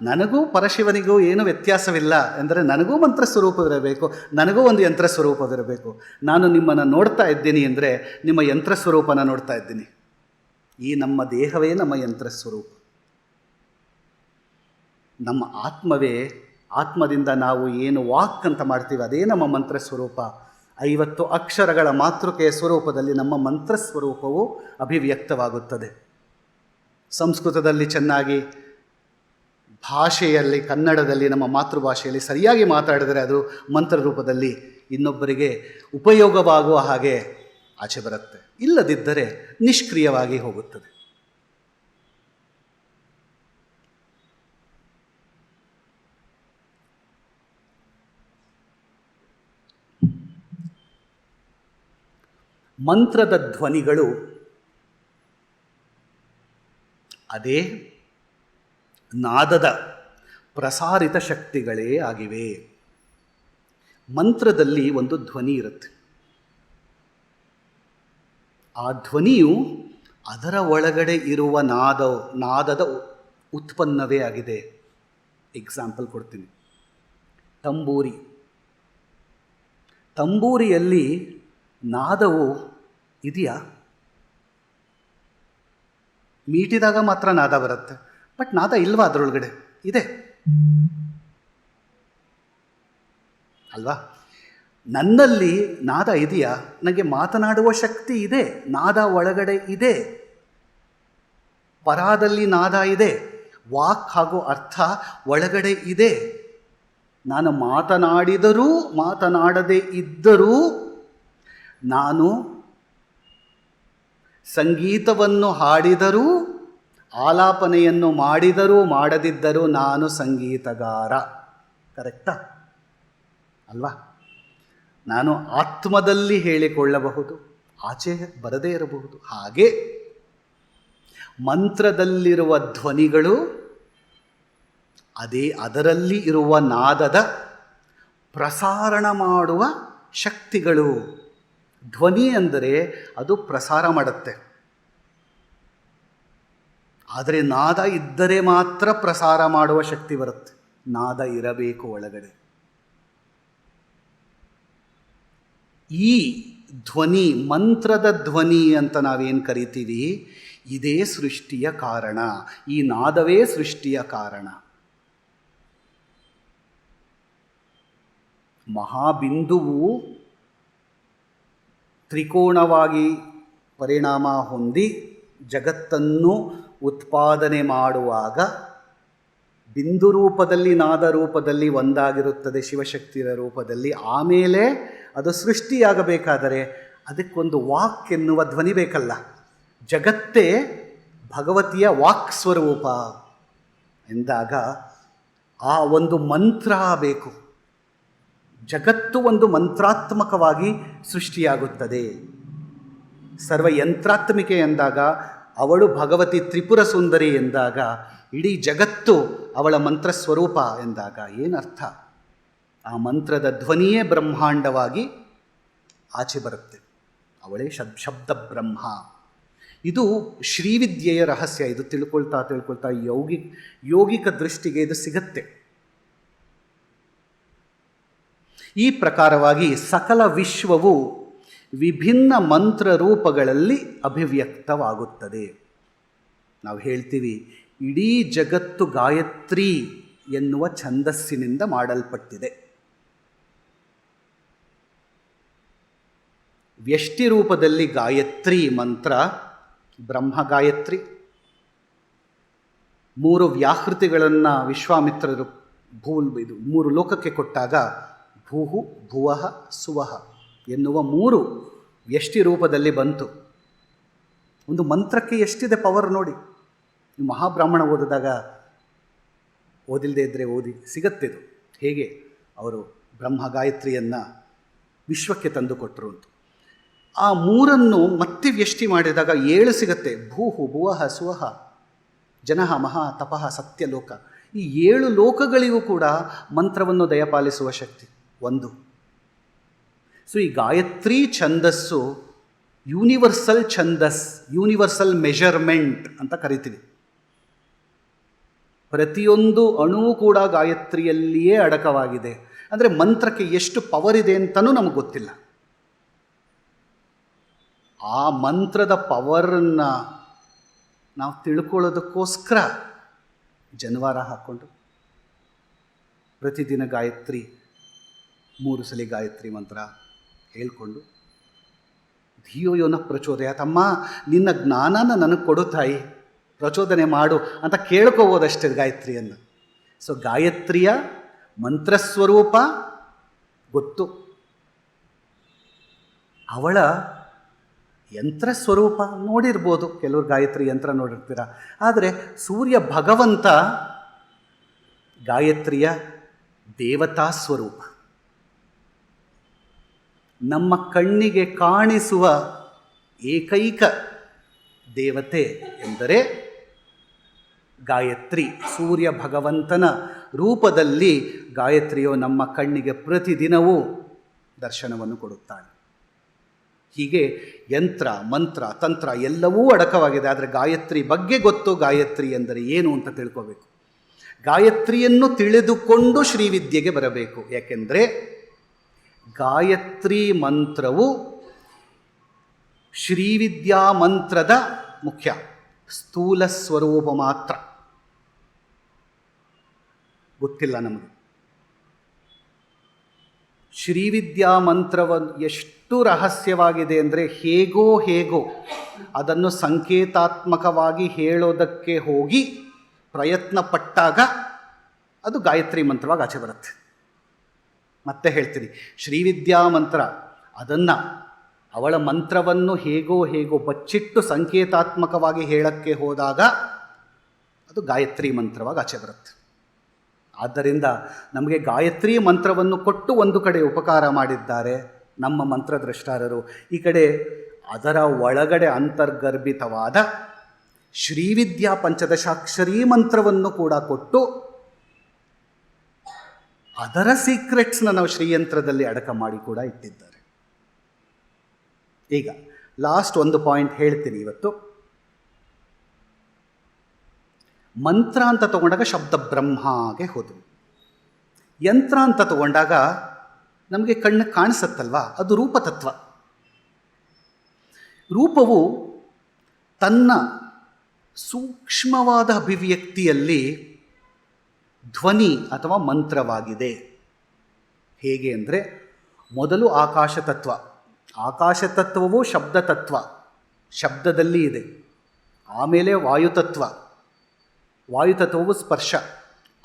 ನನಗೂ ಪರಶಿವನಿಗೂ ಏನು ವ್ಯತ್ಯಾಸವಿಲ್ಲ. ಎಂದರೆ ನನಗೂ ಮಂತ್ರ ಸ್ವರೂಪವಿರಬೇಕು, ನನಗೂ ಒಂದು ಯಂತ್ರ ಸ್ವರೂಪವಿರಬೇಕು. ನಾನು ನಿಮ್ಮನ್ನು ನೋಡ್ತಾ ಇದ್ದೀನಿ ಅಂದರೆ ನಿಮ್ಮ ಯಂತ್ರ ಸ್ವರೂಪನ ನೋಡ್ತಾ ಇದ್ದೀನಿ. ಈ ನಮ್ಮ ದೇಹವೇ ನಮ್ಮ ಯಂತ್ರ ಸ್ವರೂಪ. ನಮ್ಮ ಆತ್ಮವೇ, ಆತ್ಮದಿಂದ ನಾವು ಏನು ವಾಕ್ ಅಂತ ಮಾಡ್ತೀವಿ ಅದೇ ನಮ್ಮ ಮಂತ್ರ ಸ್ವರೂಪ. 50 ಅಕ್ಷರಗಳ ಮಾತೃಕೆಯ ಸ್ವರೂಪದಲ್ಲಿ ನಮ್ಮ ಮಂತ್ರ ಸ್ವರೂಪವು ಅಭಿವ್ಯಕ್ತವಾಗುತ್ತದೆ. ಸಂಸ್ಕೃತದಲ್ಲಿ ಚೆನ್ನಾಗಿ, ಭಾಷೆಯಲ್ಲಿ, ಕನ್ನಡದಲ್ಲಿ, ನಮ್ಮ ಮಾತೃಭಾಷೆಯಲ್ಲಿ ಸರಿಯಾಗಿ ಮಾತಾಡಿದರೆ ಅದು ಮಂತ್ರ ರೂಪದಲ್ಲಿ ಇನ್ನೊಬ್ಬರಿಗೆ ಉಪಯೋಗವಾಗುವ ಹಾಗೆ ಆಚೆ ಬರುತ್ತೆ. ಇಲ್ಲದಿದ್ದರೆ ನಿಷ್ಕ್ರಿಯವಾಗಿ ಹೋಗುತ್ತದೆ. ಮಂತ್ರದ ಧ್ವನಿಗಳು ಅದೇ ನಾದದ ಪ್ರಸಾರಿತ ಶಕ್ತಿಗಳೇ ಆಗಿವೆ. ಮಂತ್ರದಲ್ಲಿ ಒಂದು ಧ್ವನಿ ಇರುತ್ತೆ. ಆ ಧ್ವನಿಯು ಅದರ ಒಳಗಡೆ ಇರುವ ನಾದದ ಉತ್ಪನ್ನವೇ ಆಗಿದೆ. ಎಕ್ಸಾಂಪಲ್ ಕೊಡ್ತೀನಿ. ತಂಬೂರಿಯಲ್ಲಿ ನಾದವು ಇದೆಯಾ? ಮೀಟಿದಾಗ ಮಾತ್ರ ನಾದ ಬರುತ್ತೆ, ಬಟ್ ನಾದ ಇಲ್ವಾ ಅದರೊಳಗಡೆ? ಇದೆ ಅಲ್ವಾ? ನನ್ನಲ್ಲಿ ನಾದ ಇದೆಯಾ? ನನಗೆ ಮಾತನಾಡುವ ಶಕ್ತಿ ಇದೆ, ನಾದ ಒಳಗಡೆ ಇದೆ, ಪರಾದಲ್ಲಿ ನಾದ ಇದೆ, ವಾಕ್ ಹಾಗೂ ಅರ್ಥ ಒಳಗಡೆ ಇದೆ. ನಾನು ಮಾತನಾಡಿದರೂ ಮಾತನಾಡದೇ ಇದ್ದರೂ, ನಾನು ಸಂಗೀತವನ್ನು ಹಾಡಿದರೂ ಆಲಾಪನೆಯನ್ನು ಮಾಡಿದರೂ ಮಾಡದಿದ್ದರೂ ನಾನು ಸಂಗೀತಗಾರ. ಕರೆಕ್ಟಾ ಅಲ್ವಾ? ನಾನು ಆತ್ಮದಲ್ಲಿ ಹೇಳಿಕೊಳ್ಳಬಹುದು, ಆಚೆ ಬರದೇ ಇರಬಹುದು. ಹಾಗೆ ಮಂತ್ರದಲ್ಲಿರುವ ಧ್ವನಿಗಳು ಅದೇ ಅದರಲ್ಲಿ ಇರುವ ನಾದದ ಪ್ರಸಾರಣ ಮಾಡುವ ಶಕ್ತಿಗಳು. ಧ್ವನಿ ಅಂದರೆ ಅದು ಪ್ರಸಾರ ಮಾಡುತ್ತೆ, ಆದರೆ ನಾದ ಇದ್ದರೆ ಮಾತ್ರ ಪ್ರಸಾರ ಮಾಡುವ ಶಕ್ತಿ ಬರುತ್ತೆ. ನಾದ ಇರಬೇಕು ಒಳಗಡೆ. ಈ ಧ್ವನಿ, ಮಂತ್ರದ ಧ್ವನಿ ಅಂತ ನಾವೇನು ಕರಿತೀವಿ, ಇದೇ ಸೃಷ್ಟಿಯ ಕಾರಣ. ಈ ನಾದವೇ ಸೃಷ್ಟಿಯ ಕಾರಣ. ಮಹಾಬಿಂದುವು ತ್ರಿಕೋಣವಾಗಿ ಪರಿಣಾಮ ಹೊಂದಿ ಜಗತ್ತನ್ನು ಉತ್ಪಾದನೆ ಮಾಡುವಾಗ ಬಿಂದು ರೂಪದಲ್ಲಿ, ನಾದ ರೂಪದಲ್ಲಿ ಒಂದಾಗಿರುತ್ತದೆ, ಶಿವಶಕ್ತಿಯ ರೂಪದಲ್ಲಿ. ಆಮೇಲೆ ಅದು ಸೃಷ್ಟಿಯಾಗಬೇಕಾದರೆ ಅದಕ್ಕೊಂದು ವಾಕ್ ಎನ್ನುವ ಧ್ವನಿ ಬೇಕಲ್ಲ. ಜಗತ್ತೇ ಭಗವತಿಯ ವಾಕ್ ಸ್ವರೂಪ ಎಂದಾಗ ಆ ಒಂದು ಮಂತ್ರ ಬೇಕು. ಜಗತ್ತು ಒಂದು ಮಂತ್ರಾತ್ಮಕವಾಗಿ ಸೃಷ್ಟಿಯಾಗುತ್ತದೆ. ಸರ್ವ ಯಂತ್ರಾತ್ಮಿಕೆ ಎಂದಾಗ, ಅವಳು ಭಗವತಿ ತ್ರಿಪುರ ಸುಂದರಿ ಎಂದಾಗ, ಇಡೀ ಜಗತ್ತು ಅವಳ ಮಂತ್ರ ಸ್ವರೂಪ ಎಂದಾಗ ಏನರ್ಥ? ಆ ಮಂತ್ರದ ಧ್ವನಿಯೇ ಬ್ರಹ್ಮಾಂಡವಾಗಿ ಆಚೆ ಬರುತ್ತೆ. ಅವಳೇ ಶಬ್ದ ಬ್ರಹ್ಮ. ಇದು ಶ್ರೀವಿದ್ಯೆಯ ರಹಸ್ಯ. ಇದು ತಿಳ್ಕೊಳ್ತಾ ಯೋಗಿಕ ದೃಷ್ಟಿಗೆ ಇದು ಸಿಗತ್ತೆ. ಈ ಪ್ರಕಾರವಾಗಿ ಸಕಲ ವಿಶ್ವವು ವಿಭಿನ್ನ ಮಂತ್ರ ರೂಪಗಳಲ್ಲಿ ಅಭಿವ್ಯಕ್ತವಾಗುತ್ತದೆ. ನಾವು ಹೇಳ್ತೀವಿ, ಇಡೀ ಜಗತ್ತು ಗಾಯತ್ರಿ ಎನ್ನುವ ಛಂದಸ್ಸಿನಿಂದ ಮಾಡಲ್ಪಟ್ಟಿದೆ. ವ್ಯಷ್ಟಿ ರೂಪದಲ್ಲಿ ಗಾಯತ್ರಿ ಮಂತ್ರ ಬ್ರಹ್ಮ ಗಾಯತ್ರಿ. 3 ವ್ಯಾಹೃತಿಗಳನ್ನು ವಿಶ್ವಾಮಿತ್ರರು 3 ಲೋಕಕ್ಕೆ ಕೊಟ್ಟಾಗ ಭೂಹು ಭುವಃ ಸುವಃ ಎನ್ನುವ 3 ವ್ಯಷ್ಟಿ ರೂಪದಲ್ಲಿ ಬಂತು. ಒಂದು ಮಂತ್ರಕ್ಕೆ ಎಷ್ಟಿದೆ ಪವರ್ ನೋಡಿ. ನೀವು ಮಹಾಬ್ರಾಹ್ಮಣ ಓದಿದಾಗ, ಓದಿಲ್ಲದೆ ಇದ್ದರೆ ಓದಿ, ಸಿಗತ್ತಿದು ಹೇಗೆ ಅವರು ಬ್ರಹ್ಮ ಗಾಯತ್ರಿಯನ್ನು ವಿಶ್ವಕ್ಕೆ ತಂದು ಕೊಟ್ಟರು ಅಂತ. ಆ 3 ಮತ್ತೆ ವ್ಯಷ್ಟಿ ಮಾಡಿದಾಗ 7 ಸಿಗತ್ತೆ. ಭೂಹು ಭುವಃ ಸುವಃ ಜನಃ ಮಹಾ ತಪಃ ಸತ್ಯಲೋಕ. ಈ 7 ಲೋಕಗಳಿಗೂ ಕೂಡ ಮಂತ್ರವನ್ನು ದಯಪಾಲಿಸುವ ಶಕ್ತಿ ಒಂದು. ಸೊ ಈ ಗಾಯತ್ರಿ ಛಂದಸ್ಸು ಯೂನಿವರ್ಸಲ್ ಛಂದಸ್, ಯೂನಿವರ್ಸಲ್ ಮೆಷರ್ಮೆಂಟ್ ಅಂತ ಕರಿತೀವಿ. ಪ್ರತಿಯೊಂದು ಅಣುವು ಕೂಡ ಗಾಯತ್ರಿಯಲ್ಲಿಯೇ ಅಡಕವಾಗಿದೆ. ಅಂದರೆ ಮಂತ್ರಕ್ಕೆ ಎಷ್ಟು ಪವರ್ ಇದೆ ಅಂತಲೂ ನಮಗೆ ಗೊತ್ತಿಲ್ಲ. ಆ ಮಂತ್ರದ ಪವರನ್ನು ನಾವು ತಿಳ್ಕೊಳ್ಳೋದಕ್ಕೋಸ್ಕರ ಜನವಾರ ಹಾಕ್ಕೊಂಡು ಪ್ರತಿದಿನ ಗಾಯತ್ರಿ 3 ಸಲ ಗಾಯತ್ರಿ ಮಂತ್ರ ಹೇಳ್ಕೊಂಡು, ಧಿಯೋ ಯೋನ ಪ್ರಚೋದಯ, ತಮ್ಮ ನಿನ್ನ ಜ್ಞಾನನ ನನಗೆ ಕೊಡು ತಾಯಿ, ಪ್ರಚೋದನೆ ಮಾಡು ಅಂತ ಕೇಳ್ಕೋಬೋದಷ್ಟೇ ಗಾಯತ್ರಿಯನ್ನು. ಸೊ ಗಾಯತ್ರಿಯ ಮಂತ್ರಸ್ವರೂಪ ಗೊತ್ತು, ಅವಳ ಯಂತ್ರ ಸ್ವರೂಪ ನೋಡಿರ್ಬೋದು. ಕೆಲವರು ಗಾಯತ್ರಿ ಯಂತ್ರ ನೋಡಿರ್ತೀರ. ಆದರೆ ಸೂರ್ಯ ಭಗವಂತ ಗಾಯತ್ರಿಯ ದೇವತಾ ಸ್ವರೂಪ. ನಮ್ಮ ಕಣ್ಣಿಗೆ ಕಾಣಿಸುವ ಏಕೈಕ ದೇವತೆ ಎಂದರೆ ಗಾಯತ್ರಿ. ಸೂರ್ಯ ಭಗವಂತನ ರೂಪದಲ್ಲಿ ಗಾಯತ್ರಿಯು ನಮ್ಮ ಕಣ್ಣಿಗೆ ಪ್ರತಿದಿನವೂ ದರ್ಶನವನ್ನು ಕೊಡುತ್ತಾಳೆ. ಹೀಗೆ ಯಂತ್ರ, ಮಂತ್ರ, ತಂತ್ರ ಎಲ್ಲವೂ ಅಡಕವಾಗಿದೆ. ಆದರೆ ಗಾಯತ್ರಿ ಬಗ್ಗೆ ಗೊತ್ತು. ಗಾಯತ್ರಿ ಎಂದರೆ ಏನು ಅಂತ ತಿಳ್ಕೋಬೇಕು. ಗಾಯತ್ರಿಯನ್ನು ತಿಳಿದುಕೊಂಡು ಶ್ರೀವಿದ್ಯೆಗೆ ಬರಬೇಕು. ಯಾಕೆಂದರೆ ಗಾಯತ್ರಿ ಮಂತ್ರವು ಶ್ರೀವಿದ್ಯಾ ಮಂತ್ರದ ಮುಖ್ಯ ಸ್ಥೂಲ ಸ್ವರೂಪ ಮಾತ್ರ. ಗೊತ್ತಿಲ್ಲ ನಮಗೆ. ಶ್ರೀವಿದ್ಯಾ ಮಂತ್ರವನ್ನು ಎಷ್ಟು ರಹಸ್ಯವಾಗಿದೆ ಅಂದರೆ ಹೇಗೋ ಅದನ್ನು ಸಂಕೇತಾತ್ಮಕವಾಗಿ ಹೇಳೋದಕ್ಕೆ ಹೋಗಿ ಪ್ರಯತ್ನ ಪಟ್ಟಾಗ ಅದು ಗಾಯತ್ರಿ ಮಂತ್ರವಾಗಿ ಆಚೆ ಬರುತ್ತೆ. ಮತ್ತೆ ಹೇಳ್ತೀನಿ, ಶ್ರೀವಿದ್ಯಾ ಮಂತ್ರ ಅದನ್ನು ಅವಳ ಮಂತ್ರವನ್ನು ಹೇಗೋ ಬಚ್ಚಿಟ್ಟು ಸಂಕೇತಾತ್ಮಕವಾಗಿ ಹೇಳಕ್ಕೆ ಹೋದಾಗ ಅದು ಗಾಯತ್ರಿ ಮಂತ್ರವಾಗಿ ಆಚೆ ಬರುತ್ತೆ. ಆದ್ದರಿಂದ ನಮಗೆ ಗಾಯತ್ರಿ ಮಂತ್ರವನ್ನು ಕೊಟ್ಟು ಒಂದು ಕಡೆ ಉಪಕಾರ ಮಾಡಿದ್ದಾರೆ ನಮ್ಮ ಮಂತ್ರದ್ರಷ್ಟಾರರು, ಈ ಕಡೆ ಅದರ ಒಳಗಡೆ ಅಂತರ್ಗರ್ಭಿತವಾದ ಶ್ರೀವಿದ್ಯಾ ಪಂಚದಶಾಕ್ಷರಿ ಮಂತ್ರವನ್ನು ಕೂಡ ಕೊಟ್ಟು ಅದರ ಸೀಕ್ರೆಟ್ಸ್ನ ನಾವು ಶ್ರೀಯಂತ್ರದಲ್ಲಿ ಅಡಕ ಮಾಡಿ ಕೂಡ ಇಟ್ಟಿದ್ದಾರೆ. ಈಗ ಲಾಸ್ಟ್ ಒಂದು ಪಾಯಿಂಟ್ ಹೇಳ್ತೀನಿ ಇವತ್ತು. ಮಂತ್ರ ಅಂತ ತಗೊಂಡಾಗ ಶಬ್ದ ಬ್ರಹ್ಮಗೆ ಹೋದವು. ಯಂತ್ರ ಅಂತ ತಗೊಂಡಾಗ ನಮಗೆ ಕಣ್ಣು ಕಾಣಿಸುತ್ತಲ್ವಾ, ಅದು ರೂಪತತ್ವ. ರೂಪವು ತನ್ನ ಸೂಕ್ಷ್ಮವಾದ ಅಭಿವ್ಯಕ್ತಿಯಲ್ಲಿ ಧ್ವನಿ ಅಥವಾ ಮಂತ್ರವಾಗಿದೆ. ಹೇಗೆ ಅಂದರೆ, ಮೊದಲು ಆಕಾಶತತ್ವ. ಆಕಾಶತತ್ವವು ಶಬ್ದತತ್ವ, ಶಬ್ದದಲ್ಲಿ ಇದೆ. ಆಮೇಲೆ ವಾಯುತತ್ವ, ವಾಯುತತ್ವವು ಸ್ಪರ್ಶ.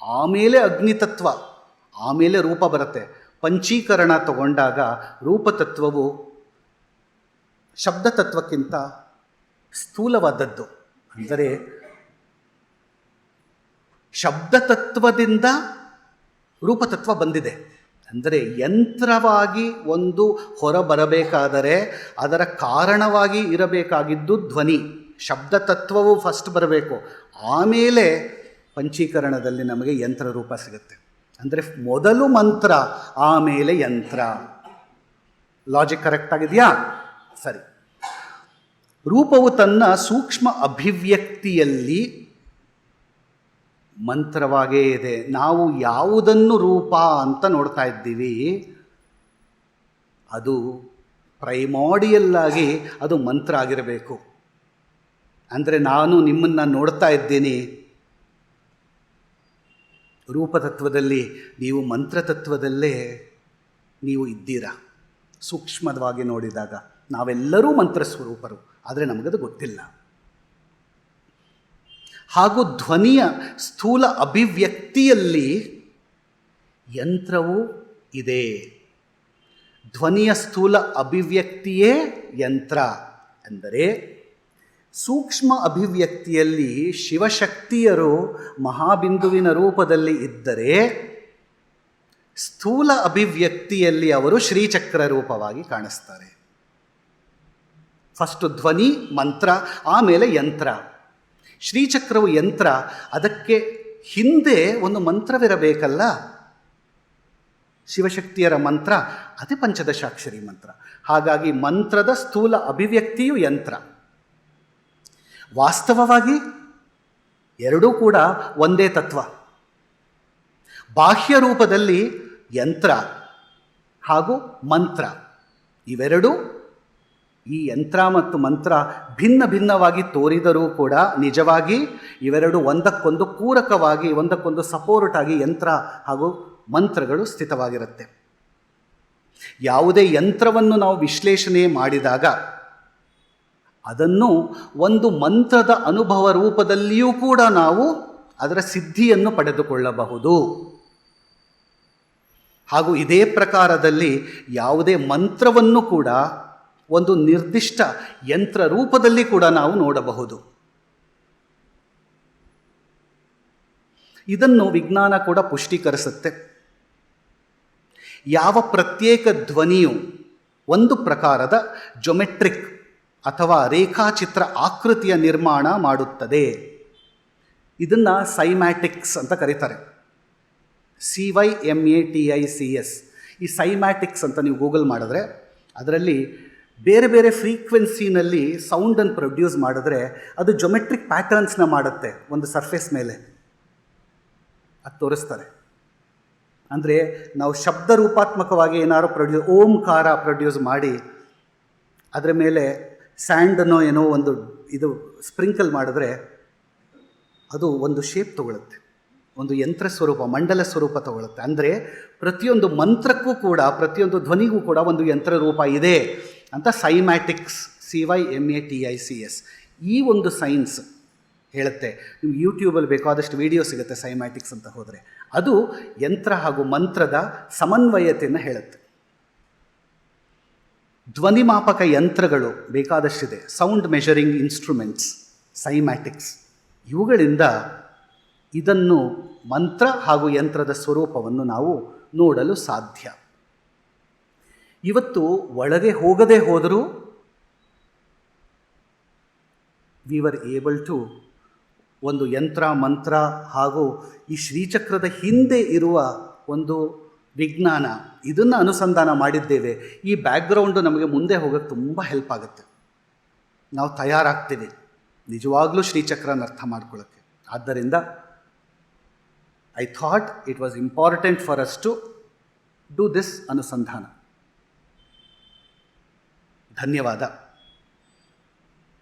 ಆಮೇಲೆ ಅಗ್ನಿತತ್ವ, ಆಮೇಲೆ ರೂಪ ಬರುತ್ತೆ. ಪಂಚೀಕರಣ ತಗೊಂಡಾಗ ರೂಪತತ್ವವು ಶಬ್ದತತ್ವಕ್ಕಿಂತ ಸ್ಥೂಲವಾದದ್ದು. ಅಂದರೆ ಶಬ್ದತತ್ವದಿಂದ ರೂಪತತ್ವ ಬಂದಿದೆ. ಅಂದರೆ ಯಂತ್ರವಾಗಿ ಒಂದು ಹೊರಬರಬೇಕಾದರೆ ಅದರ ಕಾರಣವಾಗಿ ಇರಬೇಕಾಗಿದ್ದು ಧ್ವನಿ. ಶಬ್ದತತ್ವವು ಫಸ್ಟ್ ಬರಬೇಕು, ಆಮೇಲೆ ಪಂಚೀಕರಣದಲ್ಲಿ ನಮಗೆ ಯಂತ್ರ ರೂಪ ಸಿಗುತ್ತೆ. ಅಂದರೆ ಮೊದಲು ಮಂತ್ರ, ಆಮೇಲೆ ಯಂತ್ರ. ಲಾಜಿಕ್ ಕರೆಕ್ಟ್ ಆಗಿದೆಯಾ? ಸರಿ. ರೂಪವು ತನ್ನ ಸೂಕ್ಷ್ಮ ಅಭಿವ್ಯಕ್ತಿಯಲ್ಲಿ ಮಂತ್ರವಾಗೇ ಇದೆ. ನಾವು ಯಾವುದನ್ನು ರೂಪ ಅಂತ ನೋಡ್ತಾ ಇದ್ದೀವಿ, ಅದು ಪ್ರೈಮಾಡಿಯಲ್ ಆಗಿ ಅದು ಮಂತ್ರ ಆಗಿರಬೇಕು. ಅಂದರೆ ನಾನು ನಿಮ್ಮನ್ನು ನೋಡ್ತಾ ಇದ್ದೀನಿ ರೂಪತತ್ವದಲ್ಲಿ, ನೀವು ಮಂತ್ರತತ್ವದಲ್ಲೇ ನೀವು ಇದ್ದೀರಾ. ಸೂಕ್ಷ್ಮವಾಗಿ ನೋಡಿದಾಗ ನಾವೆಲ್ಲರೂ ಮಂತ್ರ ಸ್ವರೂಪರು, ಆದರೆ ನಮಗದು ಗೊತ್ತಿಲ್ಲ. ಹಾಗೂ ಧ್ವನಿಯ ಸ್ಥೂಲ ಅಭಿವ್ಯಕ್ತಿಯಲ್ಲಿ ಯಂತ್ರವೂ ಇದೆ. ಧ್ವನಿಯ ಸ್ಥೂಲ ಅಭಿವ್ಯಕ್ತಿಯೇ ಯಂತ್ರ. ಅಂದರೆ ಸೂಕ್ಷ್ಮ ಅಭಿವ್ಯಕ್ತಿಯಲ್ಲಿ ಶಿವಶಕ್ತಿಯರು ಮಹಾಬಿಂದುವಿನ ರೂಪದಲ್ಲಿ ಇದ್ದರೆ, ಸ್ಥೂಲ ಅಭಿವ್ಯಕ್ತಿಯಲ್ಲಿ ಅವರು ಶ್ರೀಚಕ್ರ ರೂಪವಾಗಿ ಕಾಣಿಸ್ತಾರೆ. ಫಸ್ಟು ಧ್ವನಿ, ಮಂತ್ರ, ಆಮೇಲೆ ಯಂತ್ರ. ಶ್ರೀಚಕ್ರವು ಯಂತ್ರ, ಅದಕ್ಕೆ ಹಿಂದೆ ಒಂದು ಮಂತ್ರವಿರಬೇಕಲ್ಲ. ಶಿವಶಕ್ತಿಯರ ಮಂತ್ರ ಅದೇ ಪಂಚದಶಾಕ್ಷರಿ ಮಂತ್ರ. ಹಾಗಾಗಿ ಮಂತ್ರದ ಸ್ಥೂಲ ಅಭಿವ್ಯಕ್ತಿಯು ಯಂತ್ರ. ವಾಸ್ತವವಾಗಿ ಎರಡೂ ಕೂಡ ಒಂದೇ ತತ್ವ. ಬಾಹ್ಯ ರೂಪದಲ್ಲಿ ಯಂತ್ರ ಹಾಗೂ ಮಂತ್ರ ಇವೆರಡೂ, ಈ ಯಂತ್ರ ಮತ್ತು ಮಂತ್ರ ಭಿನ್ನ ಭಿನ್ನವಾಗಿ ತೋರಿದರೂ ಕೂಡ ನಿಜವಾಗಿ ಇವೆರಡು ಒಂದಕ್ಕೊಂದು ಪೂರಕವಾಗಿ, ಒಂದಕ್ಕೊಂದು ಸಪೋರ್ಟ್ ಆಗಿ ಯಂತ್ರ ಹಾಗೂ ಮಂತ್ರಗಳು ಸ್ಥಿತವಾಗಿರುತ್ತೆ. ಯಾವುದೇ ಯಂತ್ರವನ್ನು ನಾವು ವಿಶ್ಲೇಷಣೆ ಮಾಡಿದಾಗ ಅದನ್ನು ಒಂದು ಮಂತ್ರದ ಅನುಭವ ರೂಪದಲ್ಲಿಯೂ ಕೂಡ ನಾವು ಅದರ ಸಿದ್ಧಿಯನ್ನು ಪಡೆದುಕೊಳ್ಳಬಹುದು. ಹಾಗೂ ಇದೇ ಪ್ರಕಾರದಲ್ಲಿ ಯಾವುದೇ ಮಂತ್ರವನ್ನು ಕೂಡ ಒಂದು ನಿರ್ದಿಷ್ಟ ಯಂತ್ರ ರೂಪದಲ್ಲಿ ಕೂಡ ನಾವು ನೋಡಬಹುದು. ಇದನ್ನು ವಿಜ್ಞಾನ ಕೂಡ ಪುಷ್ಟೀಕರಿಸುತ್ತೆ. ಯಾವ ಪ್ರತ್ಯೇಕ ಧ್ವನಿಯು ಒಂದು ಪ್ರಕಾರದ ಜೊಮೆಟ್ರಿಕ್ ಅಥವಾ ರೇಖಾಚಿತ್ರ ಆಕೃತಿಯ ನಿರ್ಮಾಣ ಮಾಡುತ್ತದೆ, ಇದನ್ನು ಸೈಮ್ಯಾಟಿಕ್ಸ್ ಅಂತ ಕರೀತಾರೆ. CYMATICS. ಈ ಸೈಮ್ಯಾಟಿಕ್ಸ್ ಅಂತ ನೀವು ಗೂಗಲ್ ಮಾಡಿದ್ರೆ ಅದರಲ್ಲಿ ಬೇರೆ ಬೇರೆ ಫ್ರೀಕ್ವೆನ್ಸಿನಲ್ಲಿ ಸೌಂಡನ್ನು ಪ್ರೊಡ್ಯೂಸ್ ಮಾಡಿದ್ರೆ ಅದು ಜೊಮೆಟ್ರಿಕ್ ಪ್ಯಾಟರ್ನ್ಸ್ನ ಮಾಡುತ್ತೆ ಒಂದು ಸರ್ಫೇಸ್ ಮೇಲೆ. ಅದು ತೋರಿಸ್ತಾರೆ. ಅಂದರೆ ನಾವು ಶಬ್ದ ರೂಪಾತ್ಮಕವಾಗಿ ಏನಾದ್ರು ಓಂಕಾರ ಪ್ರೊಡ್ಯೂಸ್ ಮಾಡಿ ಅದರ ಮೇಲೆ ಸ್ಯಾಂಡನ್ನೋ ಏನೋ ಒಂದು ಇದು ಸ್ಪ್ರಿಂಕಲ್ ಮಾಡಿದ್ರೆ ಅದು ಒಂದು ಶೇಪ್ ತಗೊಳುತ್ತೆ. ಒಂದು ಯಂತ್ರ ಸ್ವರೂಪ, ಮಂಡಲ ಸ್ವರೂಪ ತಗೊಳುತ್ತೆ. ಅಂದರೆ ಪ್ರತಿಯೊಂದು ಮಂತ್ರಕ್ಕೂ ಕೂಡ, ಪ್ರತಿಯೊಂದು ಧ್ವನಿಗೂ ಕೂಡ ಒಂದು ಯಂತ್ರ ರೂಪ ಇದೆ ಅಂತ ಸೈಮ್ಯಾಟಿಕ್ಸ್, CYMATICS, ಈ ಒಂದು ಸೈನ್ಸ್ ಹೇಳುತ್ತೆ. ನಿಮ್ಗೆ ಯೂಟ್ಯೂಬಲ್ಲಿ ಬೇಕಾದಷ್ಟು ವಿಡಿಯೋ ಸಿಗುತ್ತೆ ಸೈಮ್ಯಾಟಿಕ್ಸ್ ಅಂತ ಹೋದರೆ. ಅದು ಯಂತ್ರ ಹಾಗೂ ಮಂತ್ರದ ಸಮನ್ವಯತೆಯನ್ನು ಹೇಳುತ್ತೆ. ಧ್ವನಿಮಾಪಕ ಯಂತ್ರಗಳು ಬೇಕಾದಷ್ಟಿದೆ, ಸೌಂಡ್ ಮೆಷರಿಂಗ್ ಇನ್ಸ್ಟ್ರೂಮೆಂಟ್ಸ್, ಸೈಮ್ಯಾಟಿಕ್ಸ್. ಇವುಗಳಿಂದ ಇದನ್ನು ಮಂತ್ರ ಹಾಗೂ ಯಂತ್ರದ ಸ್ವರೂಪವನ್ನು ನಾವು ನೋಡಲು ಸಾಧ್ಯ. ಇವತ್ತು ಒಳಗೆ ಹೋಗದೆ ಹೋದರೂ ವಿ ವರ್ ಏಬಲ್ ಟು ಒಂದು ಯಂತ್ರ, ಮಂತ್ರ ಹಾಗೂ ಈ ಶ್ರೀಚಕ್ರದ ಹಿಂದೆ ಇರುವ ಒಂದು ವಿಜ್ಞಾನ, ಇದನ್ನು ಅನುಸಂಧಾನ ಮಾಡಿದ್ದೇವೆ. ಈ ಬ್ಯಾಕ್ಗ್ರೌಂಡು ನಮಗೆ ಮುಂದೆ ಹೋಗೋಕ್ಕೆ ತುಂಬ ಹೆಲ್ಪ್ ಆಗುತ್ತೆ. ನಾವು ತಯಾರಾಗ್ತೀವಿ ನಿಜವಾಗ್ಲೂ ಶ್ರೀಚಕ್ರನ ಅರ್ಥ ಮಾಡ್ಕೊಳ್ಳೋಕ್ಕೆ. ಆದ್ದರಿಂದ I thought it was important for us to do this ಅನುಸಂಧಾನ. ಧನ್ಯವಾದ.